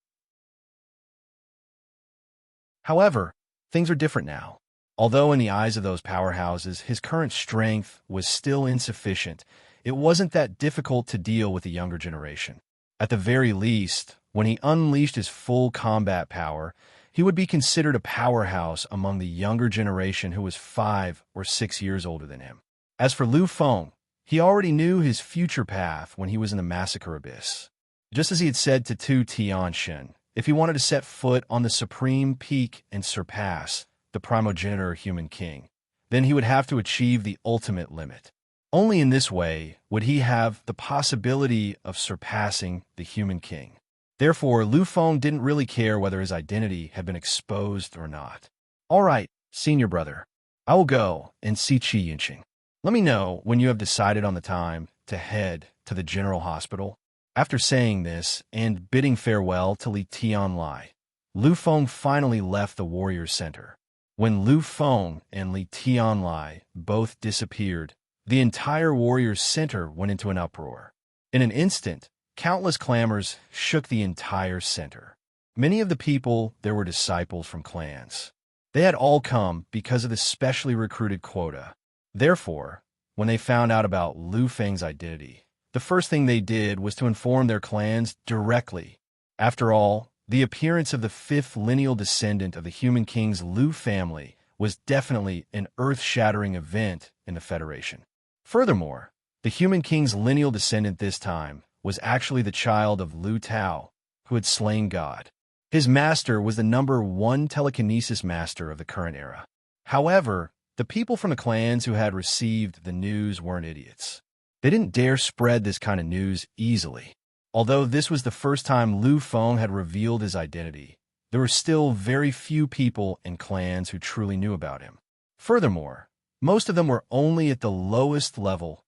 However, things are different now. Although in the eyes of those powerhouses, his current strength was still insufficient, it wasn't that difficult to deal with the younger generation. At the very least, when he unleashed his full combat power, he would be considered a powerhouse among the younger generation who was 5 or 6 years older than him. As for Lu Feng, he already knew his future path when he was in the massacre abyss. Just as he had said to Tu Tianxin, if he wanted to set foot on the supreme peak and surpass the primogenitor human king, then he would have to achieve the ultimate limit. Only in this way would he have the possibility of surpassing the human king. Therefore, Lu Feng didn't really care whether his identity had been exposed or not. "All right, senior brother, I will go and see Qi Yunqing. Let me know when you have decided on the time to head to the general hospital." After saying this and bidding farewell to Li Tianlai, Lu Feng finally left the warrior center. When Lu Feng and Li Tianlai both disappeared, the entire warrior center went into an uproar. In an instant, countless clamors shook the entire center. Many of the people there were disciples from clans. They had all come because of the specially recruited quota. Therefore, when they found out about Lu Feng's identity, the first thing they did was to inform their clans directly. After all, the appearance of the 5th lineal descendant of the human king's Lu family was definitely an earth-shattering event in the Federation. Furthermore, the human king's lineal descendant this time was actually the child of Lu Tao, who had slain God. His master was the #1 telekinesis master of the current era. However, the people from the clans who had received the news weren't idiots. They didn't dare spread this kind of news easily. Although this was the first time Lu Feng had revealed his identity, there were still very few people and clans who truly knew about him. Furthermore, most of them were only at the lowest level.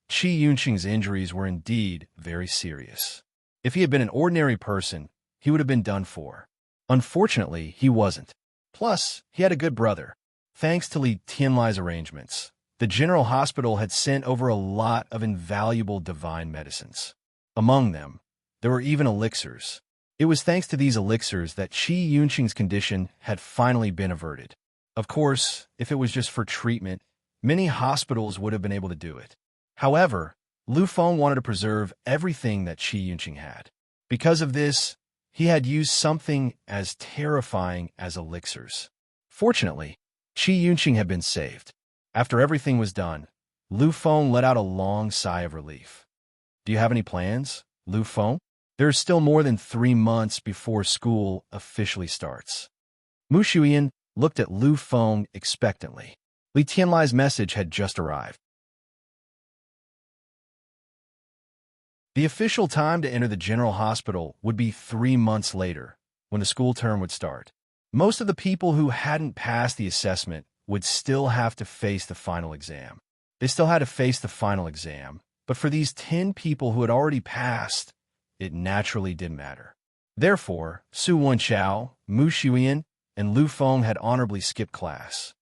Qi Yunqing's injuries were indeed very serious. If he had been an ordinary person, he would have been done for. Unfortunately, he wasn't. Plus, he had a good brother. Thanks to Li Tianlai's arrangements, the General Hospital had sent over a lot of invaluable divine medicines. Among them, there were even elixirs. It was thanks to these elixirs that Qi Yunqing's condition had finally been averted. Of course, if it was just for treatment, many hospitals would have been able to do it. However, Lu Feng wanted to preserve everything that Qi Yunqing had. Because of this, he had used something as terrifying as elixirs. Fortunately, Qi Yunqing had been saved. After everything was done, Lu Feng let out a long sigh of relief. "Do you have any plans, Lu Feng? There is still more than 3 months before school officially starts." Mu Shuyan looked at Lu Feng expectantly. Li Tianlai's message had just arrived. The official time to enter the general hospital would be 3 months later, when the school term would start. Most of the people who hadn't passed the assessment would still have to face the final exam. They still had to face the final exam, but for these 10 people who had already passed, it naturally didn't matter. Therefore, Su Wenchao, Mu Xuyan, and Lu Feng had honorably skipped class.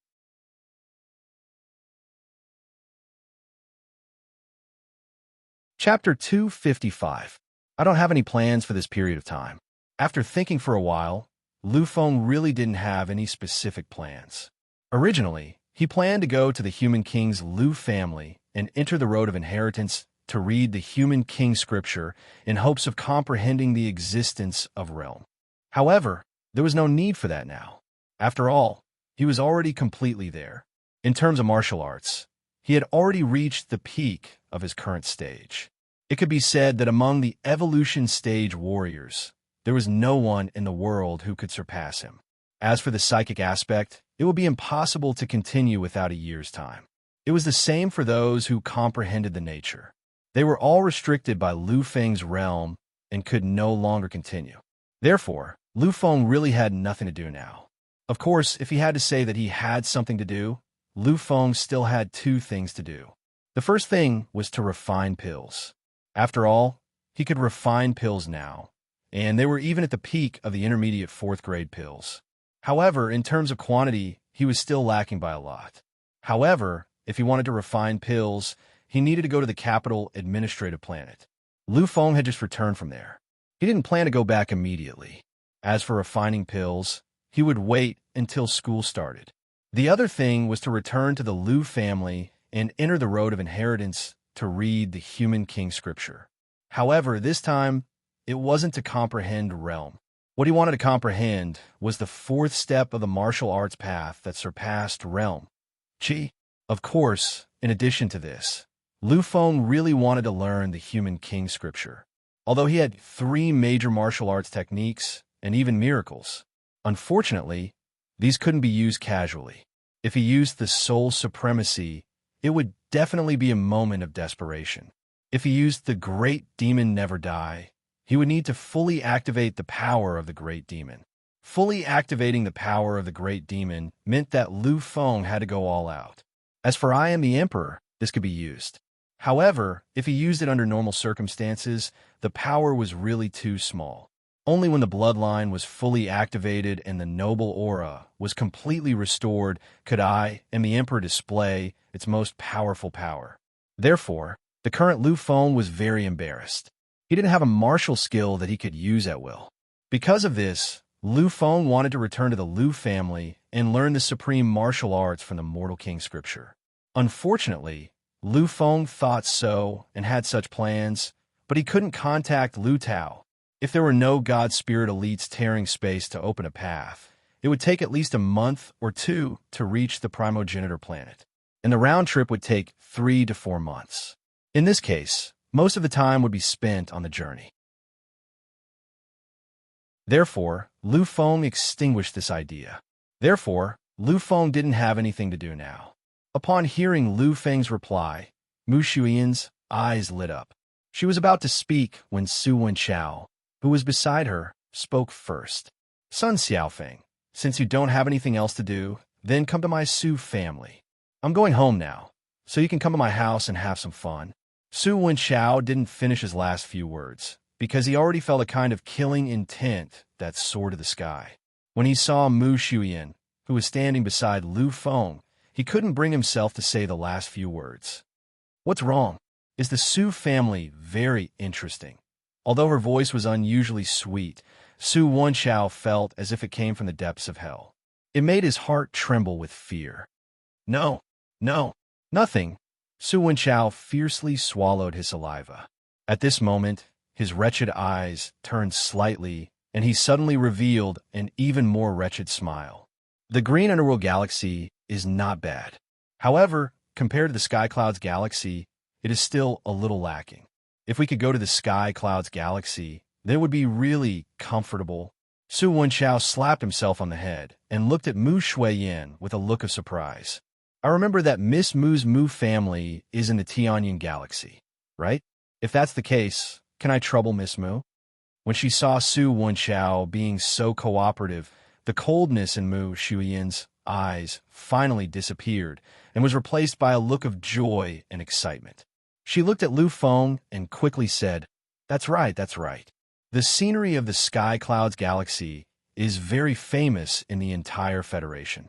Chapter 255. I don't have any plans for this period of time. After thinking for a while, Lu Feng really didn't have any specific plans. Originally, he planned to go to the Human King's Lu family and enter the road of inheritance to read the Human King scripture in hopes of comprehending the existence of realm. However, there was no need for that now. After all, he was already completely there. In terms of martial arts, he had already reached the peak of his current stage. It could be said that among the evolution stage warriors, there was no one in the world who could surpass him. As for the psychic aspect, it would be impossible to continue without a year's time. It was the same for those who comprehended the nature. They were all restricted by Lu Feng's realm and could no longer continue. Therefore, Lu Feng really had nothing to do now. Of course, if he had to say that he had something to do, Lu Feng still had 2 things to do. The first thing was to refine pills. After all, he could refine pills now, and they were even at the peak of the intermediate 4th grade pills. However, in terms of quantity, he was still lacking by a lot. However, if he wanted to refine pills, he needed to go to the capital administrative planet. Lu Feng had just returned from there. He didn't plan to go back immediately. As for refining pills, he would wait until school started. The other thing was to return to the Lu family and enter the road of inheritance to read the Human King scripture. However, this time, it wasn't to comprehend realm. What he wanted to comprehend was the 4th step of the martial arts path that surpassed realm. Qi. Of course, in addition to this, Lu Feng really wanted to learn the Human King scripture. Although he had 3 major martial arts techniques and even miracles, unfortunately, these couldn't be used casually. If he used the soul supremacy, it would definitely be a moment of desperation. If he used the great demon never die, he would need to fully activate the power of the great demon. Fully activating the power of the great demon meant that Lu Feng had to go all out. As for I am the Emperor, this could be used. However, if he used it under normal circumstances, the power was really too small. Only when the bloodline was fully activated and the noble aura was completely restored could I am the Emperor display its most powerful power. Therefore, the current Lu Feng was very embarrassed. He didn't have a martial skill that he could use at will. Because of this, Lu Feng wanted to return to the Lu family and learn the supreme martial arts from the Mortal King scripture. Unfortunately, Lu Feng thought so and had such plans, but he couldn't contact Lu Tao. If there were no God Spirit elites tearing space to open a path, it would take at least a month or 2 to reach the primogenitor planet, and the round trip would take 3 to 4 months. In this case, most of the time would be spent on the journey. Therefore, Lu Feng extinguished this idea. Therefore, Lu Feng didn't have anything to do now. Upon hearing Lu Feng's reply, Mu Xuyan's eyes lit up. She was about to speak when Su Wenchao, who was beside her, spoke first. Sun Xiaofeng, since you don't have anything else to do, then come to my Su family. I'm going home now, so you can come to my house and have some fun. Su Wenchao didn't finish his last few words, because he already felt a kind of killing intent that soared to the sky. When he saw Mu Xuyan, who was standing beside Lu Feng, he couldn't bring himself to say the last few words. What's wrong? Is the Su family very interesting? Although her voice was unusually sweet, Su Wenchao felt as if it came from the depths of hell. It made his heart tremble with fear. No, nothing. Su Wenchao fiercely swallowed his saliva. At this moment, his wretched eyes turned slightly, and he suddenly revealed an even more wretched smile. The green underworld galaxy is not bad. However, compared to the Sky Clouds galaxy, it is still a little lacking. If we could go to the Sky Clouds galaxy, then it would be really comfortable. Su Wenchao slapped himself on the head and looked at Mu Xuyan with a look of surprise. I remember that Miss Moo's Moo family is in the Tianyan galaxy, right? If that's the case, can I trouble Miss Moo? When she saw Su Wenchao being so cooperative, the coldness in Mu Shuyan's eyes finally disappeared and was replaced by a look of joy and excitement. She looked at Lu Feng and quickly said, "That's right, that's right. The scenery of the Sky Clouds galaxy is very famous in the entire Federation."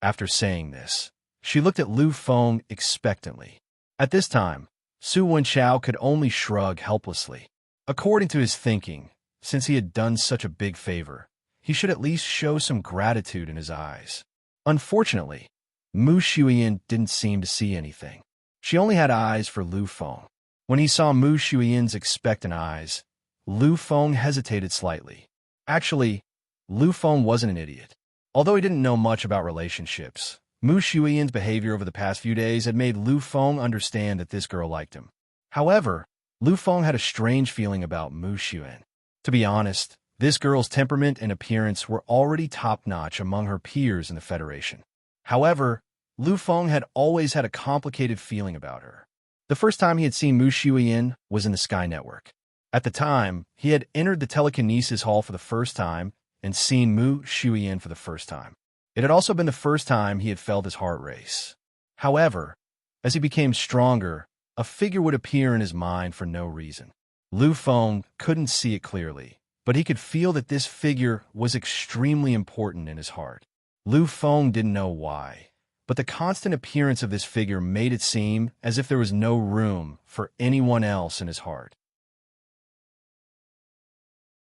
After saying this, she looked at Lu Feng expectantly. At this time, Su Wenchao could only shrug helplessly. According to his thinking, since he had done such a big favor, he should at least show some gratitude in his eyes. Unfortunately, Mu Shuyan didn't seem to see anything. She only had eyes for Lu Feng. When he saw Mu Shuyan's expectant eyes, Lu Feng hesitated slightly. Actually, Lu Feng wasn't an idiot. Although he didn't know much about relationships, Mu Shuyan's behavior over the past few days had made Lu Feng understand that this girl liked him. However, Lu Feng had a strange feeling about Mu Shuyan. To be honest, this girl's temperament and appearance were already top-notch among her peers in the Federation. However, Lu Feng had always had a complicated feeling about her. The first time he had seen Mu Shuyan was in the Sky Network. At the time, he had entered the telekinesis hall for the first time and seen Mu Shuyan for the first time. It had also been the first time he had felt his heart race. However, as he became stronger, a figure would appear in his mind for no reason. Lu Feng couldn't see it clearly, but he could feel that this figure was extremely important in his heart. Lu Feng didn't know why, but the constant appearance of this figure made it seem as if there was no room for anyone else in his heart.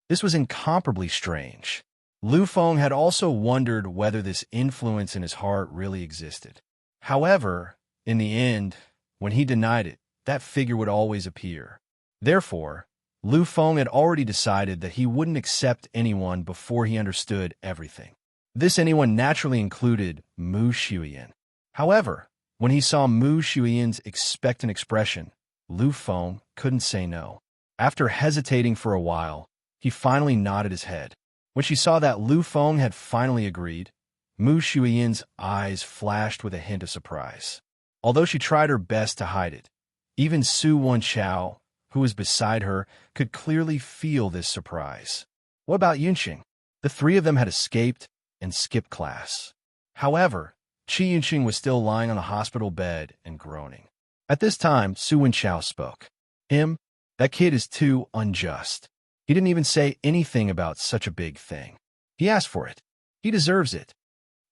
This was incomparably strange. Lu Feng had also wondered whether this influence in his heart really existed. However, in the end, when he denied it, that figure would always appear. Therefore, Lu Feng had already decided that he wouldn't accept anyone before he understood everything. This anyone naturally included Mu Shuyan. However, when he saw Mu Shuyan's expectant expression, Lu Feng couldn't say no. After hesitating for a while, he finally nodded his head. When she saw that Lu Feng had finally agreed, Mu Shuyan's eyes flashed with a hint of surprise. Although she tried her best to hide it, even Su Wenchao, who was beside her, could clearly feel this surprise. What about Yunqing? The three of them had escaped and skipped class. However, Qi Yunqing was still lying on the hospital bed and groaning. At this time, Su Wenchao spoke. That kid is too unjust. He didn't even say anything about such a big thing. He asked for it. He deserves it.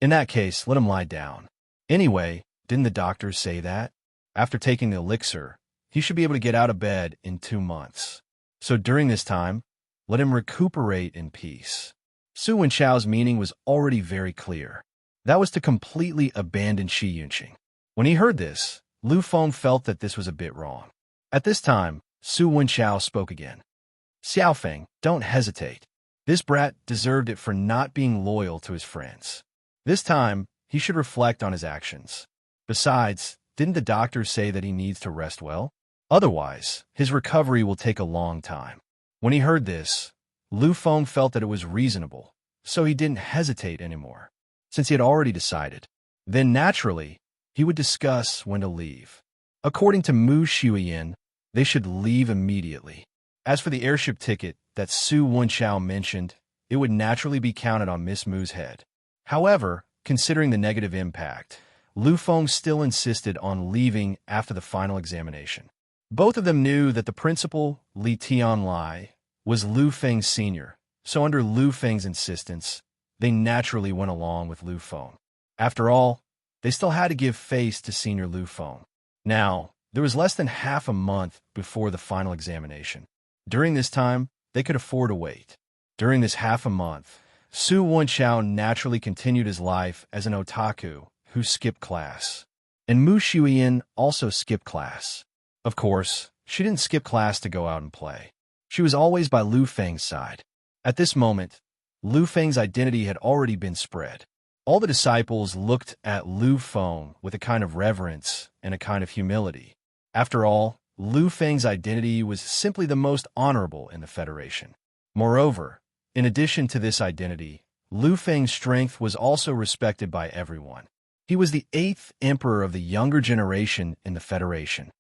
In that case, let him lie down. Anyway, didn't the doctors say that? After taking the elixir, he should be able to get out of bed in 2 months. So during this time, let him recuperate in peace. Su Wenchao's meaning was already very clear. That was to completely abandon Qi Yunqing. When he heard this, Lu Feng felt that this was a bit wrong. At this time, Su Wenchao spoke again. Xiaofeng, don't hesitate. This brat deserved it for not being loyal to his friends. This time, he should reflect on his actions. Besides, didn't the doctors say that he needs to rest well? Otherwise, his recovery will take a long time. When he heard this, Lu Feng felt that it was reasonable, so he didn't hesitate anymore. Since he had already decided, then naturally, he would discuss when to leave. According to Mu Shuyan, they should leave immediately. As for the airship ticket that Su Wenchao mentioned, it would naturally be counted on Miss Mu's head. However, considering the negative impact, Lu Feng still insisted on leaving after the final examination. Both of them knew that the principal, Li Tianlai, was Lu Feng's senior, so under Lu Feng's insistence, they naturally went along with Lu Feng. After all, they still had to give face to senior Lu Feng. Now, there was less than half a month before the final examination. During this time, they could afford to wait. During this half a month, Su Wenchao naturally continued his life as an otaku who skipped class. And Mu Shuyan also skipped class. Of course, she didn't skip class to go out and play. She was always by Lu Feng's side. At this moment, Lu Feng's identity had already been spread. All the disciples looked at Lu Feng with a kind of reverence and a kind of humility. After all, Lu Feng's identity was simply the most honorable in the Federation. Moreover, in addition to this identity, Lu Feng's strength was also respected by everyone. He was the 8th emperor of the younger generation in the Federation.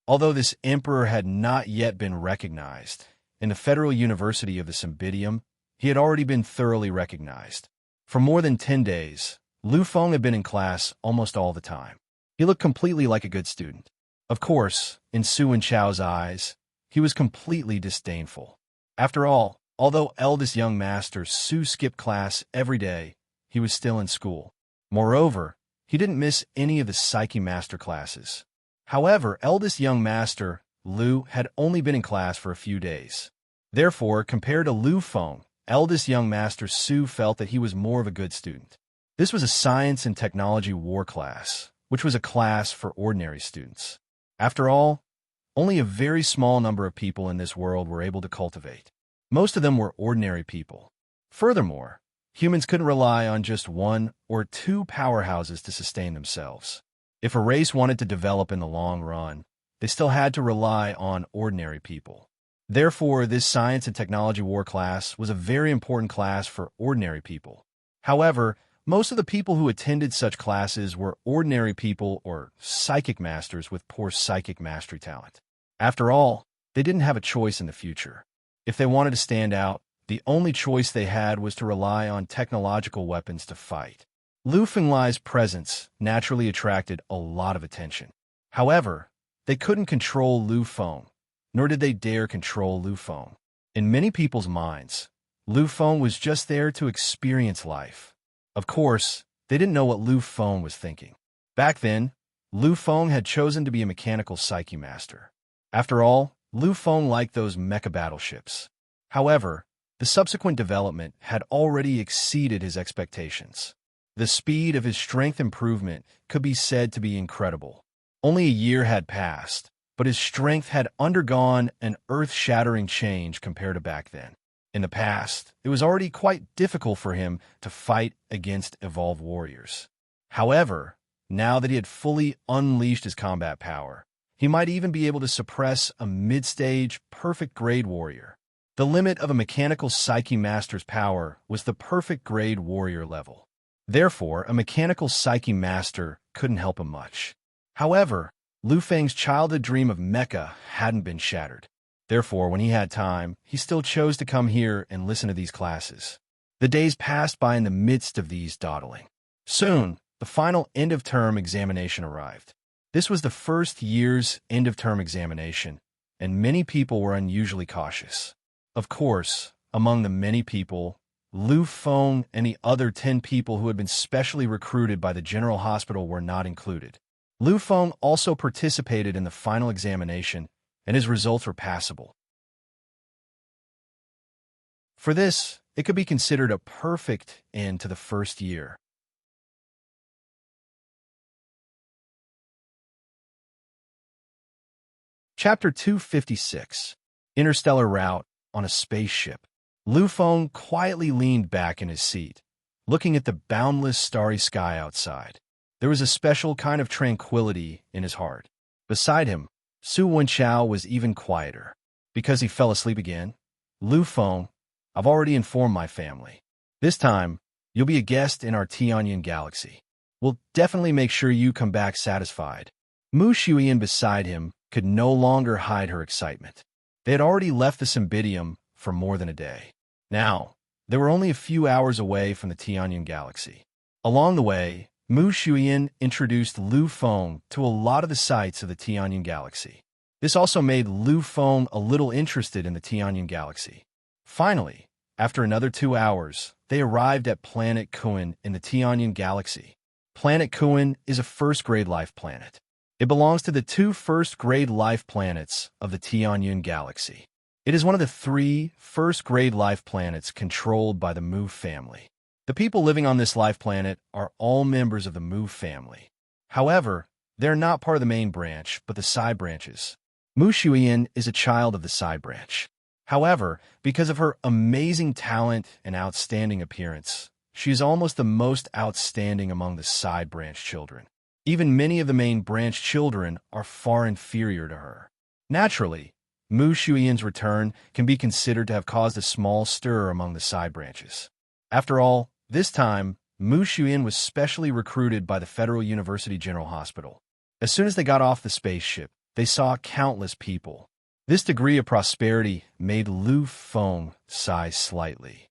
Although this emperor had not yet been recognized, in the Federal University of the Cymbidium, he had already been thoroughly recognized. For more than 10 days, Lu Feng had been in class almost all the time. He looked completely like a good student. Of course, in Su Wenchao's eyes, he was completely disdainful. After all, although eldest young master Su skipped class every day, he was still in school. Moreover, he didn't miss any of the psyche master classes. However, eldest young master Lu had only been in class for a few days. Therefore, compared to Lu Feng, eldest young master Su felt that he was more of a good student. This was a science and technology war class, which was a class for ordinary students. After all, only a very small number of people in this world were able to cultivate. Most of them were ordinary people. Furthermore, humans couldn't rely on just one or two powerhouses to sustain themselves. If a race wanted to develop in the long run, they still had to rely on ordinary people. Therefore, this science and technology war class was a very important class for ordinary people. However, most of the people who attended such classes were ordinary people or psychic masters with poor psychic mastery talent. After all, they didn't have a choice in the future. If they wanted to stand out, the only choice they had was to rely on technological weapons to fight. Lu Fenglai's presence naturally attracted a lot of attention. However, they couldn't control Lu Feng, nor did they dare control Lu Feng. In many people's minds, Lu Feng was just there to experience life. Of course, they didn't know what Lu Feng was thinking. Back then, Lu Feng had chosen to be a mechanical psyche master. After all, Lu Feng liked those mecha battleships. However, the subsequent development had already exceeded his expectations. The speed of his strength improvement could be said to be incredible. Only a year had passed, but his strength had undergone an earth-shattering change compared to back then. In the past, it was already quite difficult for him to fight against evolved warriors. However, now that he had fully unleashed his combat power, he might even be able to suppress a mid-stage, perfect-grade warrior. The limit of a mechanical psyche master's power was the perfect-grade warrior level. Therefore, a mechanical psyche master couldn't help him much. However, Lu Feng's childhood dream of mecha hadn't been shattered. Therefore, when he had time, he still chose to come here and listen to these classes. The days passed by in the midst of these dawdling. Soon, the final end-of-term examination arrived. This was the first year's end-of-term examination, and many people were unusually cautious. Of course, among the many people, Lu Feng and the other 10 people who had been specially recruited by the General Hospital were not included. Lu Feng also participated in the final examination, and his results were passable. For this, it could be considered a perfect end to the first year. Chapter 256, Interstellar Route on a Spaceship. Lu Feng quietly leaned back in his seat, looking at the boundless starry sky outside. There was a special kind of tranquility in his heart. Beside him, Su Wenchao was even quieter. Because he fell asleep again, Lu Feng, I've already informed my family. This time, you'll be a guest in our Tianyan galaxy. We'll definitely make sure you come back satisfied. Mu Shuiyan beside him could no longer hide her excitement. They had already left the Cymbidium for more than a day. Now, they were only a few hours away from the Tianyan galaxy. Along the way, Mu Shuiyan introduced Lu Feng to a lot of the sights of the Tianyan galaxy. This also made Lu Feng a little interested in the Tianyan galaxy. Finally, after another 2 hours, they arrived at planet Kuan in the Tianyan galaxy. Planet Kuan is a first-grade life planet. It belongs to the 2 first-grade life planets of the Tianyan galaxy. It is one of the 3 first-grade life planets controlled by the Mu family. The people living on this life planet are all members of the Mu family. However, they're not part of the main branch, but the side branches. Mu Shuiyan is a child of the side branch. However, because of her amazing talent and outstanding appearance, she is almost the most outstanding among the side branch children. Even many of the main branch children are far inferior to her. Naturally, Mu Shuiyan's return can be considered to have caused a small stir among the side branches. After all, This time, Mu Xuyin was specially recruited by the Federal University General Hospital. As soon as they got off the spaceship, they saw countless people. This degree of prosperity made Lu Feng sigh slightly.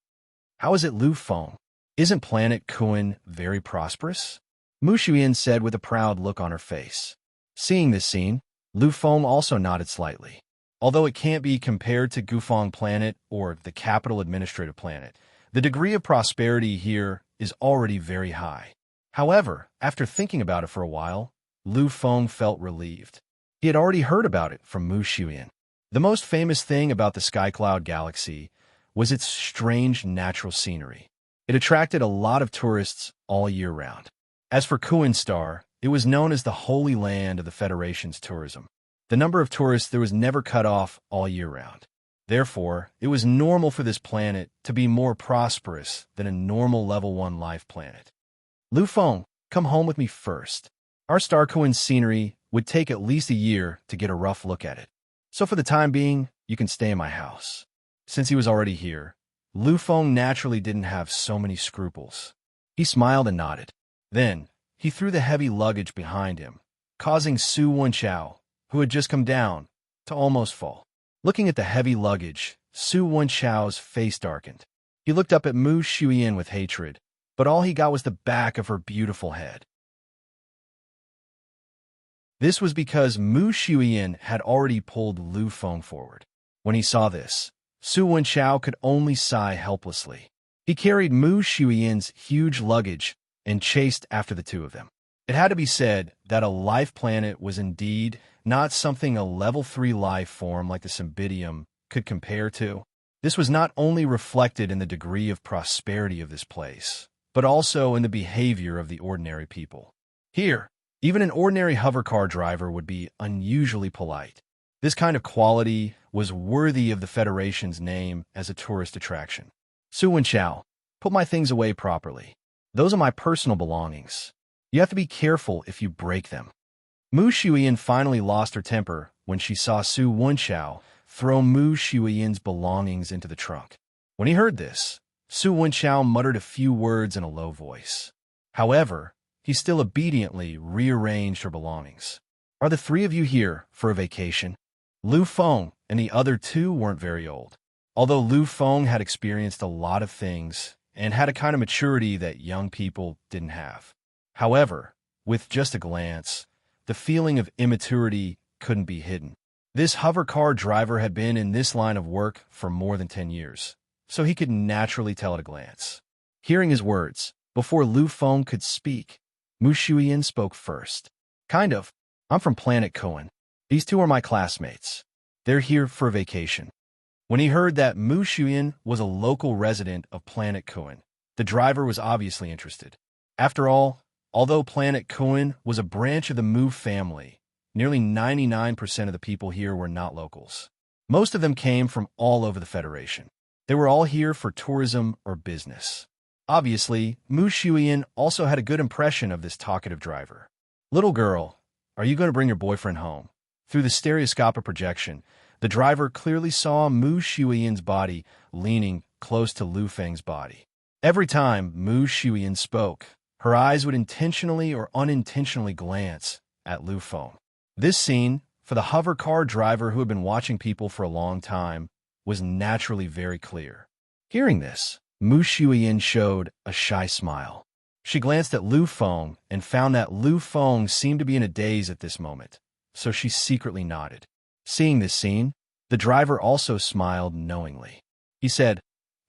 How is it Lu Feng? Isn't planet Kuan very prosperous? Mu Xuyin said with a proud look on her face. Seeing this scene, Lu Feng also nodded slightly. Although it can't be compared to Gufang Planet or the Capital Administrative Planet, the degree of prosperity here is already very high. However, after thinking about it for a while, Lu Feng felt relieved. He had already heard about it from Mu Xuyin. The most famous thing about the Skycloud Galaxy was its strange natural scenery. It attracted a lot of tourists all year round. As for Kuan Star, it was known as the Holy Land of the Federation's tourism. The number of tourists there was never cut off all year round. Therefore, it was normal for this planet to be more prosperous than a normal level 1 life planet. Lu Feng, come home with me first. Our Star Kuan scenery would take at least a year to get a rough look at it. So for the time being, you can stay in my house. Since he was already here, Lu Feng naturally didn't have so many scruples. He smiled and nodded. Then, he threw the heavy luggage behind him, causing Su Wenchao, who had just come down, to almost fall. Looking at the heavy luggage, Su Wenchao's face darkened. He looked up at Mu Xuyin with hatred, but all he got was the back of her beautiful head. This was because Mu Xuyin had already pulled Lu Feng forward. When he saw this, Su Wenchao could only sigh helplessly. He carried Mu Xuyin's huge luggage and chased after the two of them. It had to be said that a life planet was indeed not something a level 3 life form like the Cymbidium could compare to. This was not only reflected in the degree of prosperity of this place, but also in the behavior of the ordinary people. Here, even an ordinary hovercar driver would be unusually polite. This kind of quality was worthy of the Federation's name as a tourist attraction. Su Wenchao, put my things away properly. Those are my personal belongings. You have to be careful if you break them. Mu Xuyin finally lost her temper when she saw Su Wenchao throw Mu Xuyin's belongings into the trunk. When he heard this, Su Wenchao muttered a few words in a low voice. However, he still obediently rearranged her belongings. Are the three of you here for a vacation? Lu Feng and the other two weren't very old. Although Lu Feng had experienced a lot of things and had a kind of maturity that young people didn't have. However, with just a glance, the feeling of immaturity couldn't be hidden. This hovercar driver had been in this line of work for more than 10 years, so he could naturally tell at a glance. Hearing his words, before Lu Feng could speak, Mu Xuyin spoke first. Kind of. I'm from planet Kuan. These two are my classmates. They're here for a vacation. When he heard that Mu Xuyin was a local resident of planet Kuan, the driver was obviously interested. After all, although planet Kuan was a branch of the Mu family, nearly 99% of the people here were not locals. Most of them came from all over the Federation. They were all here for tourism or business. Obviously, Mu Xuyin also had a good impression of this talkative driver. Little girl, are you going to bring your boyfriend home? Through the stereoscopic projection, the driver clearly saw Mu Xuyin's body leaning close to Lu Feng's body. Every time Mu Xuyin spoke, her eyes would intentionally or unintentionally glance at Lu Feng. This scene, for the hovercar driver who had been watching people for a long time, was naturally very clear. Hearing this, Mu Xuyin showed a shy smile. She glanced at Lu Feng and found that Lu Feng seemed to be in a daze at this moment, so she secretly nodded. Seeing this scene, the driver also smiled knowingly. He said,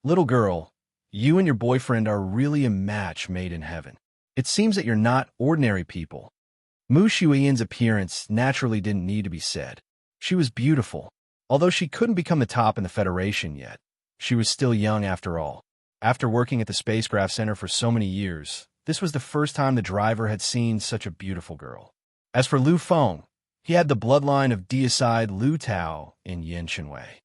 "Little girl, you and your boyfriend are really a match made in heaven. It seems that you're not ordinary people." Mu Xuyin's appearance naturally didn't need to be said. She was beautiful. Although she couldn't become the top in the Federation yet, she was still young after all. After working at the Spacecraft Center for so many years, this was the first time the driver had seen such a beautiful girl. As for Lu Feng, he had the bloodline of deicide Lu Tao and Yin Chenwei.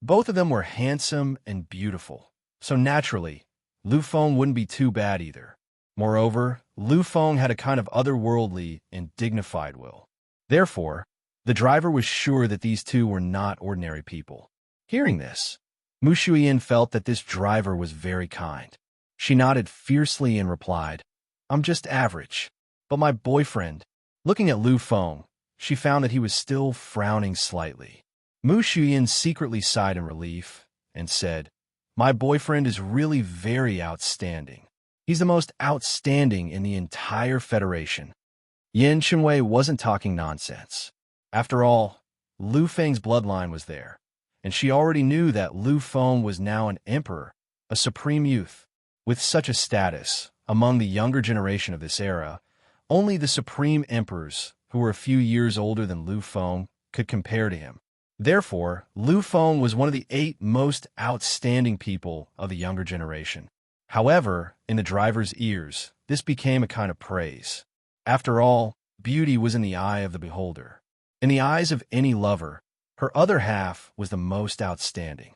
Both of them were handsome and beautiful, so naturally, Lu Feng wouldn't be too bad either. Moreover, Lu Feng had a kind of otherworldly and dignified will. Therefore, the driver was sure that these two were not ordinary people. Hearing this, Mu Shuiyin felt that this driver was very kind. She nodded fiercely and replied, "I'm just average. But my boyfriend." Looking at Lu Feng, she found that he was still frowning slightly. Mu Shuiyin secretly sighed in relief and said, "My boyfriend is really very outstanding. He's the most outstanding in the entire Federation." Yin Chenwei wasn't talking nonsense. After all, Lu Feng's bloodline was there, and she already knew that Lu Feng was now an emperor, a supreme youth. With such a status, among the younger generation of this era, only the supreme emperors, who were a few years older than Lu Feng, could compare to him. Therefore, Lu Feng was one of the 8 most outstanding people of the younger generation. However, in the driver's ears, this became a kind of praise. After all, beauty was in the eye of the beholder. In the eyes of any lover, her other half was the most outstanding.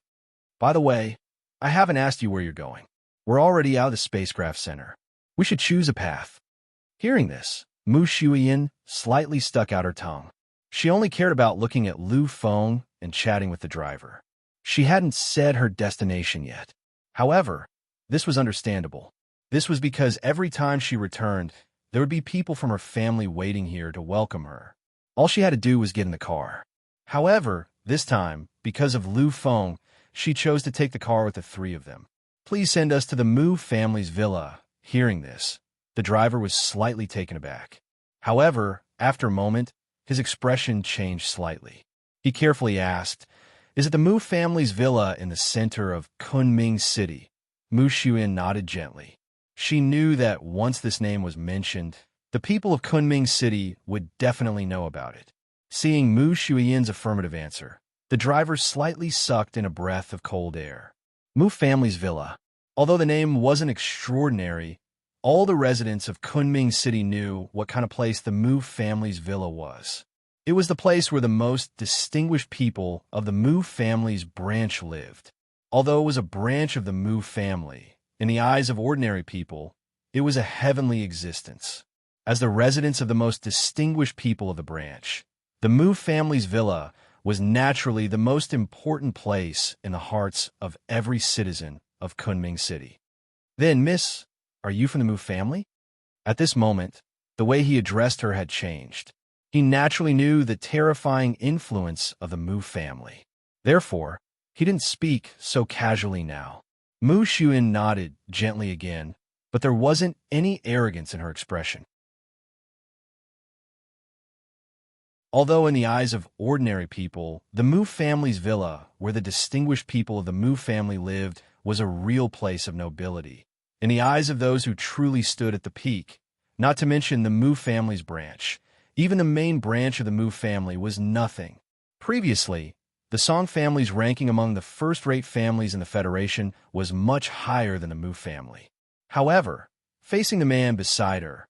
By the way, I haven't asked you where you're going. We're already out of the spacecraft center. We should choose a path. Hearing this, Mu Shuiyin slightly stuck out her tongue. She only cared about looking at Lu Feng and chatting with the driver. She hadn't said her destination yet. However, this was understandable. This was because every time she returned, there would be people from her family waiting here to welcome her. All she had to do was get in the car. However, this time, because of Lu Feng, she chose to take the car with the 3 of them. "Please send us to the Mu family's villa." Hearing this, the driver was slightly taken aback. However, after a moment, his expression changed slightly. He carefully asked, "Is it the Mu family's villa in the center of Kunming City?" Mu Shuiyin nodded gently. She knew that once this name was mentioned, the people of Kunming City would definitely know about it. Seeing Mu Shuiyin's affirmative answer, the driver slightly sucked in a breath of cold air. Mu family's villa. Although the name wasn't extraordinary, all the residents of Kunming City knew what kind of place the Mu family's villa was. It was the place where the most distinguished people of the Mu family's branch lived. Although it was a branch of the Mu family, in the eyes of ordinary people, it was a heavenly existence. As the residence of the most distinguished people of the branch, the Mu family's villa was naturally the most important place in the hearts of every citizen of Kunming City. "Then, miss, are you from the Mu family?" At this moment, the way he addressed her had changed. He naturally knew the terrifying influence of the Mu family. Therefore, he didn't speak so casually now. Mu Shuiyin nodded gently again, but there wasn't any arrogance in her expression. Although in the eyes of ordinary people, the Mu family's villa, where the distinguished people of the Mu family lived, was a real place of nobility. In the eyes of those who truly stood at the peak, not to mention the Mu family's branch, even the main branch of the Mu family was nothing. Previously, the Song family's ranking among the first-rate families in the Federation was much higher than the Mu family. However, facing the man beside her,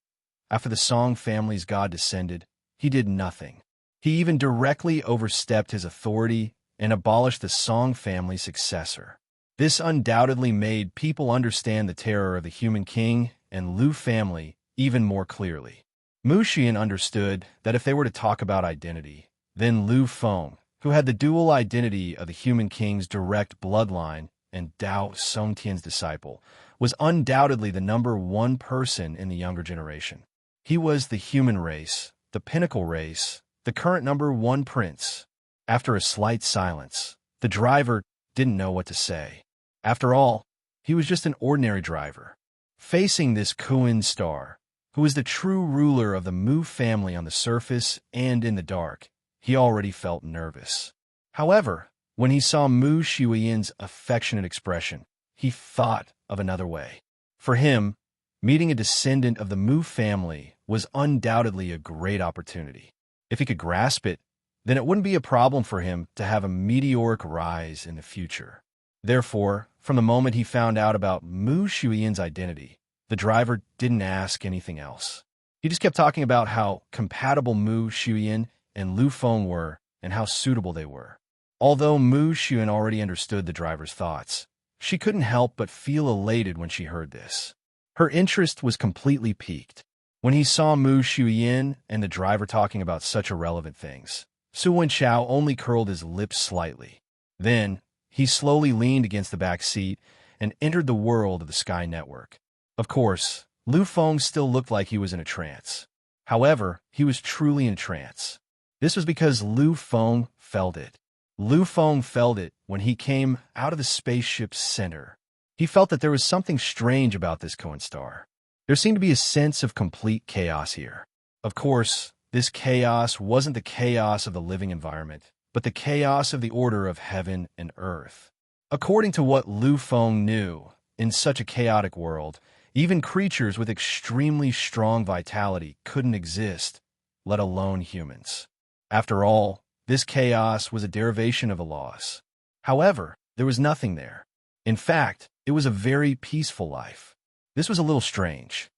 after the Song family's god descended, he did nothing. He even directly overstepped his authority and abolished the Song family's successor. This undoubtedly made people understand the terror of the human king and Lu family even more clearly. Mu Shuiyin understood that if they were to talk about identity, then Lu Feng, who had the dual identity of the human king's direct bloodline and Dao Songtian's disciple, was undoubtedly the #1 person in the younger generation. He was the human race, the pinnacle race, the current #1 prince. After a slight silence, the driver didn't know what to say. After all, he was just an ordinary driver. Facing this Kuan star, who was the true ruler of the Mu family on the surface and in the dark, he already felt nervous. However, when he saw Mu Shuiyin's affectionate expression, he thought of another way. For him, meeting a descendant of the Mu family was undoubtedly a great opportunity. If he could grasp it, then it wouldn't be a problem for him to have a meteoric rise in the future. Therefore, from the moment he found out about Mu Shuiyin's identity, the driver didn't ask anything else. He just kept talking about how compatible Mu Shuiyin and Lu Feng were and how suitable they were. Although Mu Shuiyin already understood the driver's thoughts, she couldn't help but feel elated when she heard this. Her interest was completely piqued. When he saw Mu Shuiyin and the driver talking about such irrelevant things, Su Wenchao only curled his lips slightly. Then, he slowly leaned against the back seat and entered the world of the Sky Network. Of course, Lu Feng still looked like he was in a trance. However, he was truly in a trance. This was because Lu Feng felt it. Lu Feng felt it when he came out of the spaceship's center. He felt that there was something strange about this Cohen star. There seemed to be a sense of complete chaos here. Of course, this chaos wasn't the chaos of the living environment, but the chaos of the order of heaven and earth. According to what Lu Feng knew, in such a chaotic world, even creatures with extremely strong vitality couldn't exist, let alone humans. After all, this chaos was a derivation of the laws. However, there was nothing there. In fact, it was a very peaceful life. This was a little strange.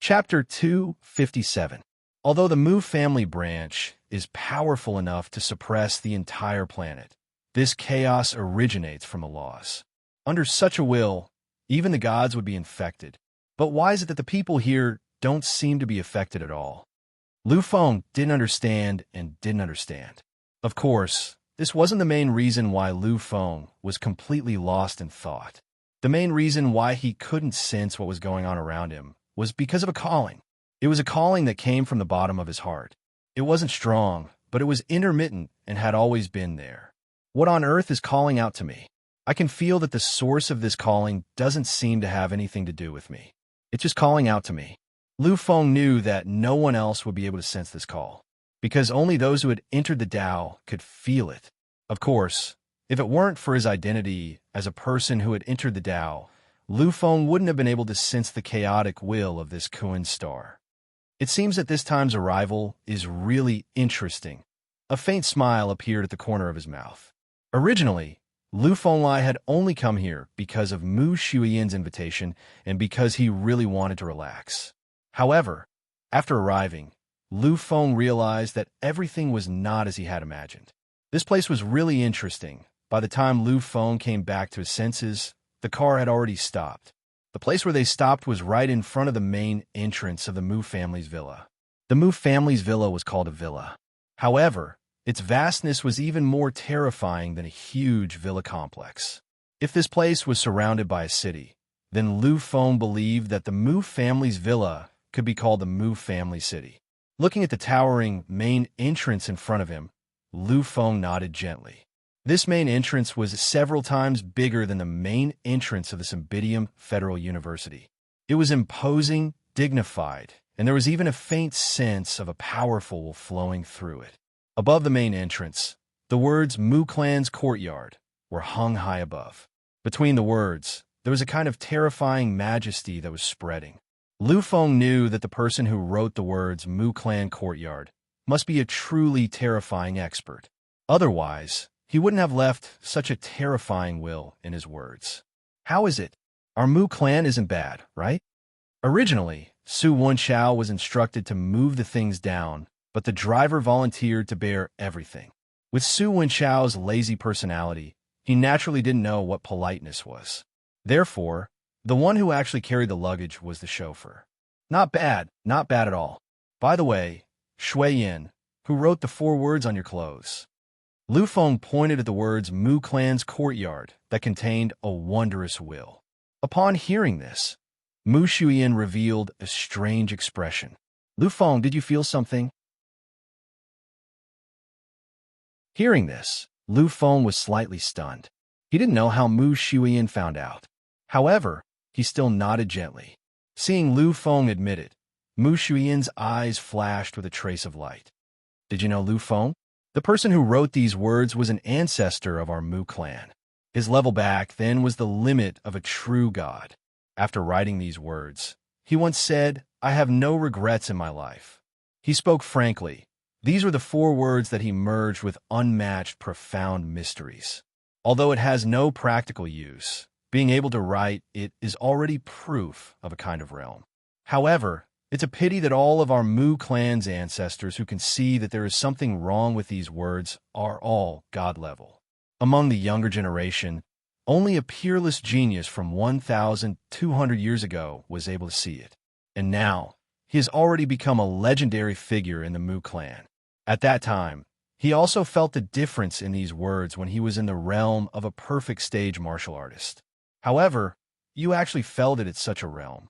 Chapter 257. Although the Mu family branch is powerful enough to suppress the entire planet, this chaos originates from the laws. Under such a will, even the gods would be infected. But why is it that the people here don't seem to be affected at all? Lu Feng didn't understand and didn't understand. Of course, this wasn't the main reason why Lu Feng was completely lost in thought. The main reason why he couldn't sense what was going on around him was because of a calling. It was a calling that came from the bottom of his heart. It wasn't strong, but it was intermittent and had always been there. What on earth is calling out to me? I can feel that the source of this calling doesn't seem to have anything to do with me. It's just calling out to me. Lu Feng knew that no one else would be able to sense this call, because only those who had entered the Tao could feel it. Of course, if it weren't for his identity as a person who had entered the Tao, Lu Feng wouldn't have been able to sense the chaotic will of this Kuan star. It seems that this time's arrival is really interesting. A faint smile appeared at the corner of his mouth. Originally, Lu Fenglai had only come here because of Mu Shuiyan's invitation and because he really wanted to relax. However, after arriving, Lu Feng realized that everything was not as he had imagined. This place was really interesting. By the time Lu Feng came back to his senses, the car had already stopped. The place where they stopped was right in front of the main entrance of the Mu family's villa. The Mu family's villa was called a villa. However, its vastness was even more terrifying than a huge villa complex. If this place was surrounded by a city, then Lu Feng believed that the Mu family's villa could be called the Mu family city. Looking at the towering main entrance in front of him, Lu Feng nodded gently. This main entrance was several times bigger than the main entrance of the Cymbidium Federal University. It was imposing, dignified, and there was even a faint sense of a powerful flowing through it. Above the main entrance, the words Mu Clan's Courtyard were hung high above. Between the words, there was a kind of terrifying majesty that was spreading. Lu Feng knew that the person who wrote the words Mu Clan Courtyard must be a truly terrifying expert. Otherwise, he wouldn't have left such a terrifying will in his words. How is it? Our Mu clan isn't bad, right? Originally, Su Wenshao was instructed to move the things down, but the driver volunteered to bear everything. With Su Wenshao's lazy personality, he naturally didn't know what politeness was. Therefore, the one who actually carried the luggage was the chauffeur. Not bad at all. By the way, Shui Yin, who wrote the 4 words on your clothes? Lu Feng pointed at the words Mu Clan's Courtyard that contained a wondrous will. Upon hearing this, Mu Shuiyan revealed a strange expression. Lu Feng, did you feel something? Hearing this, Lu Feng was slightly stunned. He didn't know how Mu Shuiyan found out. However, he still nodded gently. Seeing Lu Feng admit it, Mu Shuiyan's eyes flashed with a trace of light. Did you know Lu Feng? The person who wrote these words was an ancestor of our Mu clan. His level back then was the limit of a true god. After writing these words, he once said, "I have no regrets in my life." He spoke frankly. These were the 4 words that he merged with unmatched profound mysteries. Although it has no practical use, being able to write it is already proof of a kind of realm. However, it's a pity that all of our Mu clan's ancestors who can see that there is something wrong with these words are all god level. Among the younger generation, only a peerless genius from 1,200 years ago was able to see it. And now, he has already become a legendary figure in the Mu clan. At that time, he also felt the difference in these words when he was in the realm of a perfect stage martial artist. However, you actually felt it at such a realm,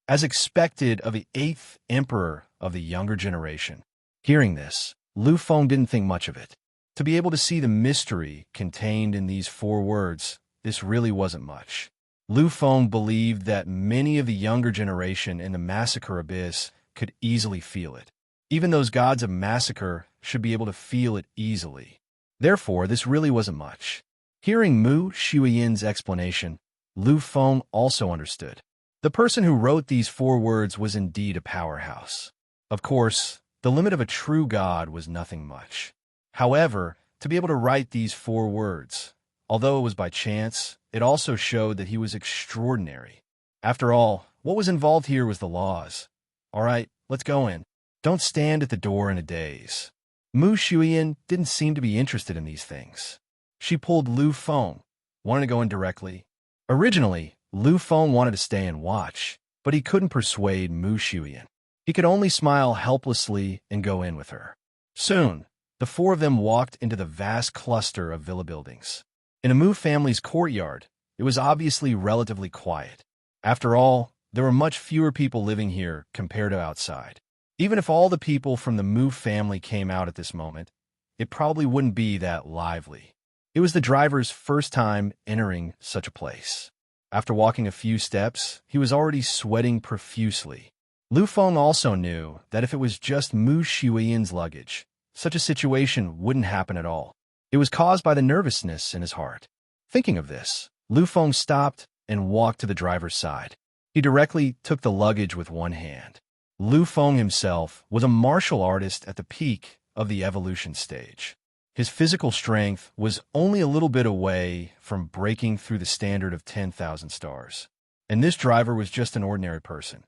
as expected of the 8th emperor of the younger generation. Hearing this, Lu Feng didn't think much of it. To be able to see the mystery contained in these 4 words, this really wasn't much. Lu Feng believed that many of the younger generation in the massacre abyss could easily feel it. Even those gods of massacre should be able to feel it easily. Therefore, this really wasn't much. Hearing Mu Shuiyan's explanation, Lu Feng also understood. The person who wrote these 4 words was indeed a powerhouse. Of course, the limit of a true god was nothing much. However, to be able to write these 4 words, although it was by chance, it also showed that he was extraordinary. After all, what was involved here was the laws. All right, let's go in. Don't stand at the door in a daze. Mu Shuiyan didn't seem to be interested in these things. She pulled Lu Feng, wanted to go in directly. Originally, Lu Feng wanted to stay and watch, but he couldn't persuade Mu Shuiyan. He could only smile helplessly and go in with her. Soon, the 4 of them walked into the vast cluster of villa buildings. In a Mu family's courtyard, it was obviously relatively quiet. After all, there were much fewer people living here compared to outside. Even if all the people from the Mu family came out at this moment, it probably wouldn't be that lively. It was the driver's first time entering such a place. After walking a few steps, he was already sweating profusely. Lu Feng also knew that if it was just Mu Shuiyan's luggage, such a situation wouldn't happen at all. It was caused by the nervousness in his heart. Thinking of this, Lu Feng stopped and walked to the driver's side. He directly took the luggage with one hand. Lu Feng himself was a martial artist at the peak of the evolution stage. His physical strength was only a little bit away from breaking through the standard of 10,000 stars. And this driver was just an ordinary person.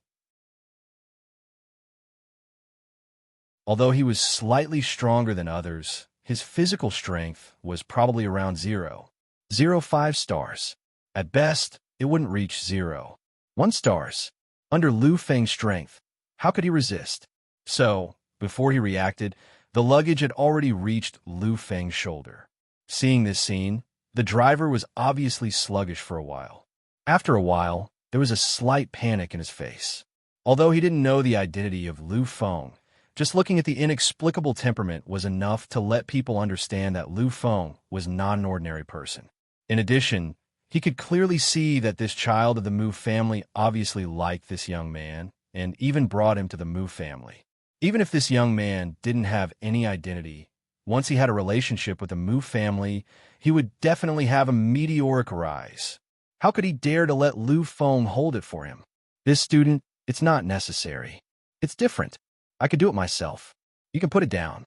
Although he was slightly stronger than others, his physical strength was probably around 0.05 stars. At best, it wouldn't reach 0.1 stars. Under Lu Feng's strength, how could he resist? So, before he reacted, the luggage had already reached Lu Feng's shoulder. Seeing this scene, the driver was obviously sluggish for a while. After a while, there was a slight panic in his face. Although he didn't know the identity of Lu Feng, just looking at the inexplicable temperament was enough to let people understand that Lu Feng was not an ordinary person. In addition, he could clearly see that this child of the Mu family obviously liked this young man and even brought him to the Mu family. Even if this young man didn't have any identity, once he had a relationship with the Mu family, he would definitely have a meteoric rise. How could he dare to let Lu Feng hold it for him? This student, it's not necessary. It's different. I could do it myself. You can put it down.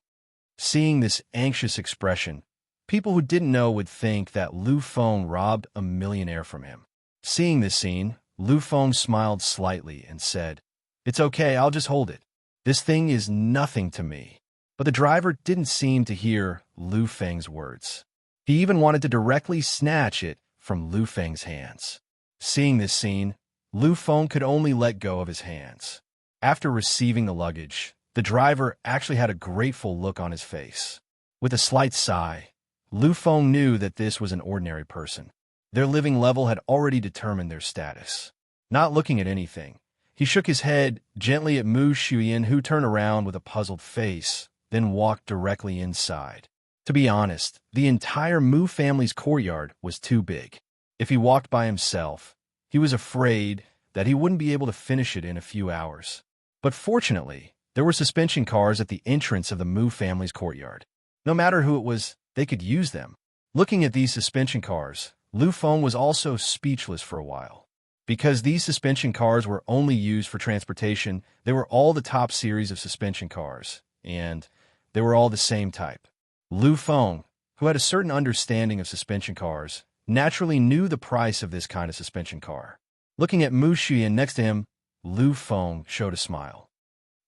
Seeing this anxious expression, people who didn't know would think that Lu Feng robbed a millionaire from him. Seeing this scene, Lu Feng smiled slightly and said, "It's okay, I'll just hold it. This thing is nothing to me." But the driver didn't seem to hear Lu Feng's words. He even wanted to directly snatch it from Lu Feng's hands. Seeing this scene, Lu Feng could only let go of his hands. After receiving the luggage, the driver actually had a grateful look on his face. With a slight sigh, Lu Feng knew that this was an ordinary person. Their living level had already determined their status. Not looking at anything, he shook his head gently at Mu Shuiyan, who turned around with a puzzled face, then walked directly inside. To be honest, the entire Mu family's courtyard was too big. If he walked by himself, he was afraid that he wouldn't be able to finish it in a few hours. But fortunately, there were suspension cars at the entrance of the Mu family's courtyard. No matter who it was, they could use them. Looking at these suspension cars, Lu Feng was also speechless for a while. Because these suspension cars were only used for transportation, they were all the top series of suspension cars, and they were all the same type. Lu Feng, who had a certain understanding of suspension cars, naturally knew the price of this kind of suspension car. Looking at Mu Shuiyan next to him, Lu Feng showed a smile.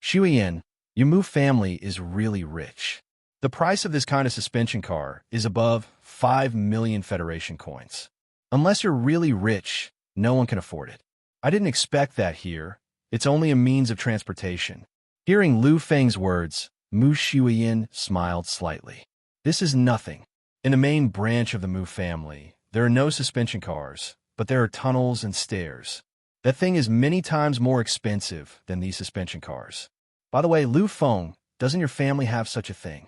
"Shuiyan, your Mu family is really rich. The price of this kind of suspension car is above 5 million Federation coins. Unless you're really rich, no one can afford it. I didn't expect that here. It's only a means of transportation." Hearing Lu Feng's words, Mu Shuiyin smiled slightly. This is nothing. In the main branch of the Mu family, there are no suspension cars, but there are tunnels and stairs. That thing is many times more expensive than these suspension cars. By the way, Lu Feng, doesn't your family have such a thing?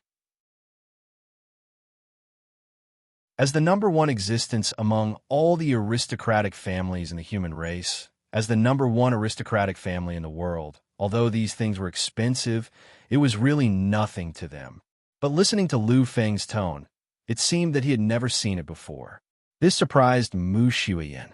As the number one existence among all the aristocratic families in the human race, as the number one aristocratic family in the world, although these things were expensive, it was really nothing to them. But listening to Lu Feng's tone, it seemed that he had never seen it before. This surprised Mu Shuiyin.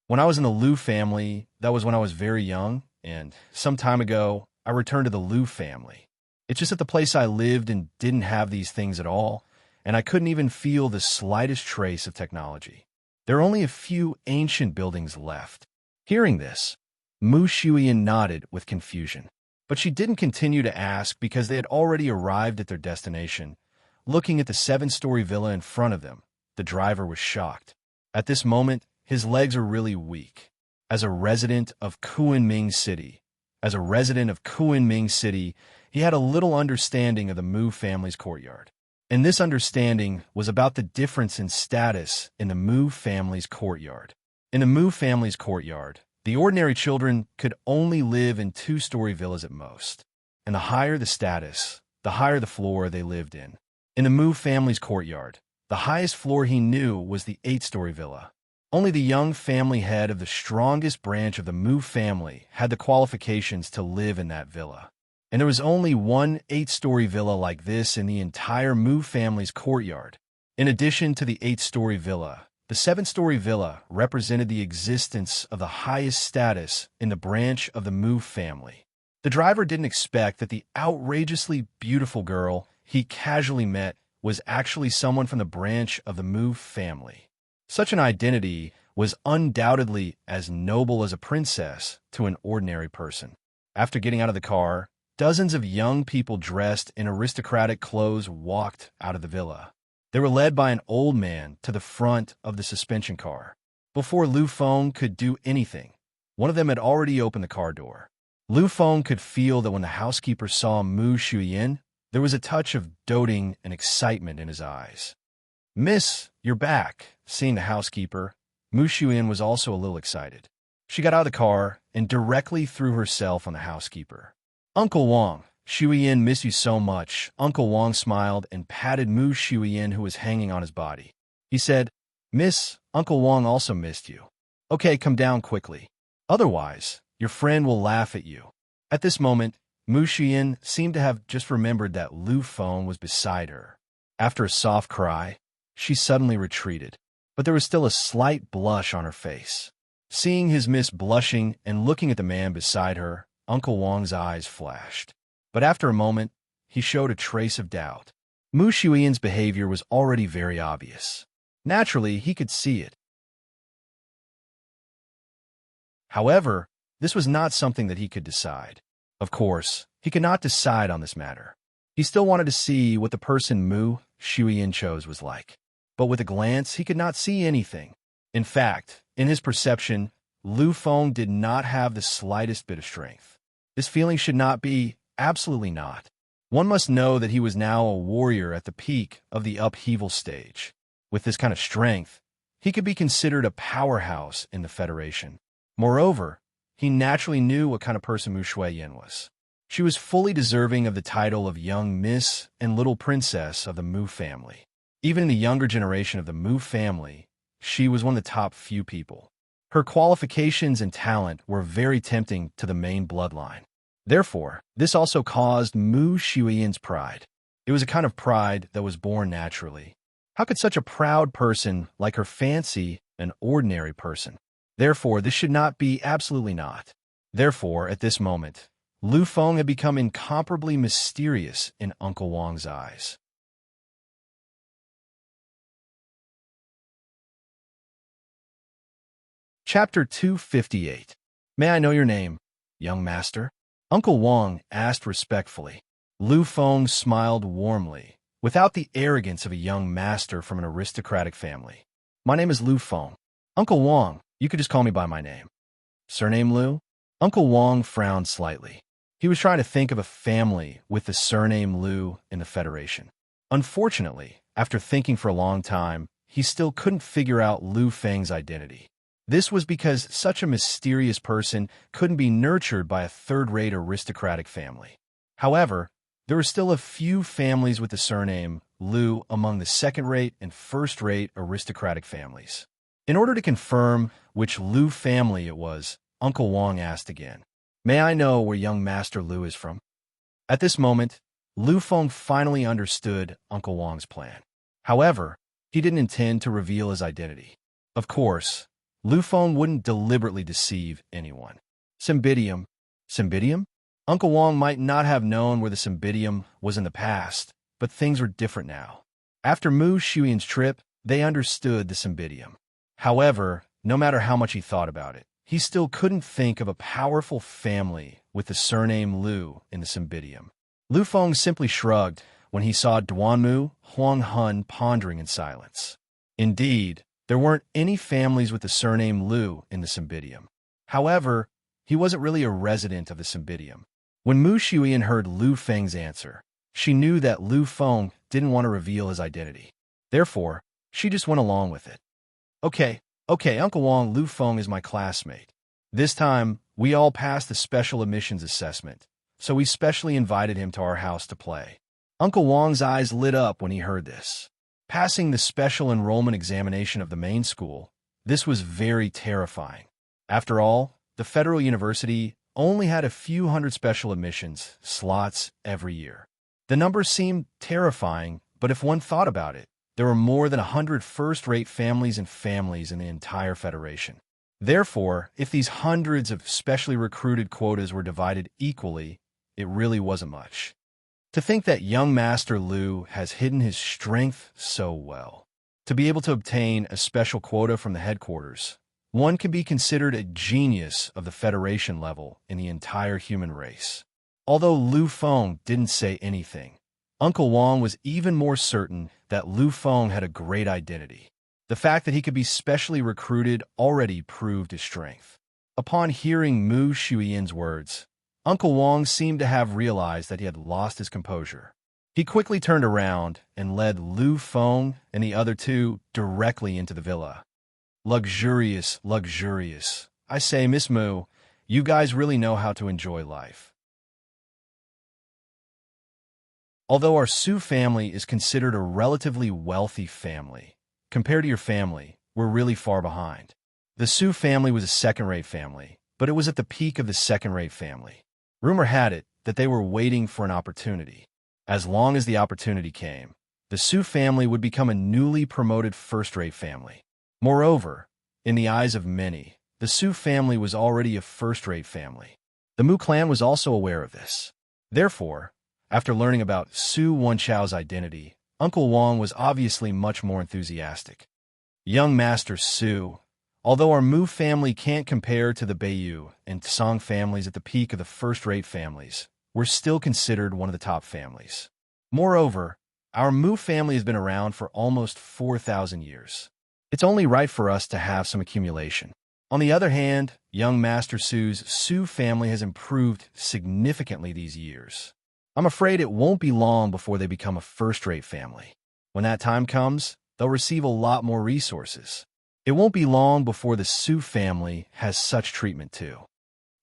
When I was in the Lu family, that was when I was very young, and some time ago, I returned to the Lu family. It's just that the place I lived in didn't have these things at all, and I couldn't even feel the slightest trace of technology. There are only a few ancient buildings left. Hearing this, Mu Shuiyin nodded with confusion. But she didn't continue to ask because they had already arrived at their destination. Looking at the 7-story villa in front of them, the driver was shocked. At this moment, his legs are really weak. As a resident of Kunming City, he had a little understanding of the Mu family's courtyard. And this understanding was about the difference in status in the Mu family's courtyard. In the Mu family's courtyard, the ordinary children could only live in 2-story villas at most. And the higher the status, the higher the floor they lived in. In the Mu family's courtyard, the highest floor he knew was the 8-story villa. Only the young family head of the strongest branch of the Mu family had the qualifications to live in that villa. And there was only one 8-story villa like this in the entire Mu family's courtyard. In addition to the 8-story villa, the 7-story villa represented the existence of the highest status in the branch of the Mu family. The driver didn't expect that the outrageously beautiful girl he casually met was actually someone from the branch of the Mu family. Such an identity was undoubtedly as noble as a princess to an ordinary person. After getting out of the car, dozens of young people dressed in aristocratic clothes walked out of the villa. They were led by an old man to the front of the suspension car. Before Lu Feng could do anything, one of them had already opened the car door. Lu Feng could feel that when the housekeeper saw Mu Shuiyin, there was a touch of doting and excitement in his eyes. "Miss, you're back." Seeing the housekeeper, Mu Shuiyin was also a little excited. She got out of the car and directly threw herself on the housekeeper. "Uncle Wang, Shuiyin miss you so much." Uncle Wang smiled and patted Mu Shuiyin, who was hanging on his body. He said, "Miss, Uncle Wang also missed you. Okay, come down quickly. Otherwise, your friend will laugh at you." At this moment, Mu Shuiyin seemed to have just remembered that Lu Feng was beside her. After a soft cry, she suddenly retreated, but there was still a slight blush on her face. Seeing his miss blushing and looking at the man beside her, Uncle Wang's eyes flashed. But after a moment, he showed a trace of doubt. Mu Shuiyin's behavior was already very obvious. Naturally, he could see it. However, this was not something that he could decide. Of course, he could not decide on this matter. He still wanted to see what the person Mu Shuiyin chose was like. But with a glance, he could not see anything. In fact, in his perception, Lu Feng did not have the slightest bit of strength. This feeling should not be, absolutely not. One must know that he was now a warrior at the peak of the upheaval stage. With this kind of strength, he could be considered a powerhouse in the Federation. Moreover, he naturally knew what kind of person Mu Shuiyin was. She was fully deserving of the title of young miss and little princess of the Mu family. Even in the younger generation of the Mu family, she was one of the top few people. Her qualifications and talent were very tempting to the main bloodline. Therefore, this also caused Mu Shuiyin's pride. It was a kind of pride that was born naturally. How could such a proud person like her fancy an ordinary person? Therefore, this should not be, absolutely not. Therefore, at this moment, Lu Feng had become incomparably mysterious in Uncle Wang's eyes. Chapter 258. May I know your name, young master? Uncle Wang asked respectfully. Lu Feng smiled warmly, without the arrogance of a young master from an aristocratic family. My name is Lu Feng. Uncle Wang, you could just call me by my name. Surname Lu? Uncle Wang frowned slightly. He was trying to think of a family with the surname Liu in the Federation. Unfortunately, after thinking for a long time, he still couldn't figure out Liu Feng's identity. This was because such a mysterious person couldn't be nurtured by a third-rate aristocratic family. However, there were still a few families with the surname Liu among the second-rate and first-rate aristocratic families. In order to confirm which Liu family it was, Uncle Wang asked again, "May I know where young Master Liu is from?" At this moment, Liu Feng finally understood Uncle Wang's plan. However, he didn't intend to reveal his identity. Of course, Liu Feng wouldn't deliberately deceive anyone. Cymbidium. Cymbidium? Uncle Wang might not have known where the Cymbidium was in the past, but things were different now. After Mu Shuyan's trip, they understood the Cymbidium. However, no matter how much he thought about it, he still couldn't think of a powerful family with the surname Liu in the Cymbidium. Liu Feng simply shrugged when he saw Duanmu Huang Hun pondering in silence. Indeed, there weren't any families with the surname Liu in the Cymbidium. However, he wasn't really a resident of the Cymbidium. When Mu Shuyan heard Liu Feng's answer, she knew that Liu Feng didn't want to reveal his identity. Therefore, she just went along with it. Okay, Uncle Wang, Liu Feng is my classmate. This time, we all passed the special admissions assessment, so we specially invited him to our house to play. Uncle Wang's eyes lit up when he heard this. Passing the special enrollment examination of the main school, this was very terrifying. After all, the Federal University only had a few hundred special admissions slots every year. The number seemed terrifying, but if one thought about it, there were more than 100 first-rate families in the entire Federation. Therefore, if these hundreds of specially recruited quotas were divided equally, it really wasn't much. To think that young Master Liu has hidden his strength so well. To be able to obtain a special quota from the headquarters, one can be considered a genius of the Federation level in the entire human race. Although Liu Feng didn't say anything, Uncle Wang was even more certain that Liu Feng had a great identity. The fact that he could be specially recruited already proved his strength. Upon hearing Mu Shuyan's words, Uncle Wang seemed to have realized that he had lost his composure. He quickly turned around and led Liu Feng and the other two directly into the villa. Luxurious, luxurious. I say, Miss Mu, you guys really know how to enjoy life. Although our Su family is considered a relatively wealthy family, compared to your family, we're really far behind. The Su family was a second-rate family, but it was at the peak of the second-rate family. Rumor had it that they were waiting for an opportunity. As long as the opportunity came, the Su family would become a newly promoted first-rate family. Moreover, in the eyes of many, the Su family was already a first-rate family. The Mu clan was also aware of this. Therefore, after learning about Su Wenchao's identity, Uncle Wang was obviously much more enthusiastic. Young Master Su, although our Mu family can't compare to the Beiyu and Tsang families at the peak of the first-rate families, we're still considered one of the top families. Moreover, our Mu family has been around for almost 4,000 years. It's only right for us to have some accumulation. On the other hand, young Master Su's Su family has improved significantly these years. I'm afraid it won't be long before they become a first-rate family. When that time comes, they'll receive a lot more resources. It won't be long before the Su family has such treatment too.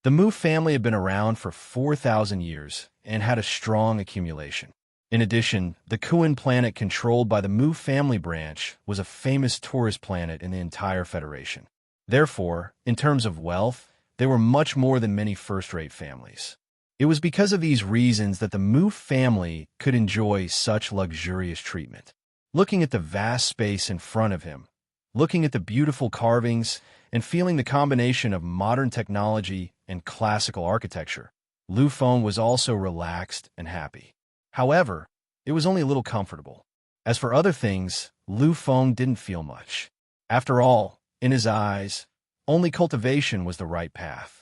The Mu family had been around for 4,000 years and had a strong accumulation. In addition, the Kuan planet controlled by the Mu family branch was a famous tourist planet in the entire Federation. Therefore, in terms of wealth, they were much more than many first-rate families. It was because of these reasons that the Mu family could enjoy such luxurious treatment. Looking at the vast space in front of him, looking at the beautiful carvings, and feeling the combination of modern technology and classical architecture, Liu Feng was also relaxed and happy. However, it was only a little comfortable. As for other things, Liu Feng didn't feel much. After all, in his eyes, only cultivation was the right path.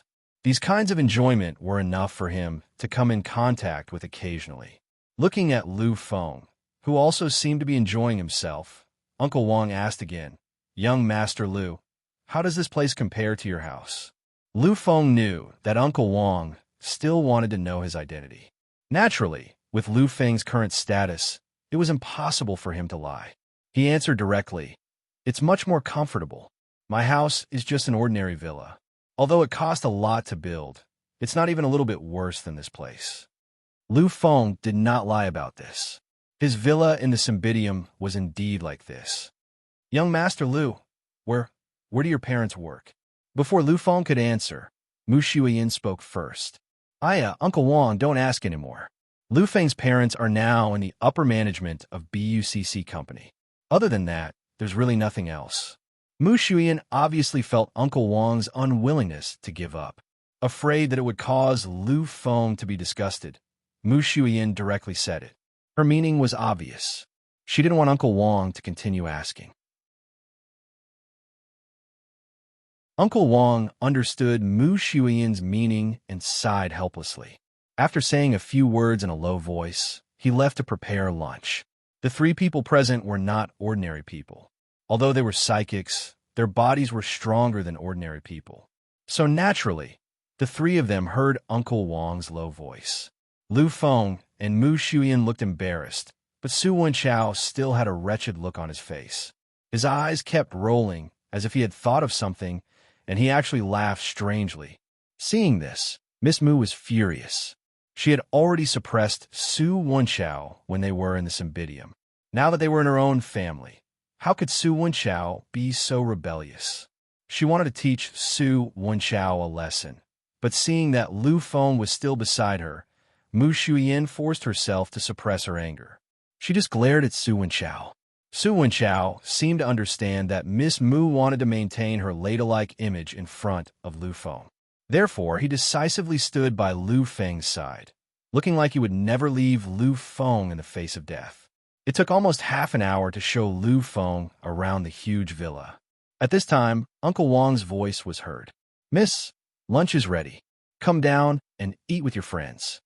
These kinds of enjoyment were enough for him to come in contact with occasionally. Looking at Liu Feng, who also seemed to be enjoying himself, Uncle Wang asked again, "Young Master Liu, how does this place compare to your house?" Liu Feng knew that Uncle Wang still wanted to know his identity. Naturally, with Lu Feng's current status, it was impossible for him to lie. He answered directly, "It's much more comfortable. My house is just an ordinary villa. Although it cost a lot to build, it's not even a little bit worse than this place." Lu Feng did not lie about this. His villa in the Cymbidium was indeed like this. "Young Master Lu, where do your parents work?" Before Lu Feng could answer, Mu Shuiyin spoke first. Uncle Wang, don't ask anymore. Lu Feng's parents are now in the upper management of BUCC Company. Other than that, there's really nothing else." Mu Shuiyin obviously felt Uncle Wang's unwillingness to give up. Afraid that it would cause Lu Feng to be disgusted, Mu Shuiyin directly said it. Her meaning was obvious. She didn't want Uncle Wang to continue asking. Uncle Wang understood Mu Shuiyin's meaning and sighed helplessly. After saying a few words in a low voice, he left to prepare lunch. The three people present were not ordinary people. Although they were psychics, their bodies were stronger than ordinary people. So naturally, the three of them heard Uncle Wang's low voice. Lu Feng and Mu Shuiyin looked embarrassed, but Su Wenchao still had a wretched look on his face. His eyes kept rolling as if he had thought of something, and he actually laughed strangely. Seeing this, Miss Mu was furious. She had already suppressed Su Wenchao when they were in the Cymbidium. Now that they were in her own family, how could Su Wenchao be so rebellious? She wanted to teach Su Wenchao a lesson, but seeing that Lu Feng was still beside her, Mu Shuiyin forced herself to suppress her anger. She just glared at Su Wenchao. Su Wenchao seemed to understand that Miss Mu wanted to maintain her ladylike image in front of Lu Feng. Therefore, he decisively stood by Lu Feng's side, looking like he would never leave Lu Feng in the face of death. It took almost half an hour to show Lu Feng around the huge villa. At this time, Uncle Wang's voice was heard. "Miss, lunch is ready. Come down and eat with your friends."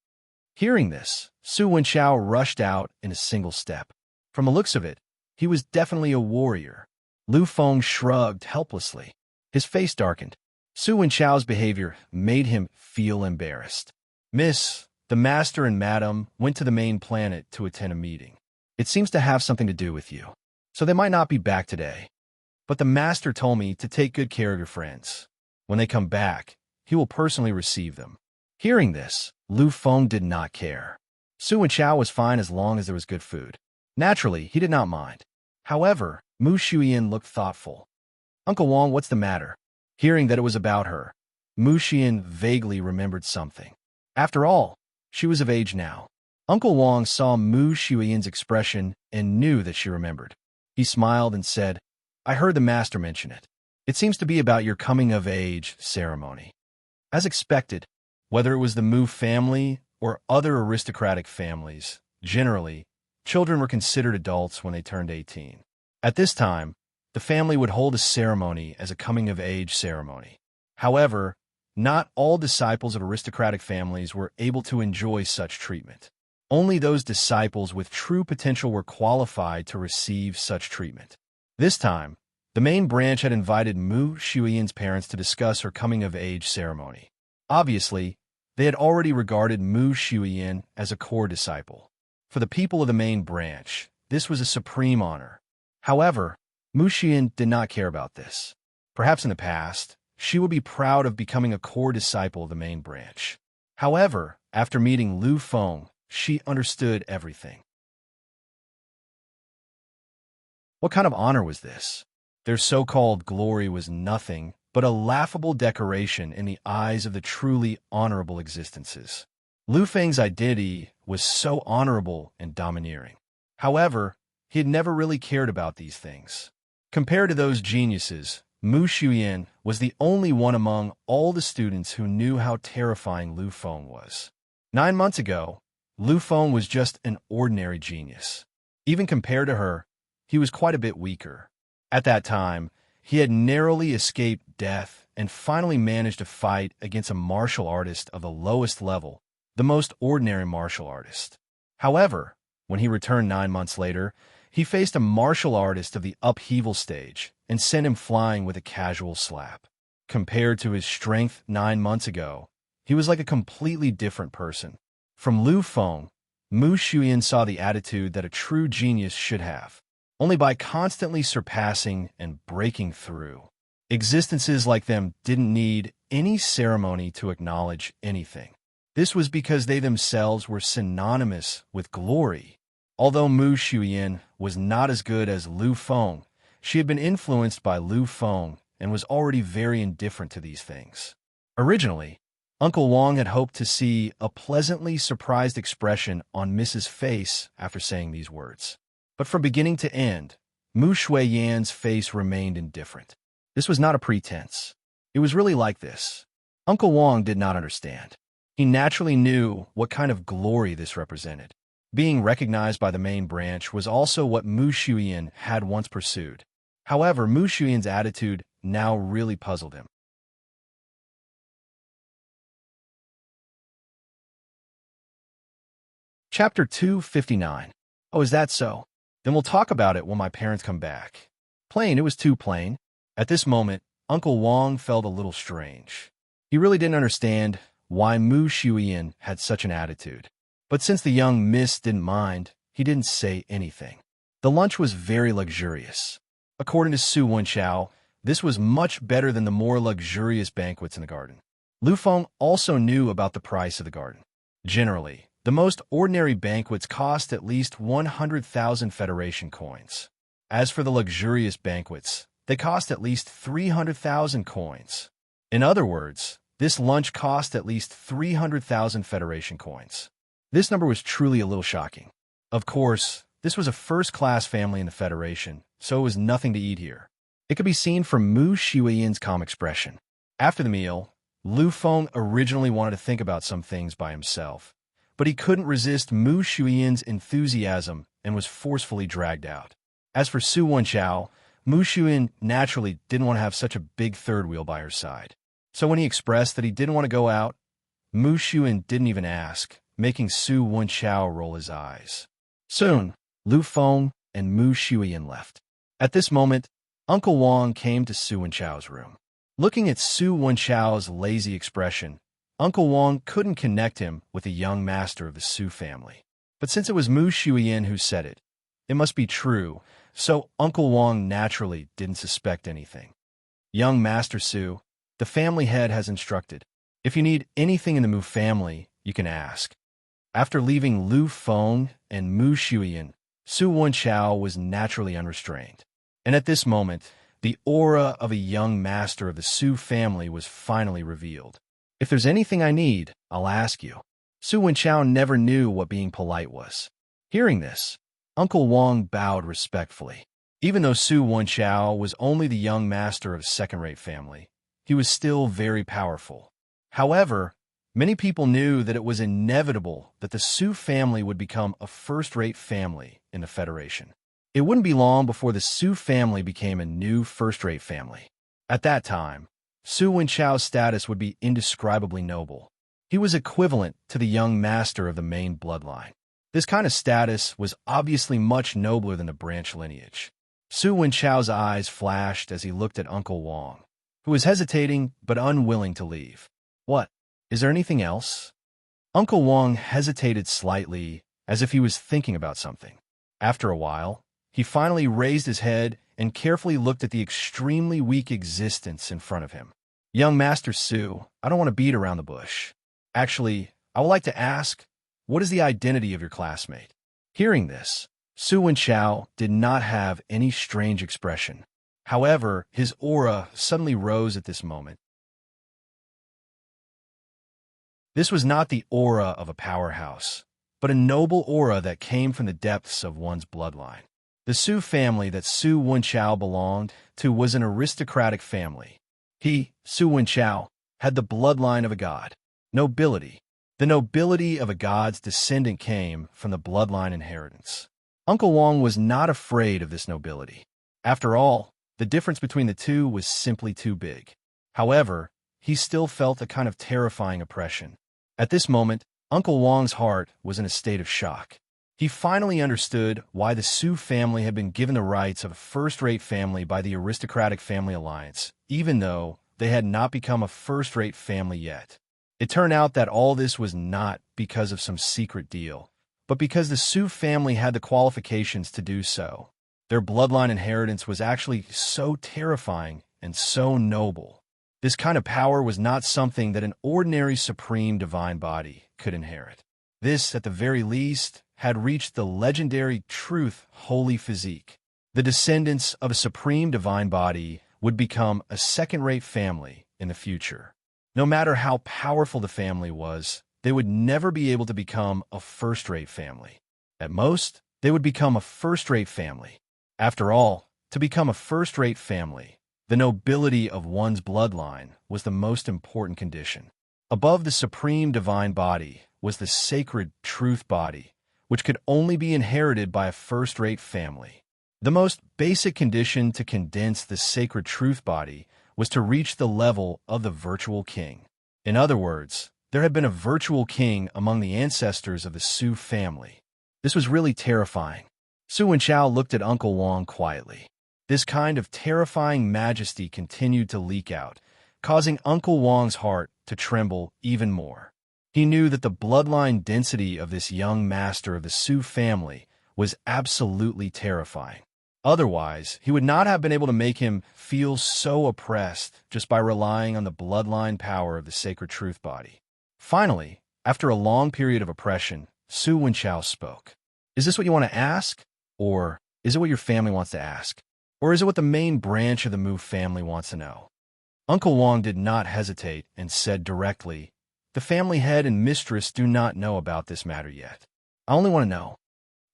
Hearing this, Su Wenchao rushed out in a single step. From the looks of it, he was definitely a warrior. Lu Feng shrugged helplessly. His face darkened. Su Wenchao's behavior made him feel embarrassed. "Miss, the master and madam went to the main planet to attend a meeting. It seems to have something to do with you, so they might not be back today. But the master told me to take good care of your friends. When they come back, he will personally receive them." Hearing this, Lu Feng did not care. Su Wenchao was fine as long as there was good food. Naturally, he did not mind. However, Mu Shuiyin looked thoughtful. "Uncle Wang, what's the matter?" Hearing that it was about her, Mu Shuiyin vaguely remembered something. After all, she was of age now. Uncle Wang saw Mu Shuiyin's expression and knew that she remembered. He smiled and said, "I heard the master mention it. It seems to be about your coming-of-age ceremony." As expected, whether it was the Mu family or other aristocratic families, generally, children were considered adults when they turned 18. At this time, the family would hold a ceremony as a coming-of-age ceremony. However, not all disciples of aristocratic families were able to enjoy such treatment. Only those disciples with true potential were qualified to receive such treatment. This time, the main branch had invited Mu Shuiyin's parents to discuss her coming-of-age ceremony. Obviously, they had already regarded Mu Shuiyin as a core disciple. For the people of the main branch, this was a supreme honor. However, Mu Shuiyin did not care about this. Perhaps in the past, she would be proud of becoming a core disciple of the main branch. However, after meeting Lu Feng, she understood everything. What kind of honor was this? Their so-called glory was nothing but a laughable decoration in the eyes of the truly honorable existences. Lu Feng's identity was so honorable and domineering. However, he had never really cared about these things. Compared to those geniuses, Mu Shuiyin was the only one among all the students who knew how terrifying Lu Feng was. 9 months ago, Lu Feng was just an ordinary genius. Even compared to her, he was quite a bit weaker. At that time, he had narrowly escaped death and finally managed to fight against a martial artist of the lowest level, the most ordinary martial artist. However, when he returned 9 months later, he faced a martial artist of the upheaval stage and sent him flying with a casual slap. Compared to his strength 9 months ago, He was like a completely different person. From Lu Feng, Mu Shuyan saw the attitude that a true genius should have, only by constantly surpassing and breaking through. Existences like them didn't need any ceremony to acknowledge anything. This was because they themselves were synonymous with glory. Although Mu Shuyan was not as good as Lu Feng, she had been influenced by Lu Feng and was already very indifferent to these things. Originally, Uncle Wong had hoped to see a pleasantly surprised expression on Mrs. face after saying these words. But from beginning to end, Mu Shuiyan's face remained indifferent. This was not a pretense. It was really like this. Uncle Wong did not understand. He naturally knew what kind of glory this represented. Being recognized by the main branch was also what Mu Shuyan had once pursued. However, Mu Shuyan's attitude now really puzzled him. Chapter 259. Oh, is that so? Then we'll talk about it when my parents come back. Plain, it was too plain. At this moment, Uncle Wong felt a little strange. He really didn't understand why Mu Shuyan had such an attitude. But since the young miss didn't mind, he didn't say anything. The lunch was very luxurious. According to Su Wenchao, this was much better than the more luxurious banquets in the garden. Lu Feng also knew about the price of the garden. Generally, the most ordinary banquets cost at least 100,000 Federation coins. As for the luxurious banquets, they cost at least 300,000 coins. In other words, this lunch cost at least 300,000 Federation coins. This number was truly a little shocking. Of course, this was a first-class family in the Federation, so it was nothing to eat here. It could be seen from Mu Shuiyan's calm expression. After the meal, Lu Feng originally wanted to think about some things by himself, but he couldn't resist Mu Shuiyan's enthusiasm and was forcefully dragged out. As for Su Wenchao, Mu Shuyan naturally didn't want to have such a big third wheel by her side. So when he expressed that he didn't want to go out, Mu Shuyan didn't even ask, making Su Wenchao roll his eyes. Soon, Lu Feng and Mu Shuyan left. At this moment, Uncle Wong came to Su Wenchao's room. Looking at Su Wenchao's lazy expression, Uncle Wong couldn't connect him with the young master of the Su family. But since it was Mu Shuyan who said it, it must be true, so Uncle Wong naturally didn't suspect anything. Young Master Su, the family head has instructed, if you need anything in the Mu family, you can ask. After leaving Lu Feng and Mu Shuyan, Su Wenchao was naturally unrestrained. And at this moment, the aura of a young master of the Su family was finally revealed. If there's anything I need, I'll ask you. Su Wenchao never knew what being polite was. Hearing this, Uncle Wong bowed respectfully. Even though Su Wenchao was only the young master of a second-rate family, he was still very powerful. However, many people knew that it was inevitable that the Su family would become a first-rate family in the Federation. It wouldn't be long before the Su family became a new first-rate family. At that time, Su Wenchao's status would be indescribably noble. He was equivalent to the young master of the main bloodline. This kind of status was obviously much nobler than the branch lineage. Su Wenchao's eyes flashed as he looked at Uncle Wong, who was hesitating but unwilling to leave. What? Is there anything else? Uncle Wong hesitated slightly, as if he was thinking about something. After a while, he finally raised his head and carefully looked at the extremely weak existence in front of him. Young Master Su, I don't want to beat around the bush. Actually, I would like to ask, what is the identity of your classmate? Hearing this, Su Wenchao did not have any strange expression. However, his aura suddenly rose at this moment. This was not the aura of a powerhouse, but a noble aura that came from the depths of one's bloodline. The Su family that Su Wenchao belonged to was an aristocratic family. He, Su Wenchao, had the bloodline of a god. Nobility. The nobility of a god's descendant came from the bloodline inheritance. Uncle Wong was not afraid of this nobility. After all, the difference between the two was simply too big. However, he still felt a kind of terrifying oppression. At this moment, Uncle Wong's heart was in a state of shock. He finally understood why the Su family had been given the rights of a first-rate family by the aristocratic family alliance, even though they had not become a first-rate family yet. It turned out that all this was not because of some secret deal, but because the Su family had the qualifications to do so. Their bloodline inheritance was actually so terrifying and so noble. This kind of power was not something that an ordinary supreme divine body could inherit. This, at the very least, had reached the legendary truth holy physique. The descendants of a supreme divine body would become a second-rate family in the future. No matter how powerful the family was, they would never be able to become a first-rate family. At most, they would become a first-rate family. After all, to become a first-rate family, the nobility of one's bloodline was the most important condition. Above the supreme divine body was the sacred truth body, which could only be inherited by a first-rate family. The most basic condition to condense the sacred truth body was to reach the level of the virtual king. In other words, there had been a virtual king among the ancestors of the Su family. This was really terrifying. Su Wenchao looked at Uncle Wang quietly. This kind of terrifying majesty continued to leak out, causing Uncle Wang's heart to tremble even more. He knew that the bloodline density of this young master of the Su family was absolutely terrifying. Otherwise, he would not have been able to make him feel so oppressed just by relying on the bloodline power of the sacred truth body. Finally, after a long period of oppression, Su Wenchao spoke. Is this what you want to ask? Or is it what your family wants to ask? Or is it what the main branch of the Mu family wants to know? Uncle Wang did not hesitate and said directly, the family head and mistress do not know about this matter yet. I only want to know.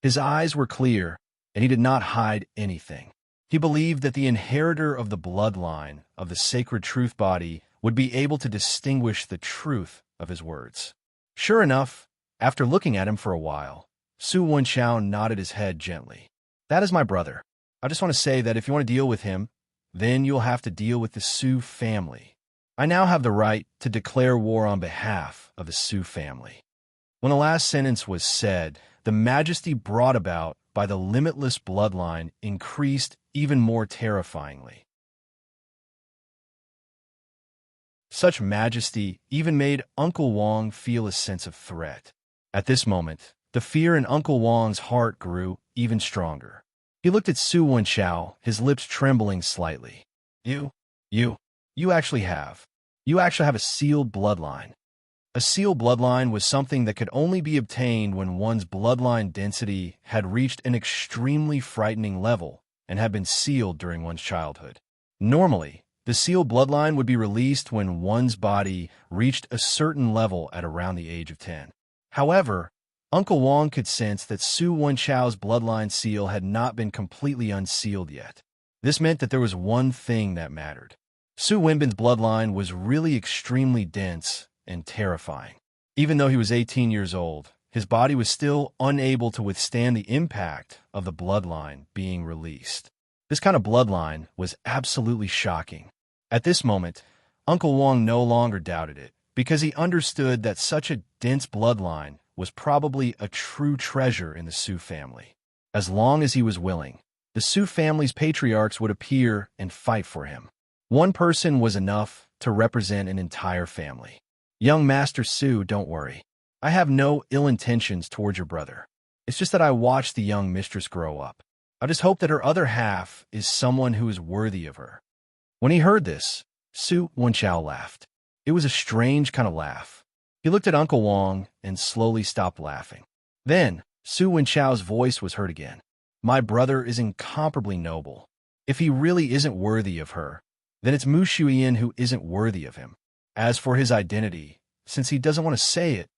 His eyes were clear, and he did not hide anything. He believed that the inheritor of the bloodline of the sacred truth body would be able to distinguish the truth of his words. Sure enough, after looking at him for a while, Su Wenchao nodded his head gently. That is my brother. I just want to say that if you want to deal with him, then you'll have to deal with the Su family. I now have the right to declare war on behalf of the Su family. When the last sentence was said, the majesty brought about by the limitless bloodline increased even more terrifyingly. Such majesty even made Uncle Wang feel a sense of threat. At this moment, the fear in Uncle Wang's heart grew even stronger. He looked at Su Wenchao, his lips trembling slightly. You actually have a sealed bloodline. A sealed bloodline was something that could only be obtained when one's bloodline density had reached an extremely frightening level and had been sealed during one's childhood. Normally, the sealed bloodline would be released when one's body reached a certain level at around the age of 10. However, Uncle Wang could sense that Su Wenchao's bloodline seal had not been completely unsealed yet. This meant that there was one thing that mattered. Su Wenbin's bloodline was really extremely dense and terrifying. Even though he was 18 years old, his body was still unable to withstand the impact of the bloodline being released. This kind of bloodline was absolutely shocking. At this moment, Uncle Wang no longer doubted it, because he understood that such a dense bloodline was probably a true treasure in the Su family. As long as he was willing, the Su family's patriarchs would appear and fight for him. One person was enough to represent an entire family. Young Master Su, don't worry. I have no ill intentions towards your brother. It's just that I watched the young mistress grow up. I just hope that her other half is someone who is worthy of her. When he heard this, Su Wenchao laughed. It was a strange kind of laugh. He looked at Uncle Wang and slowly stopped laughing. Then, Su Wenchao's voice was heard again. My brother is incomparably noble. If he really isn't worthy of her, then it's Mu Shuiyin who isn't worthy of him. As for his identity, since he doesn't want to say it,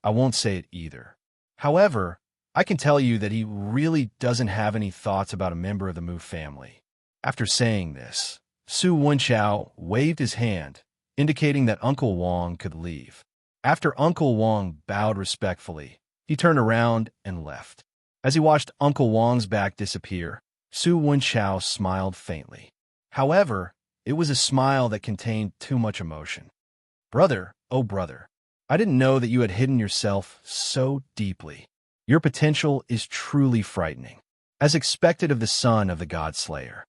I won't say it either. However, I can tell you that he really doesn't have any thoughts about a member of the Mu family. After saying this, Su Wenchao waved his hand, indicating that Uncle Wang could leave. After Uncle Wang bowed respectfully, he turned around and left. As he watched Uncle Wang's back disappear, Su Wenchao smiled faintly. However, it was a smile that contained too much emotion. Brother, oh brother, I didn't know that you had hidden yourself so deeply. Your potential is truly frightening, as expected of the son of the God Slayer.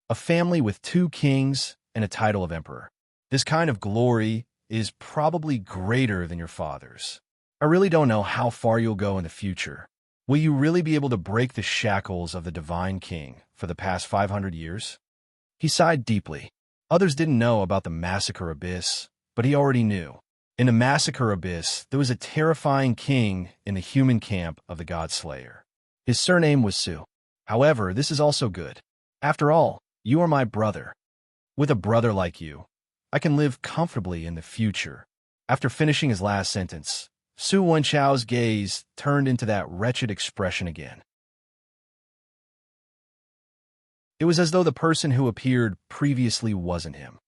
A family with 2 kings and a title of emperor. This kind of glory is probably greater than your father's. I really don't know how far you'll go in the future. Will you really be able to break the shackles of the Divine King for the past 500 years? He sighed deeply. Others didn't know about the Massacre Abyss, but he already knew. In the Massacre Abyss, there was a terrifying king in the human camp of the God-Slayer. His surname was Su. However, this is also good. After all, you are my brother. With a brother like you, I can live comfortably in the future. After finishing his last sentence, Su Wenchao's gaze turned into that wretched expression again. It was as though the person who appeared previously wasn't him.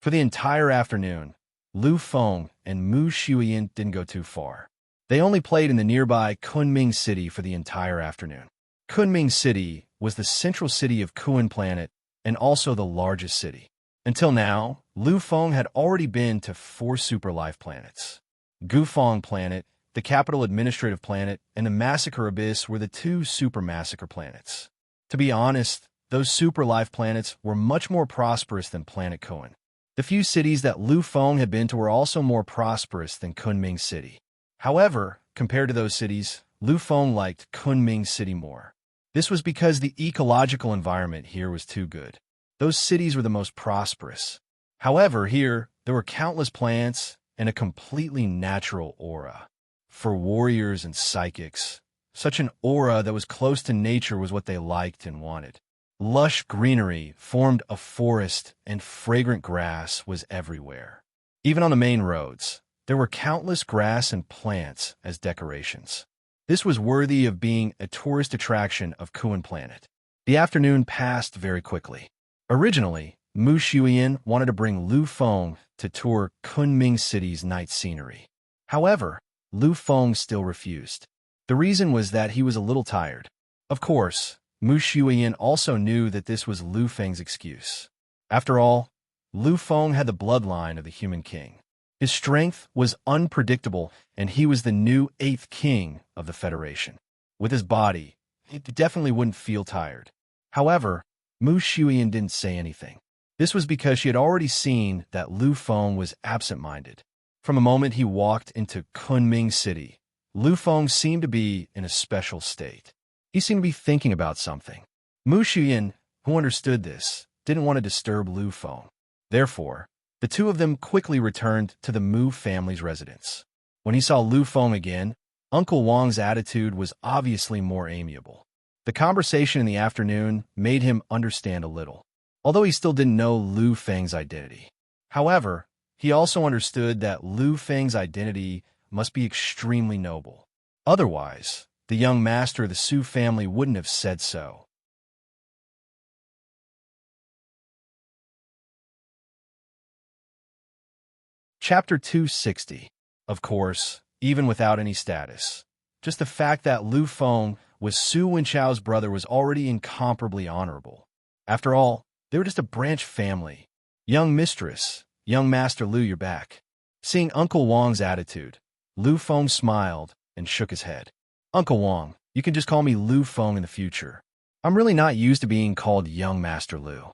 For the entire afternoon, Lu Feng and Mu Shuyan didn't go too far. They only played in the nearby Kunming City for the entire afternoon. Kunming City was the central city of Kuan Planet and also the largest city. Until now, Lu Feng had already been to 4 super life planets. Gufeng Planet, the capital administrative planet, and the Massacre Abyss were the 2 super massacre planets. To be honest, those super life planets were much more prosperous than Planet Kuan. The few cities that Lu Feng had been to were also more prosperous than Kunming City. However, compared to those cities, Lu Feng liked Kunming City more. This was because the ecological environment here was too good. Those cities were the most prosperous. However, here, there were countless plants and a completely natural aura. For warriors and psychics, such an aura that was close to nature was what they liked and wanted. Lush greenery formed a forest and fragrant grass was everywhere. Even on the main roads, there were countless grass and plants as decorations. This was worthy of being a tourist attraction of Kuan Planet. The afternoon passed very quickly. Originally, Mu Shuyan wanted to bring Lu Feng to tour Kunming City's night scenery. However, Lu Feng still refused. The reason was that he was a little tired. Of course, Mu Shuyan also knew that this was Lu Feng's excuse. After all, Lu Feng had the bloodline of the human king. His strength was unpredictable, and he was the new 8th king of the Federation. With his body, he definitely wouldn't feel tired. However, Mu Shuyan didn't say anything. This was because she had already seen that Lu Feng was absent-minded. From the moment he walked into Kunming City, Lu Feng seemed to be in a special state. He seemed to be thinking about something. Mu Shuyan, who understood this, didn't want to disturb Lu Feng. Therefore, the 2 of them quickly returned to the Mu family's residence. When he saw Lu Feng again, Uncle Wang's attitude was obviously more amiable. The conversation in the afternoon made him understand a little, although he still didn't know Lu Feng's identity. However, he also understood that Lu Feng's identity must be extremely noble. Otherwise, the young master of the Su family wouldn't have said so. Chapter 260. Of course, even without any status, just the fact that Lu Feng was Su Wenchao's brother was already incomparably honorable. After all, they were just a branch family. Young mistress, young master Lu, you're back. Seeing Uncle Wang's attitude, Lu Feng smiled and shook his head. Uncle Wang, you can just call me Lu Feng in the future. I'm really not used to being called young master Lu.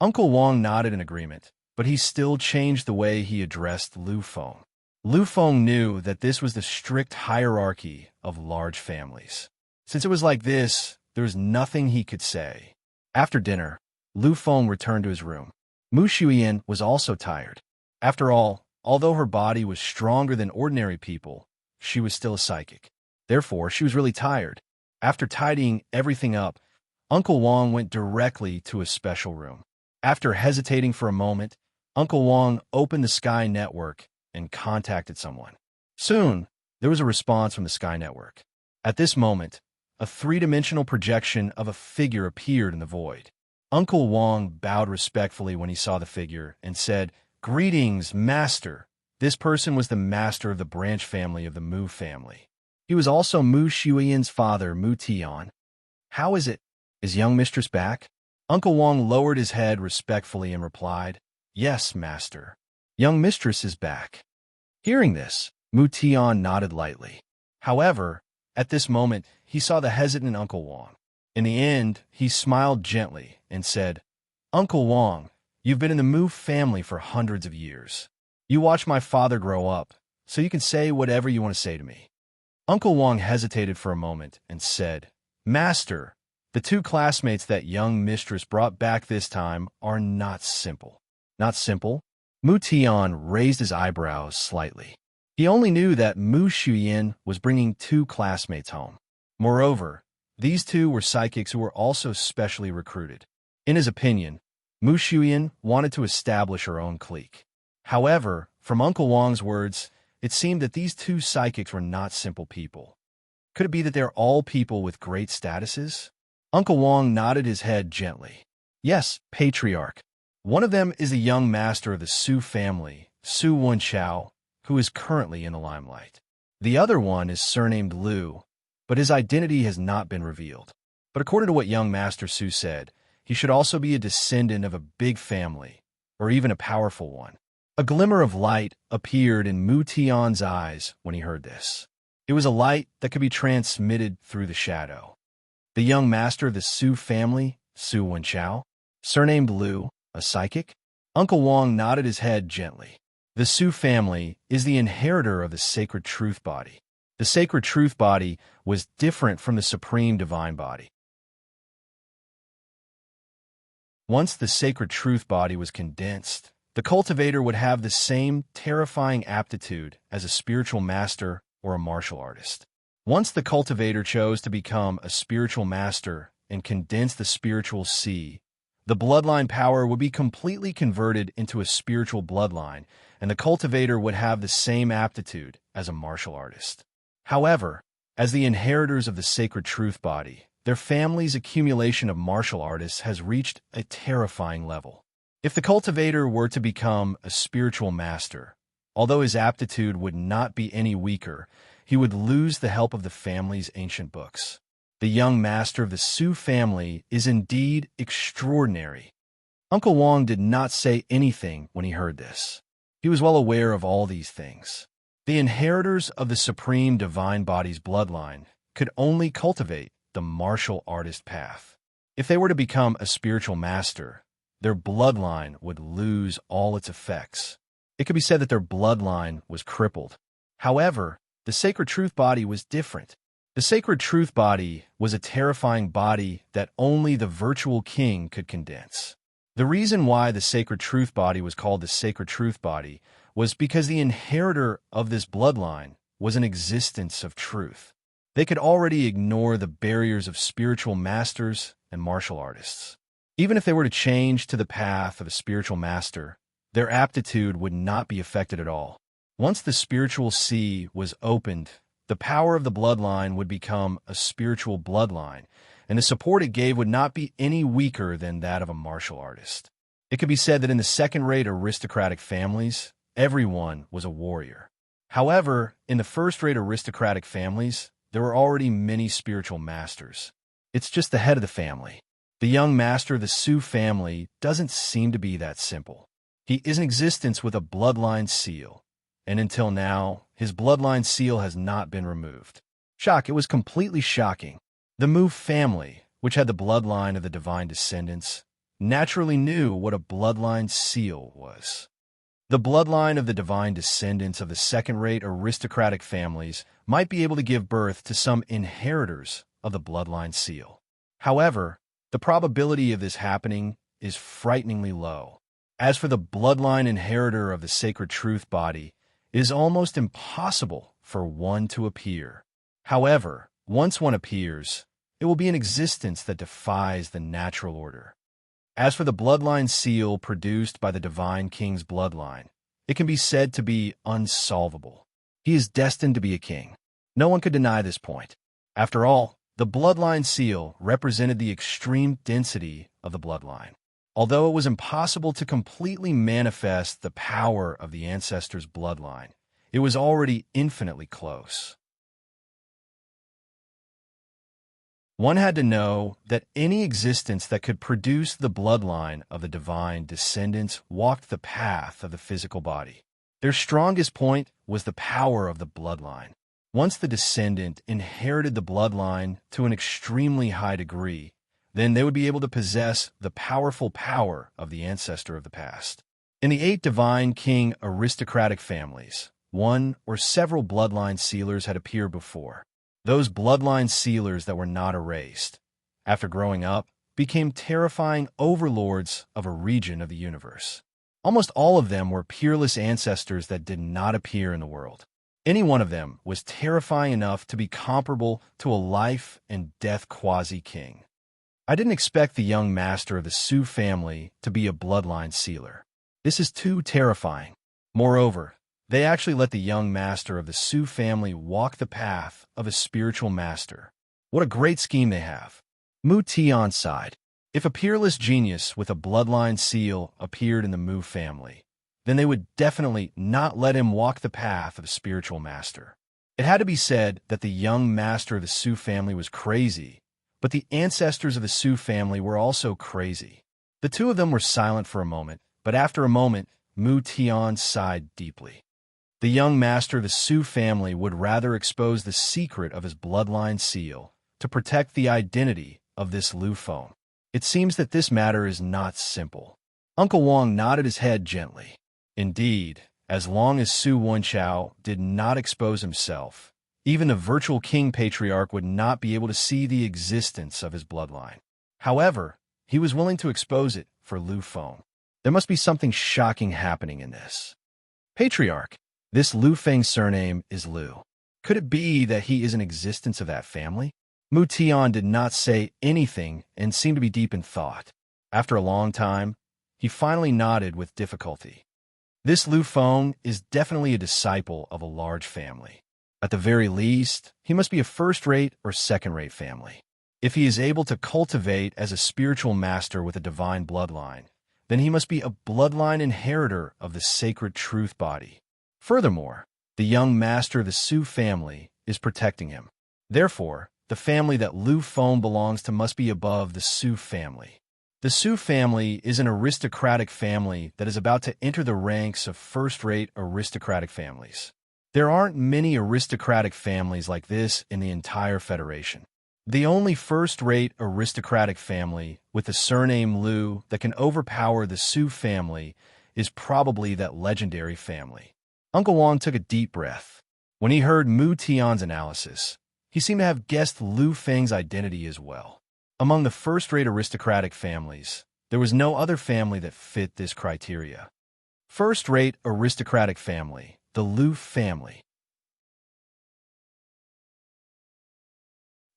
Uncle Wang nodded in agreement, but he still changed the way he addressed Lu Feng. Lu Feng knew that this was the strict hierarchy of large families. Since it was like this, there was nothing he could say. After dinner, Lu Feng returned to his room. Mu Shuyan was also tired. After all, although her body was stronger than ordinary people, she was still a psychic. Therefore, she was really tired. After tidying everything up, Uncle Wang went directly to a special room. After hesitating for a moment, Uncle Wang opened the Sky Network and contacted someone. Soon, there was a response from the Sky Network. At this moment, a 3-dimensional projection of a figure appeared in the void. Uncle Wang bowed respectfully when he saw the figure and said, "Greetings, Master." This person was the master of the branch family of the Mu family. He was also Mu Shuyan's father, Mu Tian. How is it? Is young mistress back? Uncle Wang lowered his head respectfully and replied, "Yes, master. Young mistress is back." Hearing this, Mu Tian nodded lightly. However, at this moment, he saw the hesitant Uncle Wang. In the end, he smiled gently and said, "Uncle Wang, you've been in the Mu family for hundreds of years. You watch my father grow up, so you can say whatever you want to say to me." Uncle Wong hesitated for a moment and said, "Master, the two classmates that young mistress brought back this time are not simple." "Not simple?" Mu Tian raised his eyebrows slightly. He only knew that Mu Shuyin was bringing two classmates home. Moreover, these two were psychics who were also specially recruited. In his opinion, Mu Shuyin wanted to establish her own clique. However, from Uncle Wong's words, it seemed that these two psychics were not simple people. Could it be that they're all people with great statuses? Uncle Wong nodded his head gently. "Yes, Patriarch. One of them is a young master of the Su family, Su Wenchao, who is currently in the limelight. The other one is surnamed Liu, but his identity has not been revealed. But according to what young Master Su said, he should also be a descendant of a big family, or even a powerful one." A glimmer of light appeared in Mu Tian's eyes when he heard this. It was a light that could be transmitted through the shadow. The young master of the Su family, Su Wenchao, surnamed Liu, a psychic? Uncle Wong nodded his head gently. The Su family is the inheritor of the sacred truth body. The sacred truth body was different from the supreme divine body. Once the sacred truth body was condensed, the cultivator would have the same terrifying aptitude as a spiritual master or a martial artist. Once the cultivator chose to become a spiritual master and condense the spiritual sea, the bloodline power would be completely converted into a spiritual bloodline, and the cultivator would have the same aptitude as a martial artist. However, as the inheritors of the sacred truth body, their family's accumulation of martial artists has reached a terrifying level. If the cultivator were to become a spiritual master, although his aptitude would not be any weaker, he would lose the help of the family's ancient books. The young master of the Su family is indeed extraordinary. Uncle Wong did not say anything when he heard this. He was well aware of all these things. The inheritors of the supreme divine body's bloodline could only cultivate the martial artist path. If they were to become a spiritual master, their bloodline would lose all its effects. It could be said that their bloodline was crippled. However, the sacred truth body was different. The sacred truth body was a terrifying body that only the virtual king could condense. The reason why the sacred truth body was called the sacred truth body was because the inheritor of this bloodline was an existence of truth. They could already ignore the barriers of spiritual masters and martial artists. Even if they were to change to the path of a spiritual master, their aptitude would not be affected at all. Once the spiritual sea was opened, the power of the bloodline would become a spiritual bloodline, and the support it gave would not be any weaker than that of a martial artist. It could be said that in the second-rate aristocratic families, everyone was a warrior. However, in the first-rate aristocratic families, there were already many spiritual masters. It's just the head of the family. The young master of the Su family doesn't seem to be that simple. He is in existence with a bloodline seal, and until now, his bloodline seal has not been removed. Shock, it was completely shocking. The Mu family, which had the bloodline of the divine descendants, naturally knew what a bloodline seal was. The bloodline of the divine descendants of the second-rate aristocratic families might be able to give birth to some inheritors of the bloodline seal. However, the probability of this happening is frighteningly low. As for the bloodline inheritor of the sacred truth body, it is almost impossible for one to appear. However, once one appears, it will be an existence that defies the natural order. As for the bloodline seal produced by the divine king's bloodline, it can be said to be unsolvable. He is destined to be a king. No one could deny this point. After all, the bloodline seal represented the extreme density of the bloodline. Although it was impossible to completely manifest the power of the ancestor's bloodline, it was already infinitely close. One had to know that any existence that could produce the bloodline of the divine descendants walked the path of the physical body. Their strongest point was the power of the bloodline. Once the descendant inherited the bloodline to an extremely high degree, then they would be able to possess the powerful power of the ancestor of the past. In the 8 divine king aristocratic families, one or several bloodline sealers had appeared before. Those bloodline sealers that were not erased, after growing up, became terrifying overlords of a region of the universe. Almost all of them were peerless ancestors that did not appear in the world. Any one of them was terrifying enough to be comparable to a life and death quasi-king. I didn't expect the young master of the Sioux family to be a bloodline sealer. This is too terrifying. Moreover, they actually let the young master of the Sioux family walk the path of a spiritual master. What a great scheme they have. Mu Tian sighed. If a peerless genius with a bloodline seal appeared in the Mu family, then they would definitely not let him walk the path of a spiritual master. It had to be said that the young master of the Sioux family was crazy, but the ancestors of the Sioux family were also crazy. The two of them were silent for a moment, but after a moment, Mu Tian sighed deeply. The young master of the Sioux family would rather expose the secret of his bloodline seal to protect the identity of this Lu Feng. It seems that this matter is not simple. Uncle Wang nodded his head gently. Indeed, as long as Su Wenchao did not expose himself, even the virtual king patriarch would not be able to see the existence of his bloodline. However, he was willing to expose it for Lu Feng. There must be something shocking happening in this. Patriarch, this Lu Feng's surname is Lu. Could it be that he is an existence of that family? Mu Tian did not say anything and seemed to be deep in thought. After a long time, he finally nodded with difficulty. This Lu Feng is definitely a disciple of a large family. At the very least, he must be a first-rate or second-rate family. If he is able to cultivate as a spiritual master with a divine bloodline, then he must be a bloodline inheritor of the sacred truth body. Furthermore, the young master of the Su family is protecting him. Therefore, the family that Lu Feng belongs to must be above the Su family. The Su family is an aristocratic family that is about to enter the ranks of first-rate aristocratic families. There aren't many aristocratic families like this in the entire Federation. The only first-rate aristocratic family with the surname Lu that can overpower the Su family is probably that legendary family. Uncle Wang took a deep breath. When he heard Mu Tian's analysis, he seemed to have guessed Lu Feng's identity as well. Among the first-rate aristocratic families, there was no other family that fit this criteria. First-rate aristocratic family, the Lu family.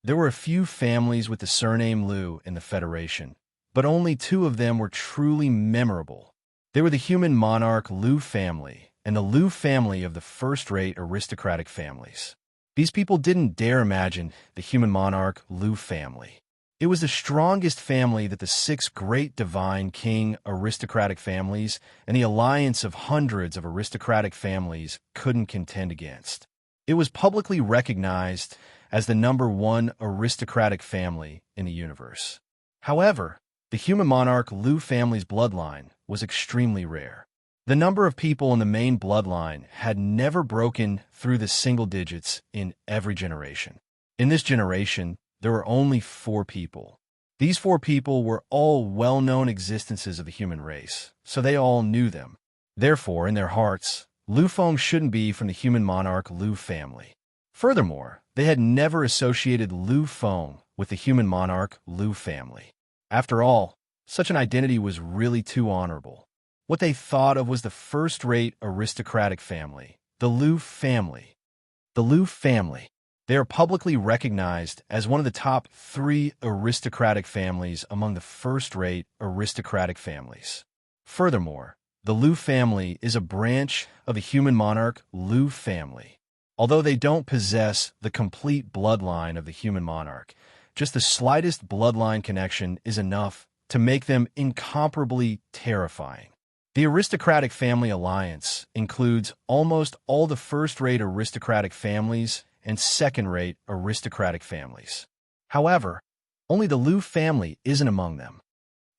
There were a few families with the surname Lu in the Federation, but only 2 of them were truly memorable. They were the human monarch Lu family and the Lu family of the first-rate aristocratic families. These people didn't dare imagine the human monarch Lu family. It was the strongest family that the 6 great divine king aristocratic families and the alliance of hundreds of aristocratic families couldn't contend against. It was publicly recognized as the #1 aristocratic family in the universe. However, the human monarch Lu family's bloodline was extremely rare. The number of people in the main bloodline had never broken through the single digits in every generation. In this generation, there were only 4 people. These 4 people were all well-known existences of the human race, so they all knew them. Therefore, in their hearts, Lu Feng shouldn't be from the human monarch Lu family. Furthermore, they had never associated Lu Feng with the human monarch Lu family. After all, such an identity was really too honorable. What they thought of was the first-rate aristocratic family, the Lu family. The Lu family. They are publicly recognized as one of the top 3 aristocratic families among the first-rate aristocratic families. Furthermore, the Lu family is a branch of the human monarch Lu family. Although they don't possess the complete bloodline of the human monarch, just the slightest bloodline connection is enough to make them incomparably terrifying. The aristocratic family alliance includes almost all the first-rate aristocratic families and second-rate aristocratic families. However, only the Lu family isn't among them.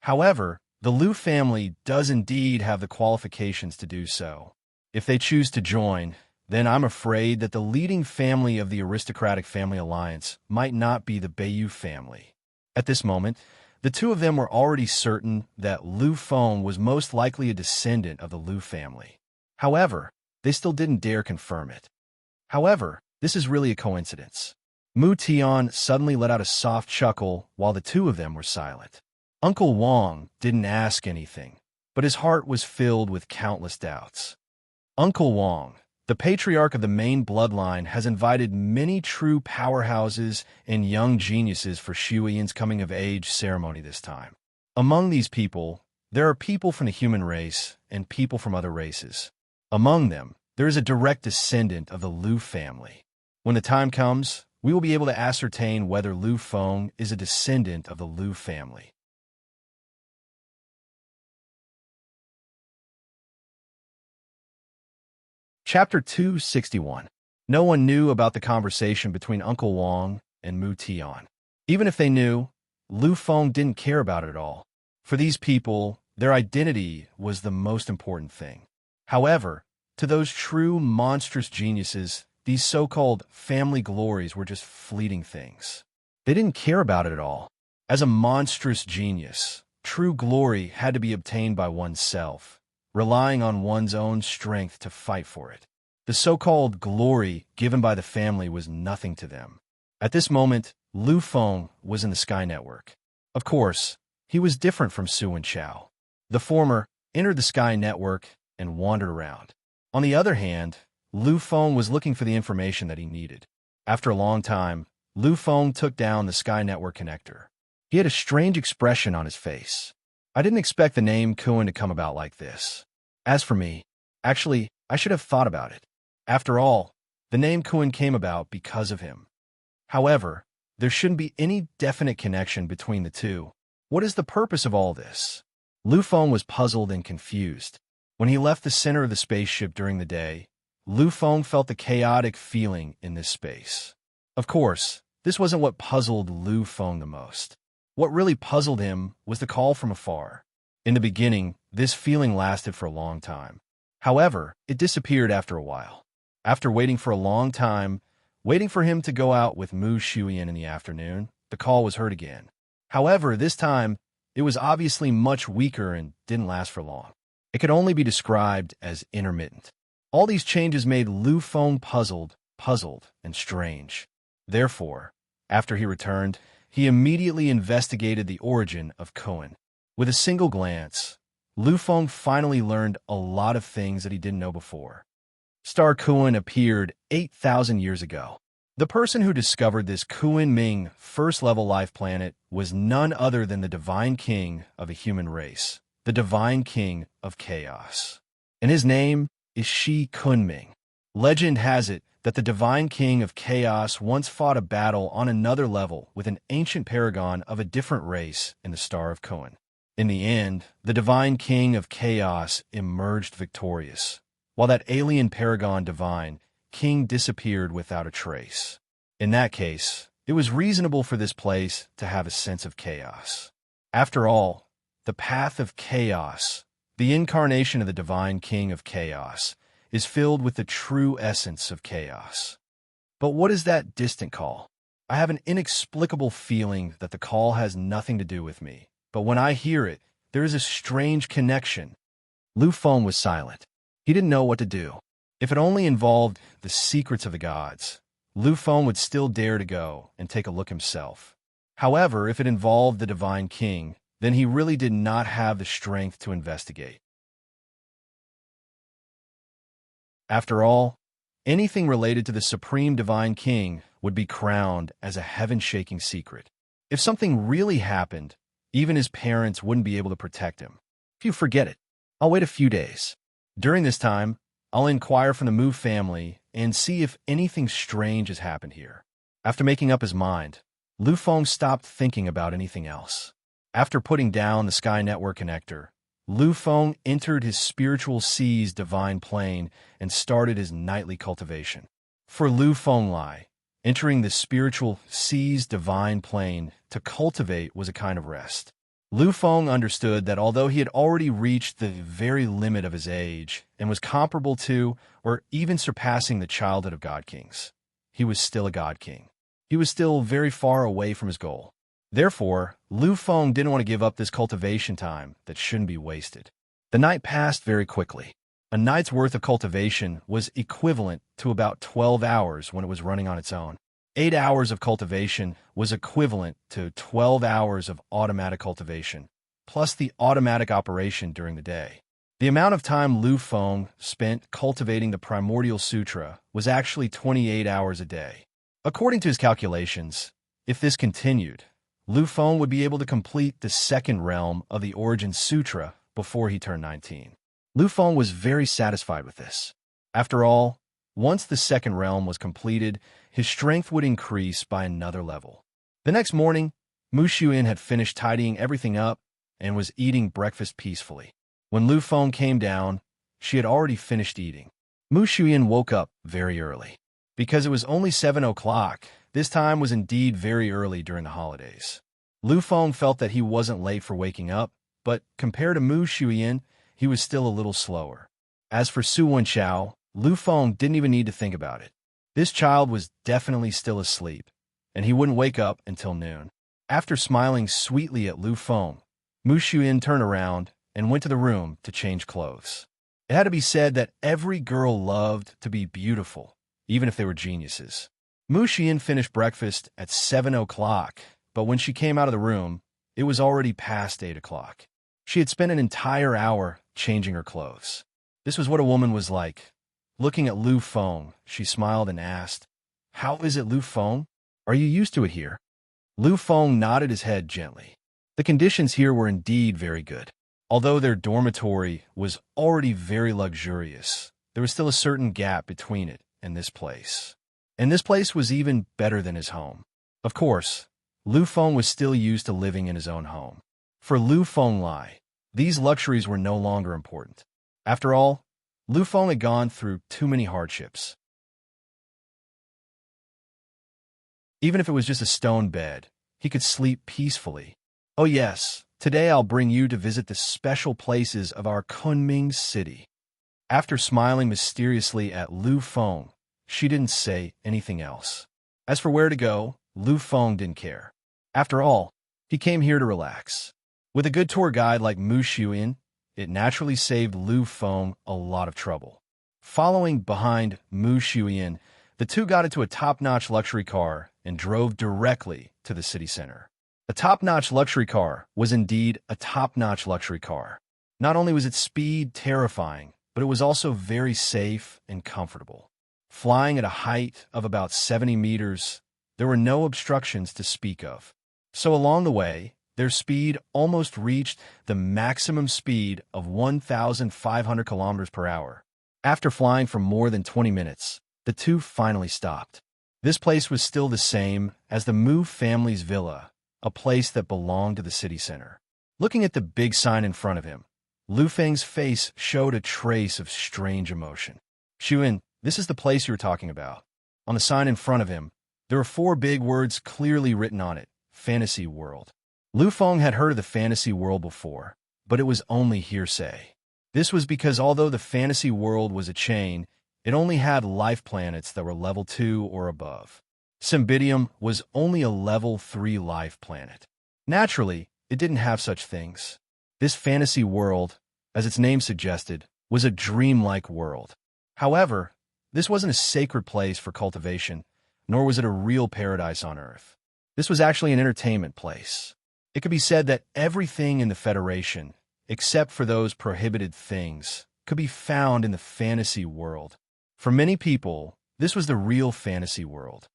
However, the Lu family does indeed have the qualifications to do so. If they choose to join, then I'm afraid that the leading family of the aristocratic family alliance might not be the Beiyu family. At this moment, The two of them were already certain that Lu Feng was most likely a descendant of the Lu family. However, they still didn't dare confirm it. However, this is really a coincidence. Mu Tian suddenly let out a soft chuckle while the two of them were silent. Uncle Wang didn't ask anything, but his heart was filled with countless doubts. Uncle Wang, the patriarch of the main bloodline, has invited many true powerhouses and young geniuses for Shuiyan's coming-of-age ceremony this time. Among these people, there are people from the human race and people from other races. Among them, there is a direct descendant of the Lu family. When the time comes, we will be able to ascertain whether Lu Feng is a descendant of the Lu family. Chapter 261. No one knew about the conversation between Uncle Wang and Mu Tian. Even if they knew, Lu Feng didn't care about it at all. For these people, their identity was the most important thing. However, to those true monstrous geniuses, these so-called family glories were just fleeting things. They didn't care about it at all. As a monstrous genius, true glory had to be obtained by oneself, relying on one's own strength to fight for it. The so-called glory given by the family was nothing to them. At this moment, Lu Feng was in the Sky Network. Of course, he was different from Su and Chao. The former entered the Sky Network and wandered around. On the other hand, Lu Feng was looking for the information that he needed. After a long time, Lu Feng took down the Sky Network connector. He had a strange expression on his face. I didn't expect the name Kuan to come about like this. As for me, actually, I should have thought about it. After all, the name Kuan came about because of him. However, there shouldn't be any definite connection between the two. What is the purpose of all this? Lu Feng was puzzled and confused. When he left the center of the spaceship during the day, Lu Feng felt the chaotic feeling in this space. Of course, this wasn't what puzzled Lu Feng the most. What really puzzled him was the call from afar. In the beginning, this feeling lasted for a long time. However, it disappeared after a while. After waiting for a long time, waiting for him to go out with Mu Shuyan in the afternoon, the call was heard again. However, this time, it was obviously much weaker and didn't last for long. It could only be described as intermittent. All these changes made Lu Feng puzzled, and strange. Therefore, after he returned, he immediately investigated the origin of Kuan. With a single glance, Lu Feng finally learned a lot of things that he didn't know before. Star Kuan appeared 8,000 years ago. The person who discovered this Kuan Ming first-level life planet was none other than the Divine King of the human race, the Divine King of Chaos. And his name is Shi Kunming. Legend has it that the Divine King of Chaos once fought a battle on another level with an ancient paragon of a different race in the Star of Kuan. In the end, the Divine King of Chaos emerged victorious, while that alien paragon divine king disappeared without a trace. In that case, it was reasonable for this place to have a sense of chaos. After all, the path of chaos, the incarnation of the Divine King of Chaos, is filled with the true essence of chaos. But what is that distant call? I have an inexplicable feeling that the call has nothing to do with me, but when I hear it, there is a strange connection. Lu Feng was silent. He didn't know what to do. If it only involved the secrets of the gods, Lu Feng would still dare to go and take a look himself. However, if it involved the Divine King, then he really did not have the strength to investigate. After all, anything related to the Supreme Divine King would be crowned as a heaven-shaking secret. If something really happened, even his parents wouldn't be able to protect him. If you forget it, I'll wait a few days. During this time, I'll inquire from the Mu family and see if anything strange has happened here. After making up his mind, Lu Feng stopped thinking about anything else. After putting down the Sky Network connector, Lu Feng entered his spiritual sea's divine plane and started his nightly cultivation. For Lu Fenglai, entering the spiritual sea's divine plane to cultivate was a kind of rest. Lu Feng understood that although he had already reached the very limit of his age and was comparable to or even surpassing the childhood of God Kings, he was still a God King. He was still very far away from his goal. Therefore, Lu Feng didn't want to give up this cultivation time that shouldn't be wasted. The night passed very quickly. A night's worth of cultivation was equivalent to about 12 hours when it was running on its own. 8 hours of cultivation was equivalent to 12 hours of automatic cultivation, plus the automatic operation during the day. The amount of time Lu Feng spent cultivating the Primordial Sutra was actually 28 hours a day. According to his calculations, if this continued, Lu Feng would be able to complete the second realm of the Origin Sutra before he turned 19. Lu Feng was very satisfied with this. After all, once the second realm was completed, his strength would increase by another level. The next morning, Mu Xuyin had finished tidying everything up and was eating breakfast peacefully. When Lu Feng came down, she had already finished eating. Mu Xuyin woke up very early. Because it was only 7 o'clock, this time was indeed very early during the holidays. Lu Feng felt that he wasn't late for waking up, but compared to Mu Xuyin, he was still a little slower. As for Su Wenchao, Lu Feng didn't even need to think about it. This child was definitely still asleep, and he wouldn't wake up until noon. After smiling sweetly at Lu Feng, Mu Xuyin turned around and went to the room to change clothes. It had to be said that every girl loved to be beautiful, even if they were geniuses. Mu Xuyin finished breakfast at 7 o'clock, but when she came out of the room, it was already past 8 o'clock. She had spent an entire hour changing her clothes. This was what a woman was like. Looking at Lu Feng, she smiled and asked, "How is it, Lu Feng? Are you used to it here?" Lu Feng nodded his head gently. The conditions here were indeed very good. Although their dormitory was already very luxurious, there was still a certain gap between it and this place. And this place was even better than his home. Of course, Lu Feng was still used to living in his own home. For Lu Fenglai, these luxuries were no longer important. After all, Lu Feng had gone through too many hardships. Even if it was just a stone bed, he could sleep peacefully. "Oh yes, today I'll bring you to visit the special places of our Kunming city." After smiling mysteriously at Lu Feng, she didn't say anything else. As for where to go, Lu Feng didn't care. After all, he came here to relax. With a good tour guide like Mu Xuyin, it naturally saved Lu Feng a lot of trouble. Following behind Mu Xuyin, the two got into a top-notch luxury car and drove directly to the city center. A top-notch luxury car was indeed a top-notch luxury car. Not only was its speed terrifying, but it was also very safe and comfortable. Flying at a height of about 70 meters, there were no obstructions to speak of. So along the way, their speed almost reached the maximum speed of 1,500 kilometers per hour. After flying for more than 20 minutes, the two finally stopped. This place was still the same as the Mu family's villa, a place that belonged to the city center. Looking at the big sign in front of him, Lu Feng's face showed a trace of strange emotion. "Xuyin, this is the place you were talking about." On the sign in front of him, there were 4 big words clearly written on it: Fantasy World. Lu Feng had heard of the fantasy world before, but it was only hearsay. This was because although the fantasy world was a chain, it only had life planets that were level 2 or above. Cymbidium was only a level 3 life planet. Naturally, it didn't have such things. This fantasy world, as its name suggested, was a dreamlike world. However, this wasn't a sacred place for cultivation, nor was it a real paradise on Earth. This was actually an entertainment place. It could be said that everything in the Federation, except for those prohibited things, could be found in the fantasy world. For many people, this was the real fantasy world.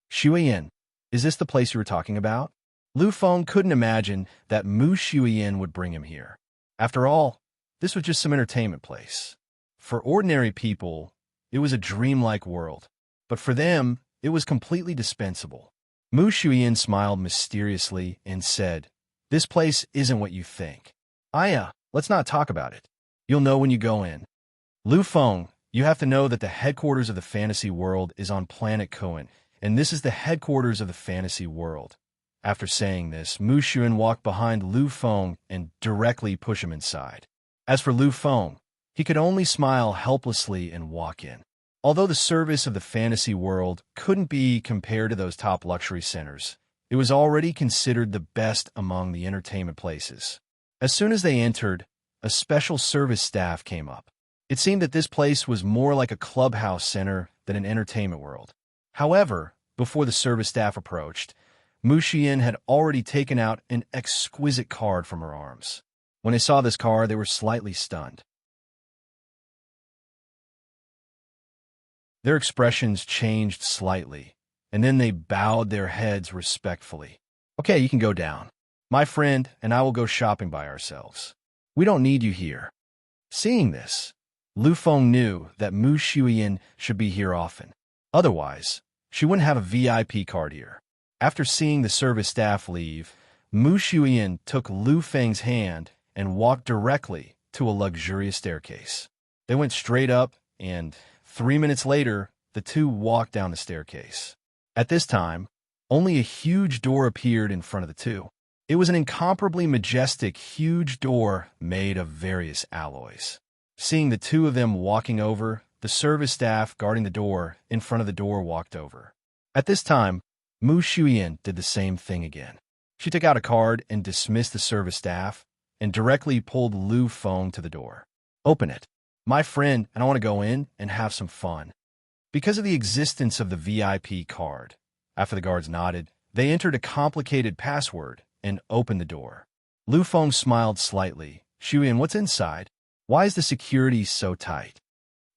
"Xuyin, is this the place you were talking about?" Lu Feng couldn't imagine that Mu Xuyin would bring him here. After all, this was just some entertainment place. For ordinary people, it was a dreamlike world, but for them, it was completely dispensable. Mu Xuyin smiled mysteriously and said, "This place isn't what you think. Aya, let's not talk about it. You'll know when you go in." "Lu Feng, you have to know that the headquarters of the fantasy world is on planet Cohen, and this is the headquarters of the fantasy world." After saying this, Mu Xuyin walked behind Lu Feng and directly pushed him inside. As for Lu Feng, he could only smile helplessly and walk in. Although the service of the fantasy world couldn't be compared to those top luxury centers, It was already considered the best among the entertainment places. As soon as they entered, a special service staff came up. It seemed that this place was more like a clubhouse center than an entertainment world. However, before the service staff approached, Mushian had already taken out an exquisite card from her arms. When they saw this card, they were slightly stunned. Their expressions changed slightly, and then they bowed their heads respectfully. Okay, you can go down. My friend and I will go shopping by ourselves. We don't need you here. Seeing this, Lu Feng knew that Mu Shuyan should be here often. Otherwise, she wouldn't have a VIP card here. After seeing the service staff leave, Mu Shuyan took Lu Feng's hand and walked directly to a luxurious staircase. They went straight up, and 3 minutes later, the two walked down the staircase. At this time, only a huge door appeared in front of the two. It was an incomparably majestic, huge door made of various alloys. Seeing the two of them walking over, the service staff guarding the door in front of the door walked over. At this time, Mu Shuyan did the same thing again. She took out a card and dismissed the service staff and directly pulled Lu Feng to the door. Open it. My friend and I want to go in and have some fun. Because of the existence of the VIP card, after the guards nodded, they entered a complicated password and opened the door. Lu Feng smiled slightly. Shuyan, what's inside? Why is the security so tight?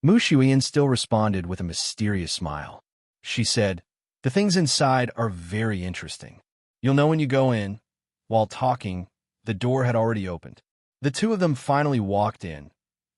Mu Shuyan still responded with a mysterious smile. She said, the things inside are very interesting. You'll know when you go in. While talking, the door had already opened. The two of them finally walked in.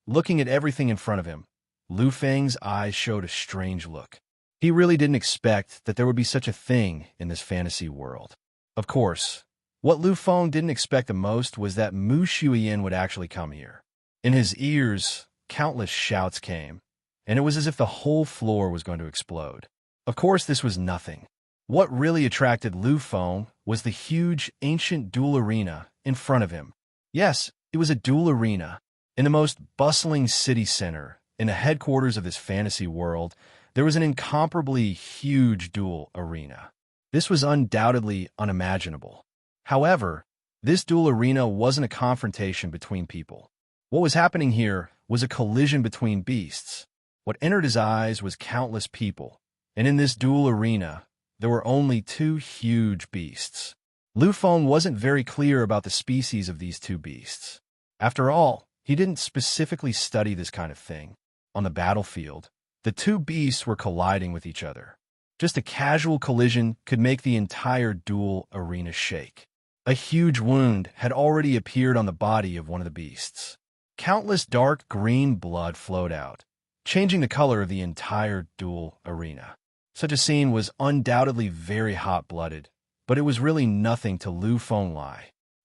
Looking at everything in front of him, Lu Feng's eyes showed a strange look. He really didn't expect that there would be such a thing in this fantasy world. Of course, what Lu Feng didn't expect the most was that Mu Shuyan would actually come here. In his ears, countless shouts came, and it was as if the whole floor was going to explode. Of course, this was nothing. What really attracted Lu Feng was the huge ancient duel arena in front of him. Yes, it was a duel arena. In the most bustling city center, in the headquarters of this fantasy world, there was an incomparably huge duel arena. This was undoubtedly unimaginable. However, this duel arena wasn't a confrontation between people. What was happening here was a collision between beasts. What entered his eyes was countless people, and in this duel arena, there were only two huge beasts. Lu Feng wasn't very clear about the species of these two beasts. After all, he didn't specifically study this kind of thing. On the battlefield, the two beasts were colliding with each other. Just a casual collision could make the entire duel arena shake. A huge wound had already appeared on the body of one of the beasts. Countless dark green blood flowed out, changing the color of the entire duel arena. Such a scene was undoubtedly very hot-blooded, but it was really nothing to Lu Feng.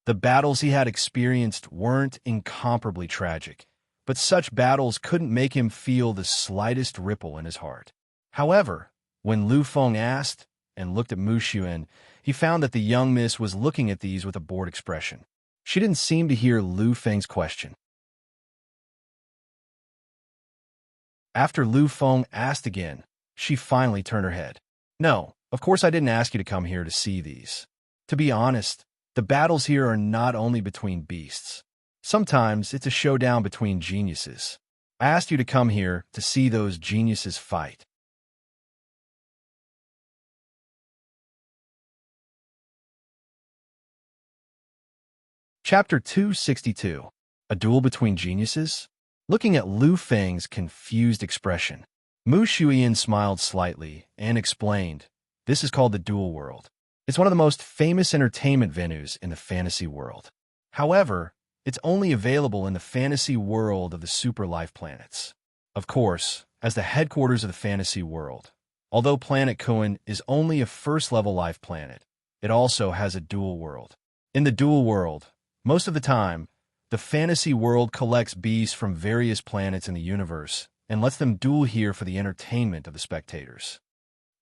The battles he had experienced weren't incomparably tragic, but such battles couldn't make him feel the slightest ripple in his heart. However, when Lu Feng asked and looked at Mu Shuyan, he found that the young miss was looking at these with a bored expression. She didn't seem to hear Lu Feng's question. After Lu Feng asked again, she finally turned her head. No, of course I didn't ask you to come here to see these. To be honest, the battles here are not only between beasts. Sometimes it's a showdown between geniuses. I asked you to come here to see those geniuses fight. Chapter 262. A Duel Between Geniuses? Looking at Lu Feng's confused expression, Mu Shuyan smiled slightly and explained, this is called the Duel World. It's one of the most famous entertainment venues in the fantasy world. However, it's only available in the fantasy world of the super life planets. Of course, as the headquarters of the fantasy world, although Planet Kuan is only a first-level life planet, it also has a dual world. In the dual world, most of the time, the fantasy world collects beasts from various planets in the universe and lets them duel here for the entertainment of the spectators.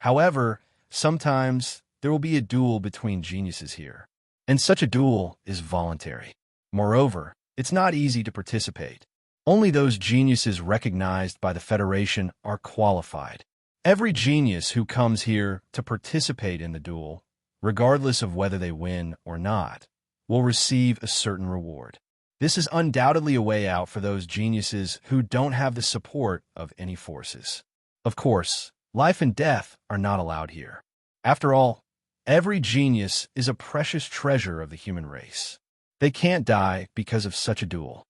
However, sometimes there will be a duel between geniuses here, and such a duel is voluntary. Moreover, it's not easy to participate. Only those geniuses recognized by the Federation are qualified. Every genius who comes here to participate in the duel regardless of whether they win or not, will receive a certain reward. This is undoubtedly a way out for those geniuses who don't have the support of any forces. Of course, life and death are not allowed here. After all, every genius is a precious treasure of the human race. They can't die because of such a duel.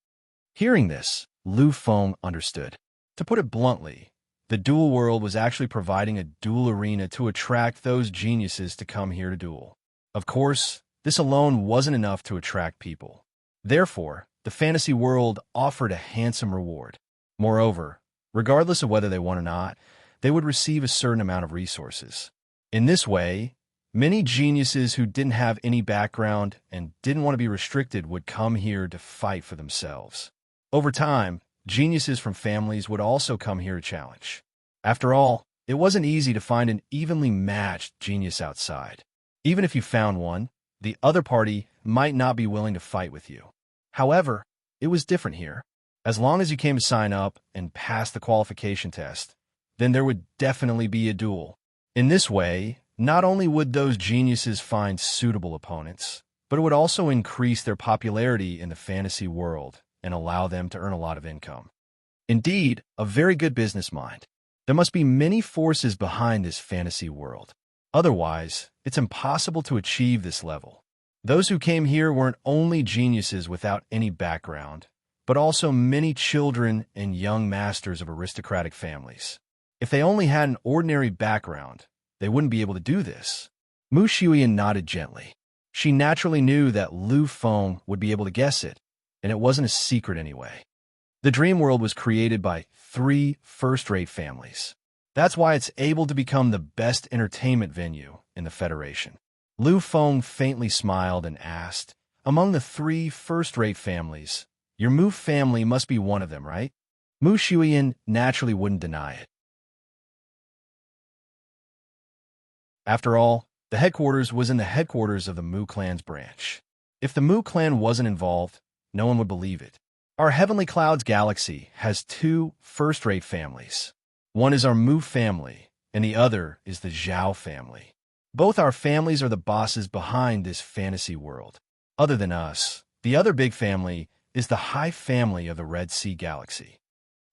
Hearing this, Lu Feng understood. To put it bluntly, the duel world was actually providing a duel arena to attract those geniuses to come here to duel. Of course, this alone wasn't enough to attract people. Therefore, the fantasy world offered a handsome reward. Moreover, regardless of whether they won or not, they would receive a certain amount of resources. In this way, many geniuses who didn't have any background and didn't want to be restricted would come here to fight for themselves. Over time, geniuses from families would also come here to challenge. After all, it wasn't easy to find an evenly matched genius outside. Even if you found one, the other party might not be willing to fight with you. However, it was different here. As long as you came to sign up and passed the qualification test, then there would definitely be a duel. In this way, not only would those geniuses find suitable opponents, but it would also increase their popularity in the fantasy world and allow them to earn a lot of income. Indeed, a very good business mind. There must be many forces behind this fantasy world. Otherwise, it's impossible to achieve this level. Those who came here weren't only geniuses without any background, but also many children and young masters of aristocratic families. If they only had an ordinary background, they wouldn't be able to do this. Mu Shuyan nodded gently. She naturally knew that Lu Feng would be able to guess it, and it wasn't a secret anyway. The dream world was created by 3 first-rate families. That's why it's able to become the best entertainment venue in the Federation. Lu Feng faintly smiled and asked, "Among the 3 first-rate families, your Mu family must be one of them, right?" Mu Shuyan naturally wouldn't deny it. After all, the headquarters was in the headquarters of the Mu clan's branch. If the Mu clan wasn't involved, no one would believe it. Our Heavenly Clouds galaxy has 2 first-rate families. One is our Mu family, and the other is the Zhao family. Both our families are the bosses behind this fantasy world. Other than us, the other big family is the High family of the Red Sea galaxy.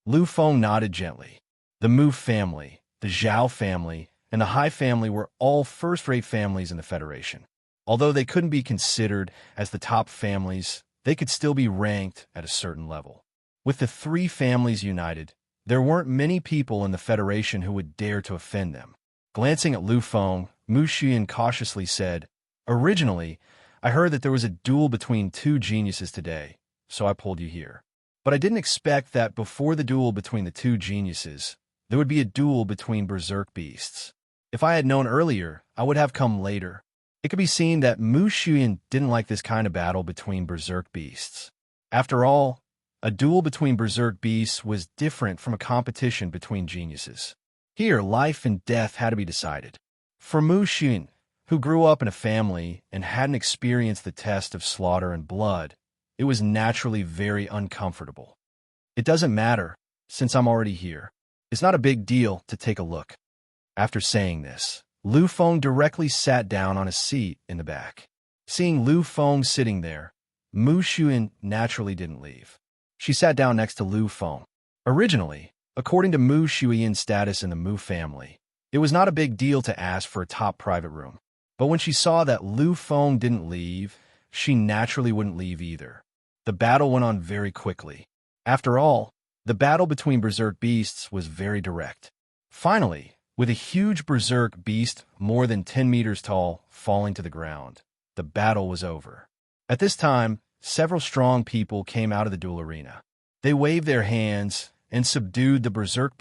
Lu Feng nodded gently. The Mu family, the Zhao family, and the High family were all first-rate families in the Federation. Although they couldn't be considered as the top families, they could still be ranked at a certain level. With the 3 families united, there weren't many people in the Federation who would dare to offend them. Glancing at Lu Feng, Mu Xian cautiously said, "Originally, I heard that there was a duel between 2 geniuses today, so I pulled you here. But I didn't expect that before the duel between the 2 geniuses, there would be a duel between berserk beasts. If I had known earlier, I would have come later." It could be seen that Mu Xian didn't like this kind of battle between berserk beasts. After all, a duel between berserk beasts was different from a competition between geniuses. Here, life and death had to be decided. For Mu Xian, who grew up in a family and hadn't experienced the test of slaughter and blood, it was naturally very uncomfortable. "It doesn't matter, since I'm already here. It's not a big deal to take a look." After saying this, Lu Feng directly sat down on a seat in the back. Seeing Lu Feng sitting there, Mu Xian naturally didn't leave. She sat down next to Lu Feng. Originally, according to Mu Xian's status in the Mu family, it was not a big deal to ask for a top private room. But when she saw that Lu Feng didn't leave, she naturally wouldn't leave either. The battle went on very quickly. After all, the battle between berserk beasts was very direct. Finally, with a huge berserk beast more than 10 meters tall falling to the ground, the battle was over. At this time, several strong people came out of the duel arena. They waved their hands and subdued the berserk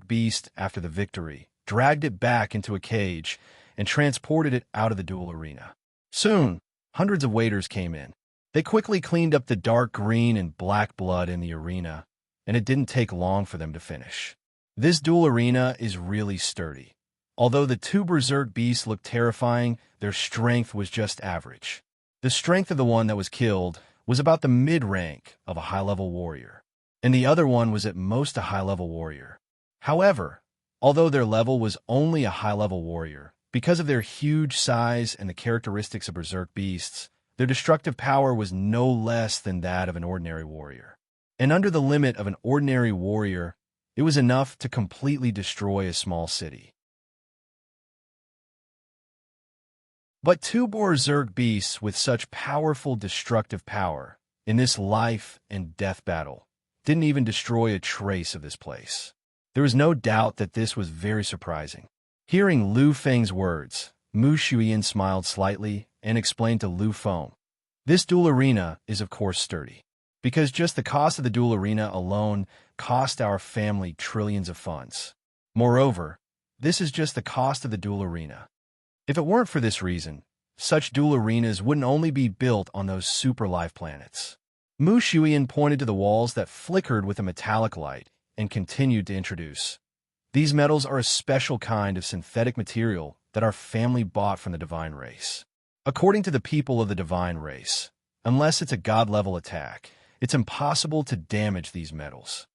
beast after the victory, dragged it back into a cage, and transported it out of the duel arena. Soon, hundreds of waiters came in. They quickly cleaned up the dark green and black blood in the arena, and it didn't take long for them to finish. This duel arena is really sturdy. Although the 2 berserk beasts looked terrifying, their strength was just average. The strength of the one that was killed was about the mid-rank of a high-level warrior, and the other one was at most a high-level warrior. However, although their level was only a high-level warrior, Because of their huge size and the characteristics of berserk beasts, their destructive power was no less than that of an ordinary warrior. And under the limit of an ordinary warrior, it was enough to completely destroy a small city. But two berserk beasts with such powerful destructive power, in this life and death battle, didn't even destroy a trace of this place. There was no doubt that this was very surprising. Hearing Lu Feng's words, Mu Shuyan smiled slightly and explained to Lu Feng, "This duel arena is of course sturdy, because just the cost of the duel arena alone cost our family trillions of funds. Moreover, this is just the cost of the duel arena. If it weren't for this reason, such duel arenas wouldn't only be built on those super life planets." Mu Shuyan pointed to the walls that flickered with a metallic light and continued to introduce, "These metals are a special kind of synthetic material that our family bought from the divine race. According to the people of the divine race, unless it's a god-level attack, it's impossible to damage these metals."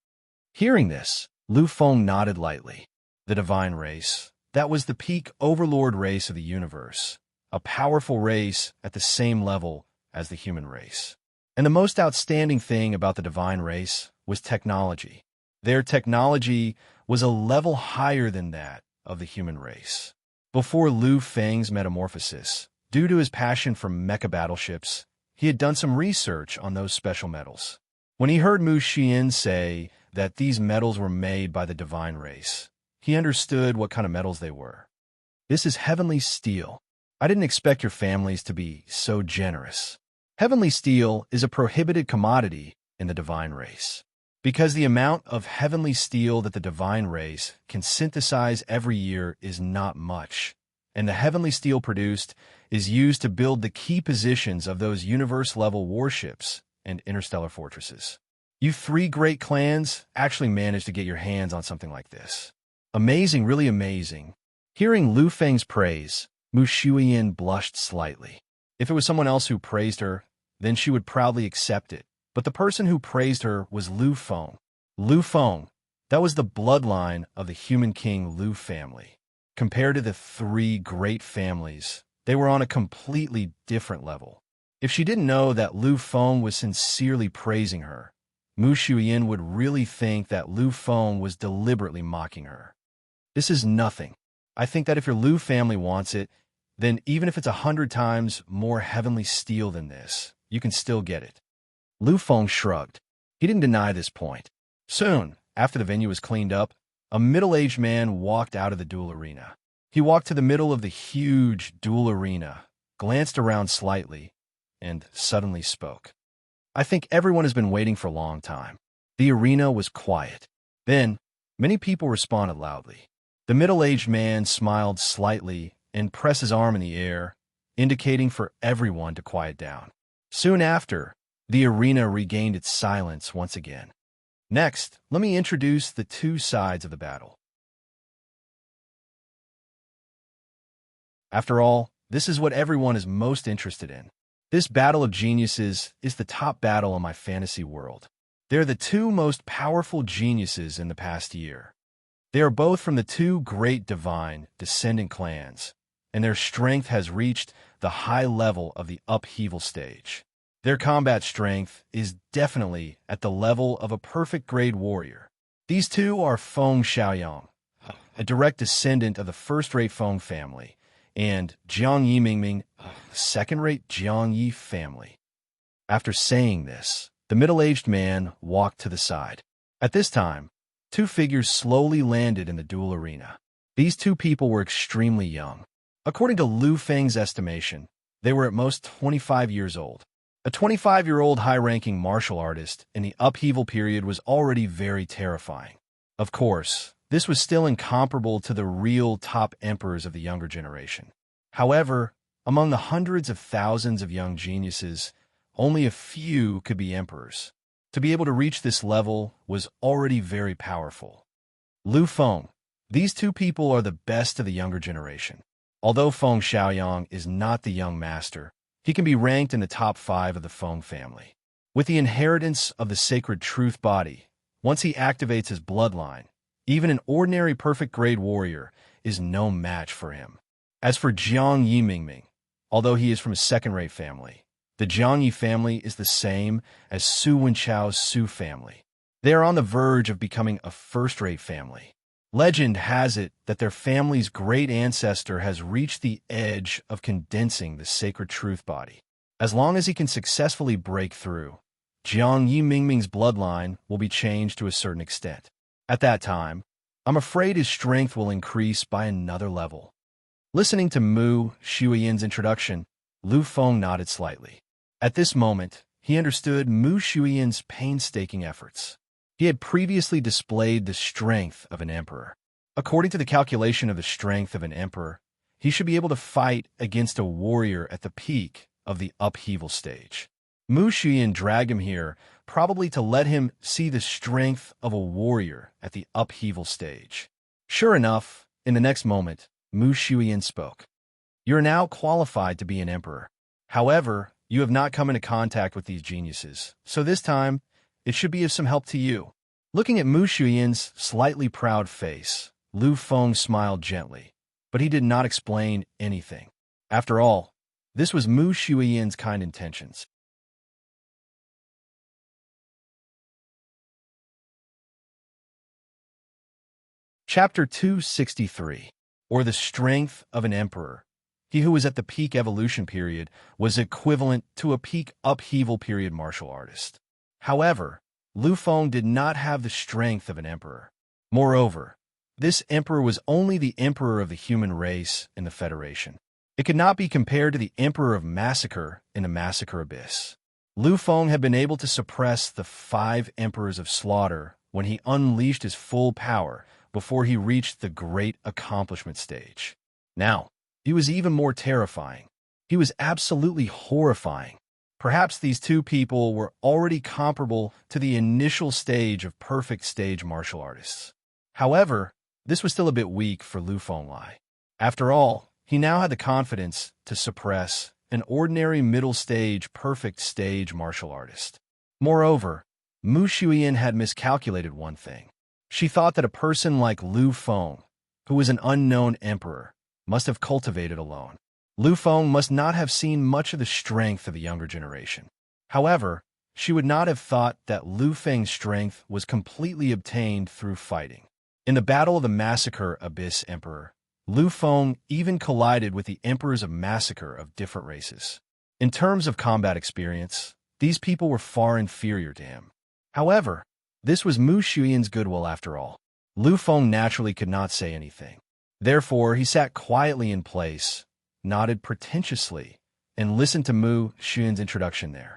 Hearing this, Lu Feng nodded lightly. The divine race, that was the peak overlord race of the universe, a powerful race at the same level as the human race. And the most outstanding thing about the divine race was technology. Their technology was a level higher than that of the human race. Before Lu Feng's metamorphosis, due to his passion for mecha battleships, he had done some research on those special metals. When he heard Mu Xian say that these metals were made by the divine race, he understood what kind of metals they were. "This is heavenly steel. I didn't expect your families to be so generous." Heavenly steel is a prohibited commodity in the divine race, because the amount of heavenly steel that the divine race can synthesize every year is not much, and the heavenly steel produced is used to build the key positions of those universe-level warships and interstellar fortresses. You three great clans actually managed to get your hands on something like this. Amazing, really amazing. Hearing Lu Feng's praise, Mu Shuyan blushed slightly. If it was someone else who praised her, then she would proudly accept it. But the person who praised her was Lu Feng. Lu Feng, that was the bloodline of the human king Lu family. Compared to the three great families, they were on a completely different level. If she didn't know that Lu Feng was sincerely praising her, Mu Shuyan would really think that Lu Feng was deliberately mocking her. "This is nothing. I think that if your Lu family wants it, then even if it's 100 times more heavenly steel than this, you can still get it." Lu Feng shrugged. He didn't deny this point. Soon, after the venue was cleaned up, a middle-aged man walked out of the duel arena. He walked to the middle of the huge duel arena, glanced around slightly, and suddenly spoke. "I think everyone has been waiting for a long time." The arena was quiet. Then, many people responded loudly. The middle-aged man smiled slightly and pressed his arm in the air, indicating for everyone to quiet down. Soon after, the arena regained its silence once again. Next, let me introduce the two sides of the battle. After all, this is what everyone is most interested in. This battle of geniuses is the top battle in my fantasy world. They're the two most powerful geniuses in the past year. They are both from the two great divine descendant clans, and their strength has reached the high level of the upheaval stage. Their combat strength is definitely at the level of a perfect grade warrior. These two are Feng Xiaoyang, a direct descendant of the first-rate Feng family, and Jiang Yi Mingming, the second-rate Jiang Yi family. After saying this, the middle-aged man walked to the side. At this time, two figures slowly landed in the duel arena. These two people were extremely young. According to Lu Feng's estimation, they were at most 25 years old. A 25-year-old high-ranking martial artist in the upheaval period was already very terrifying. Of course, this was still incomparable to the real top emperors of the younger generation. However, among the hundreds of thousands of young geniuses, only a few could be emperors. To be able to reach this level was already very powerful. Lu Feng, these two people are the best of the younger generation. Although Feng Xiaoyang is not the young master, he can be ranked in the top 5 of the Feng family. With the inheritance of the sacred truth body, once he activates his bloodline, even an ordinary perfect grade warrior is no match for him. As for Jiang Yimingming, although he is from a second-rate family, the Jiangyi family is the same as Su Wenchao's Su family. They are on the verge of becoming a first-rate family. Legend has it that their family's great ancestor has reached the edge of condensing the sacred truth body. As long as he can successfully break through, Jiang Yimingming's bloodline will be changed to a certain extent. At that time, I'm afraid his strength will increase by another level. Listening to Mu Shuiyan's introduction, Lu Feng nodded slightly. At this moment, he understood Mu Shuiyan's painstaking efforts. He had previously displayed the strength of an emperor. According to the calculation of the strength of an emperor, he should be able to fight against a warrior at the peak of the upheaval stage. Mu Shuiyan dragged him here, probably to let him see the strength of a warrior at the upheaval stage. Sure enough, in the next moment, Mu Shuiyan spoke. You are now qualified to be an emperor. However, you have not come into contact with these geniuses, so this time, it should be of some help to you. Looking at Mu Shuiyan's slightly proud face, Lu Feng smiled gently, but he did not explain anything. After all, this was Mu Shuiyan's kind intentions. Chapter 263, or the Strength of an Emperor. He who was at the peak evolution period was equivalent to a peak upheaval period martial artist. However, Lu Feng did not have the strength of an emperor. Moreover, this emperor was only the emperor of the human race in the Federation. It could not be compared to the emperor of massacre in the massacre abyss. Lu Feng had been able to suppress the 5 emperors of slaughter when he unleashed his full power before he reached the great accomplishment stage. Now, he was even more terrifying. He was absolutely horrifying. Perhaps these two people were already comparable to the initial stage of perfect stage martial artists. However, this was still a bit weak for Lu Fenglai. After all, he now had the confidence to suppress an ordinary middle stage perfect stage martial artist. Moreover, Mu Shuiyan had miscalculated one thing. She thought that a person like Lu Feng, who was an unknown emperor, must have cultivated alone. Lu Feng must not have seen much of the strength of the younger generation. However, she would not have thought that Lu Feng's strength was completely obtained through fighting. In the Battle of the Massacre Abyss Emperor, Lu Feng even collided with the emperors of massacre of different races. In terms of combat experience, these people were far inferior to him. However, this was Mu Shuiyan's goodwill after all. Lu Feng naturally could not say anything. Therefore, he sat quietly in place, nodded pretentiously, and listened to Mu Shuiyan's introduction there.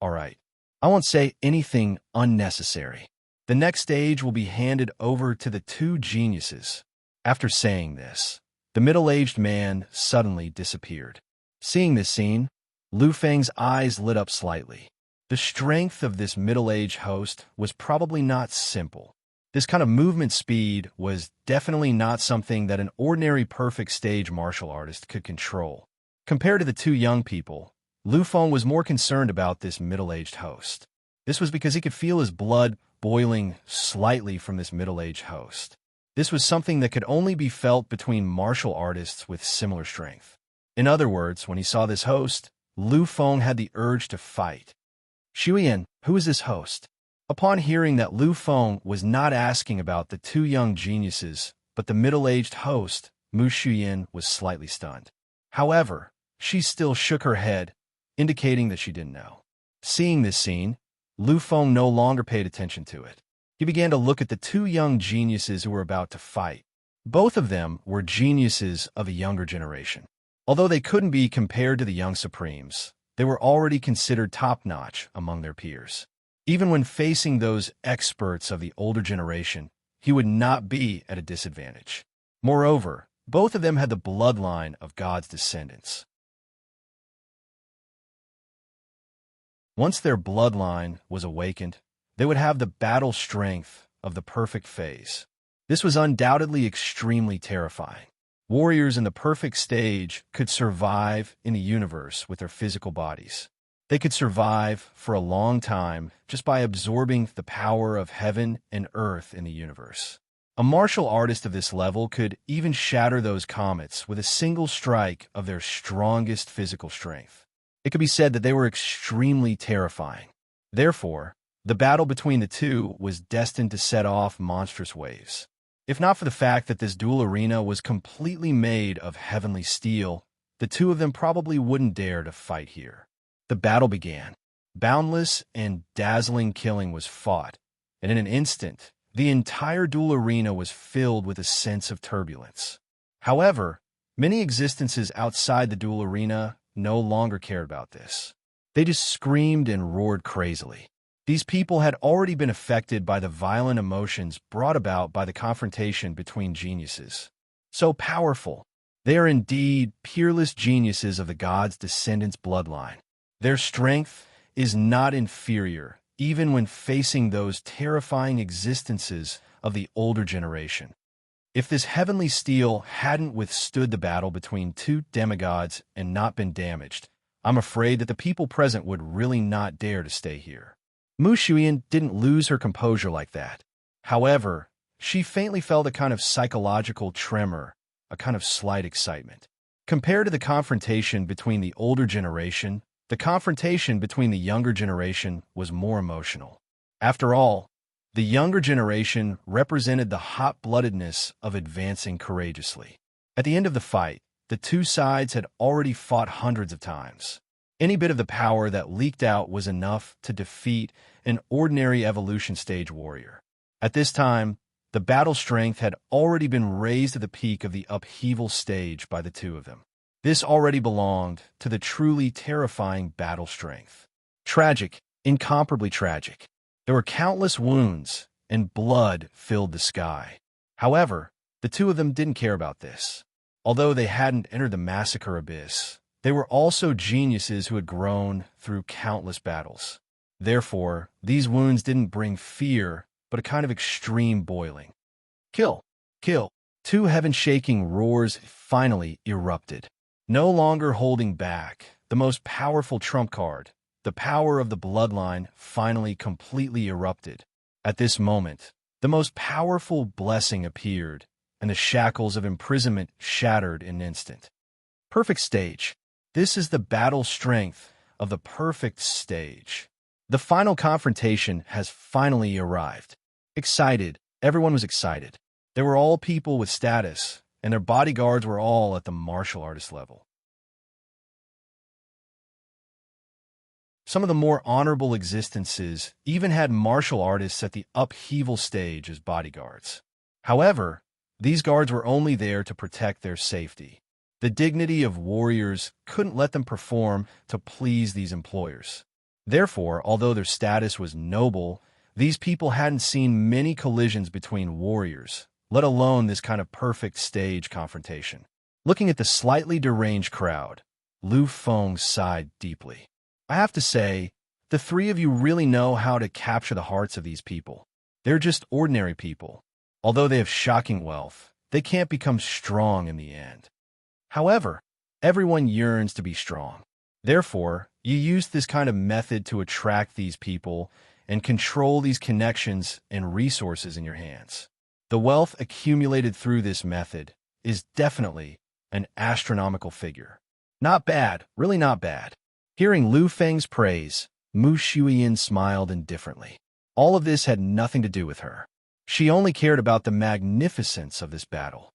All right, I won't say anything unnecessary. The next stage will be handed over to the 2 geniuses. After saying this, the middle-aged man suddenly disappeared. Seeing this scene, Lu Feng's eyes lit up slightly. The strength of this middle-aged host was probably not simple. This kind of movement speed was definitely not something that an ordinary perfect stage martial artist could control. Compared to the 2 young people, Lu Feng was more concerned about this middle-aged host. This was because he could feel his blood boiling slightly from this middle-aged host. This was something that could only be felt between martial artists with similar strength. In other words, when he saw this host, Lu Feng had the urge to fight. Shuiyan, who is this host? Upon hearing that Lu Feng was not asking about the 2 young geniuses, but the middle-aged host, Mu Shuiyan was slightly stunned. However, she still shook her head, indicating that she didn't know. Seeing this scene, Lu Feng no longer paid attention to it. He began to look at the 2 young geniuses who were about to fight. Both of them were geniuses of a younger generation. Although they couldn't be compared to the young Supremes, they were already considered top-notch among their peers. Even when facing those experts of the older generation, he would not be at a disadvantage. Moreover, both of them had the bloodline of God's descendants. Once their bloodline was awakened, they would have the battle strength of the perfect phase. This was undoubtedly extremely terrifying. Warriors in the perfect stage could survive in the universe with their physical bodies. They could survive for a long time just by absorbing the power of heaven and earth in the universe. A martial artist of this level could even shatter those comets with a single strike of their strongest physical strength. It could be said that they were extremely terrifying. Therefore, the battle between the two was destined to set off monstrous waves. If not for the fact that this duel arena was completely made of heavenly steel, the two of them probably wouldn't dare to fight here. The battle began. Boundless and dazzling killing was fought, and in an instant, the entire duel arena was filled with a sense of turbulence. However, many existences outside the duel arena no longer cared about this. They just screamed and roared crazily. These people had already been affected by the violent emotions brought about by the confrontation between geniuses. So powerful. They are indeed peerless geniuses of the gods' descendants' bloodline. Their strength is not inferior, even when facing those terrifying existences of the older generation. If this heavenly steel hadn't withstood the battle between two demigods and not been damaged, I'm afraid that the people present would really not dare to stay here. Mu Shuyan didn't lose her composure like that. However, she faintly felt a kind of psychological tremor, a kind of slight excitement. Compared to the confrontation between the older generation, the confrontation between the younger generation was more emotional. After all, the younger generation represented the hot-bloodedness of advancing courageously. At the end of the fight, the two sides had already fought hundreds of times. Any bit of the power that leaked out was enough to defeat an ordinary evolution stage warrior. At this time, the battle strength had already been raised to the peak of the upheaval stage by the two of them. This already belonged to the truly terrifying battle strength. Tragic, incomparably tragic. There were countless wounds, and blood filled the sky. However, the two of them didn't care about this. Although they hadn't entered the massacre abyss, they were also geniuses who had grown through countless battles. Therefore, these wounds didn't bring fear, but a kind of extreme boiling. Kill! Kill! Two heaven-shaking roars finally erupted. No longer holding back, the most powerful trump card, the power of the bloodline, finally completely erupted. At this moment, the most powerful blessing appeared, and the shackles of imprisonment shattered in an instant. Perfect stage. This is the battle strength of the perfect stage. The final confrontation has finally arrived. Excited, everyone was excited. They were all people with status, and their bodyguards were all at the martial artist level. Some of the more honorable existences even had martial artists at the upheaval stage as bodyguards. However, these guards were only there to protect their safety. The dignity of warriors couldn't let them perform to please these employers. Therefore, although their status was noble, these people hadn't seen many collisions between warriors, let alone this kind of perfect stage confrontation. Looking at the slightly deranged crowd, Lu Feng sighed deeply. I have to say, the three of you really know how to capture the hearts of these people. They're just ordinary people. Although they have shocking wealth, they can't become strong in the end. However, everyone yearns to be strong. Therefore, you use this kind of method to attract these people and control these connections and resources in your hands. The wealth accumulated through this method is definitely an astronomical figure. Not bad, really not bad. Hearing Lu Feng's praise, Mu Shuyan smiled indifferently. All of this had nothing to do with her. She only cared about the magnificence of this battle.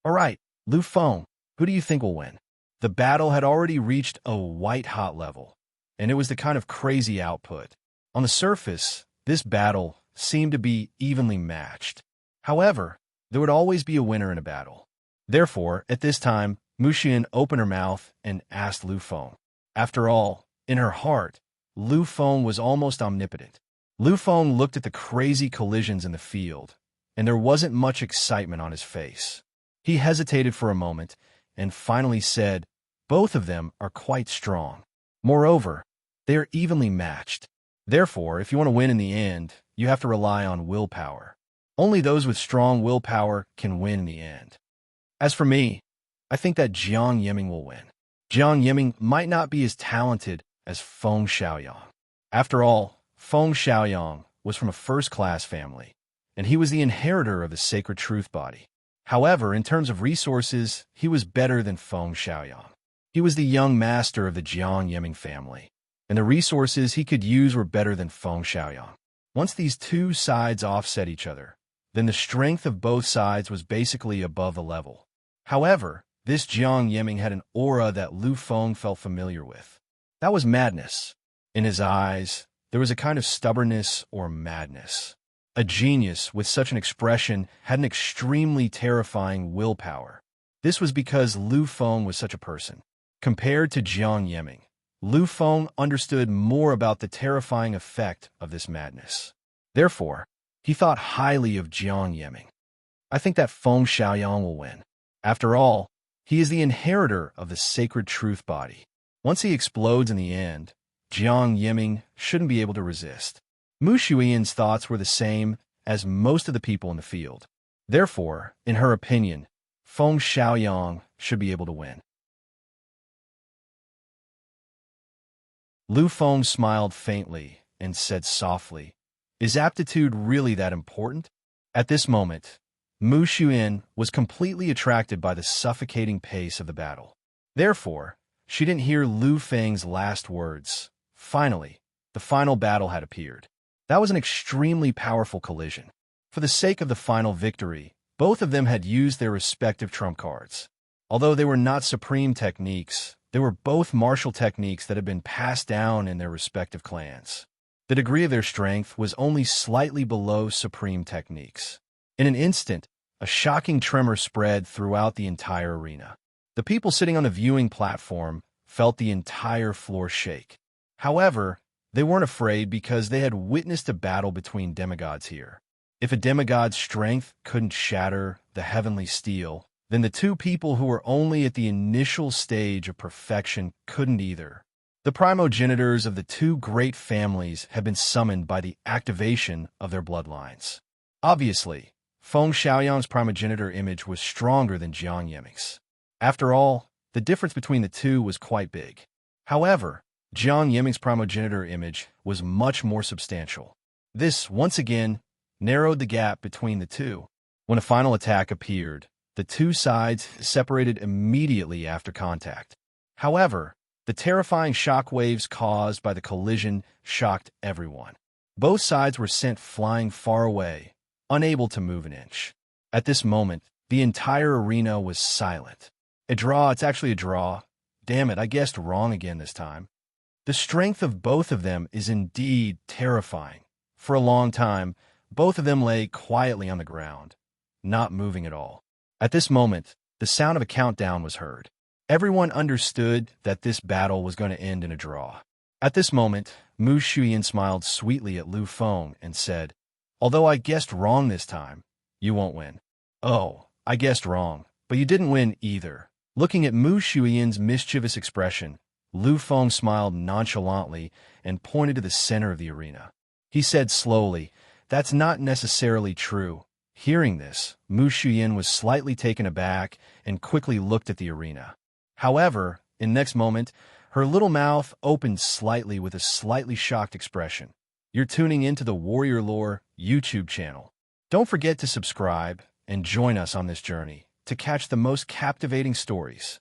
All right, Lu Feng, who do you think will win? The battle had already reached a white-hot level, and it was the kind of crazy output. On the surface, this battle seemed to be evenly matched. However, there would always be a winner in a battle. Therefore, at this time, Mu Shuyan opened her mouth and asked Lu Feng. After all, in her heart, Lu Feng was almost omnipotent. Lu Feng looked at the crazy collisions in the field, and there wasn't much excitement on his face. He hesitated for a moment, and finally said, "Both of them are quite strong. Moreover, they are evenly matched. Therefore, if you want to win in the end, you have to rely on willpower. Only those with strong willpower can win in the end. As for me, I think that Jiang Yiming will win. Jiang Yiming might not be as talented as Feng Xiaoyang. After all, Feng Xiaoyang was from a first-class family, and he was the inheritor of the sacred truth body. However, in terms of resources, he was better than Feng Xiaoyang. He was the young master of the Jiang Yiming family, and the resources he could use were better than Feng Xiaoyang. Once these two sides offset each other, then the strength of both sides was basically above the level. However, this Jiang Yiming had an aura that Lu Feng felt familiar with. That was madness. In his eyes, there was a kind of stubbornness or madness. A genius with such an expression had an extremely terrifying willpower. This was because Lu Feng was such a person. Compared to Jiang Yiming, Lu Feng understood more about the terrifying effect of this madness. Therefore, he thought highly of Jiang Yiming. I think that Feng Xiaoyang will win. After all, he is the inheritor of the sacred truth body. Once he explodes in the end, Jiang Yiming shouldn't be able to resist. Mu Shuiyan's thoughts were the same as most of the people in the field. Therefore, in her opinion, Feng Xiaoyang should be able to win. Lu Feng smiled faintly and said softly, "Is aptitude really that important?" At this moment, Mu Shuiyan was completely attracted by the suffocating pace of the battle. Therefore, she didn't hear Lu Feng's last words. Finally, the final battle had appeared. That was an extremely powerful collision. For the sake of the final victory, both of them had used their respective trump cards. Although they were not supreme techniques, they were both martial techniques that had been passed down in their respective clans. The degree of their strength was only slightly below supreme techniques. In an instant, a shocking tremor spread throughout the entire arena. The people sitting on the viewing platform felt the entire floor shake. However, they weren't afraid because they had witnessed a battle between demigods here. If a demigod's strength couldn't shatter the heavenly steel, then the two people who were only at the initial stage of perfection couldn't either. The primogenitors of the two great families had been summoned by the activation of their bloodlines. Obviously, Feng Xiaoyang's primogenitor image was stronger than Jiang Yiming's. After all, the difference between the two was quite big. However, Jiang Yiming's primogenitor image was much more substantial. This, once again, narrowed the gap between the two. When a final attack appeared, the two sides separated immediately after contact. However, the terrifying shockwaves caused by the collision shocked everyone. Both sides were sent flying far away, unable to move an inch. At this moment, the entire arena was silent. A draw, it's actually a draw. Damn it, I guessed wrong again this time. The strength of both of them is indeed terrifying. For a long time, both of them lay quietly on the ground, not moving at all. At this moment, the sound of a countdown was heard. Everyone understood that this battle was going to end in a draw. At this moment, Mu Shuiyan smiled sweetly at Lu Feng and said, "Although I guessed wrong this time, you won't win." "Oh, I guessed wrong, but you didn't win either." Looking at Mu Shuiyan's mischievous expression, Lu Feng smiled nonchalantly and pointed to the center of the arena. He said slowly, "That's not necessarily true." Hearing this, Mu Shuiyan was slightly taken aback and quickly looked at the arena. However, in the next moment, her little mouth opened slightly with a slightly shocked expression. You're tuning into the Warrior Lore YouTube channel. Don't forget to subscribe and join us on this journey to catch the most captivating stories.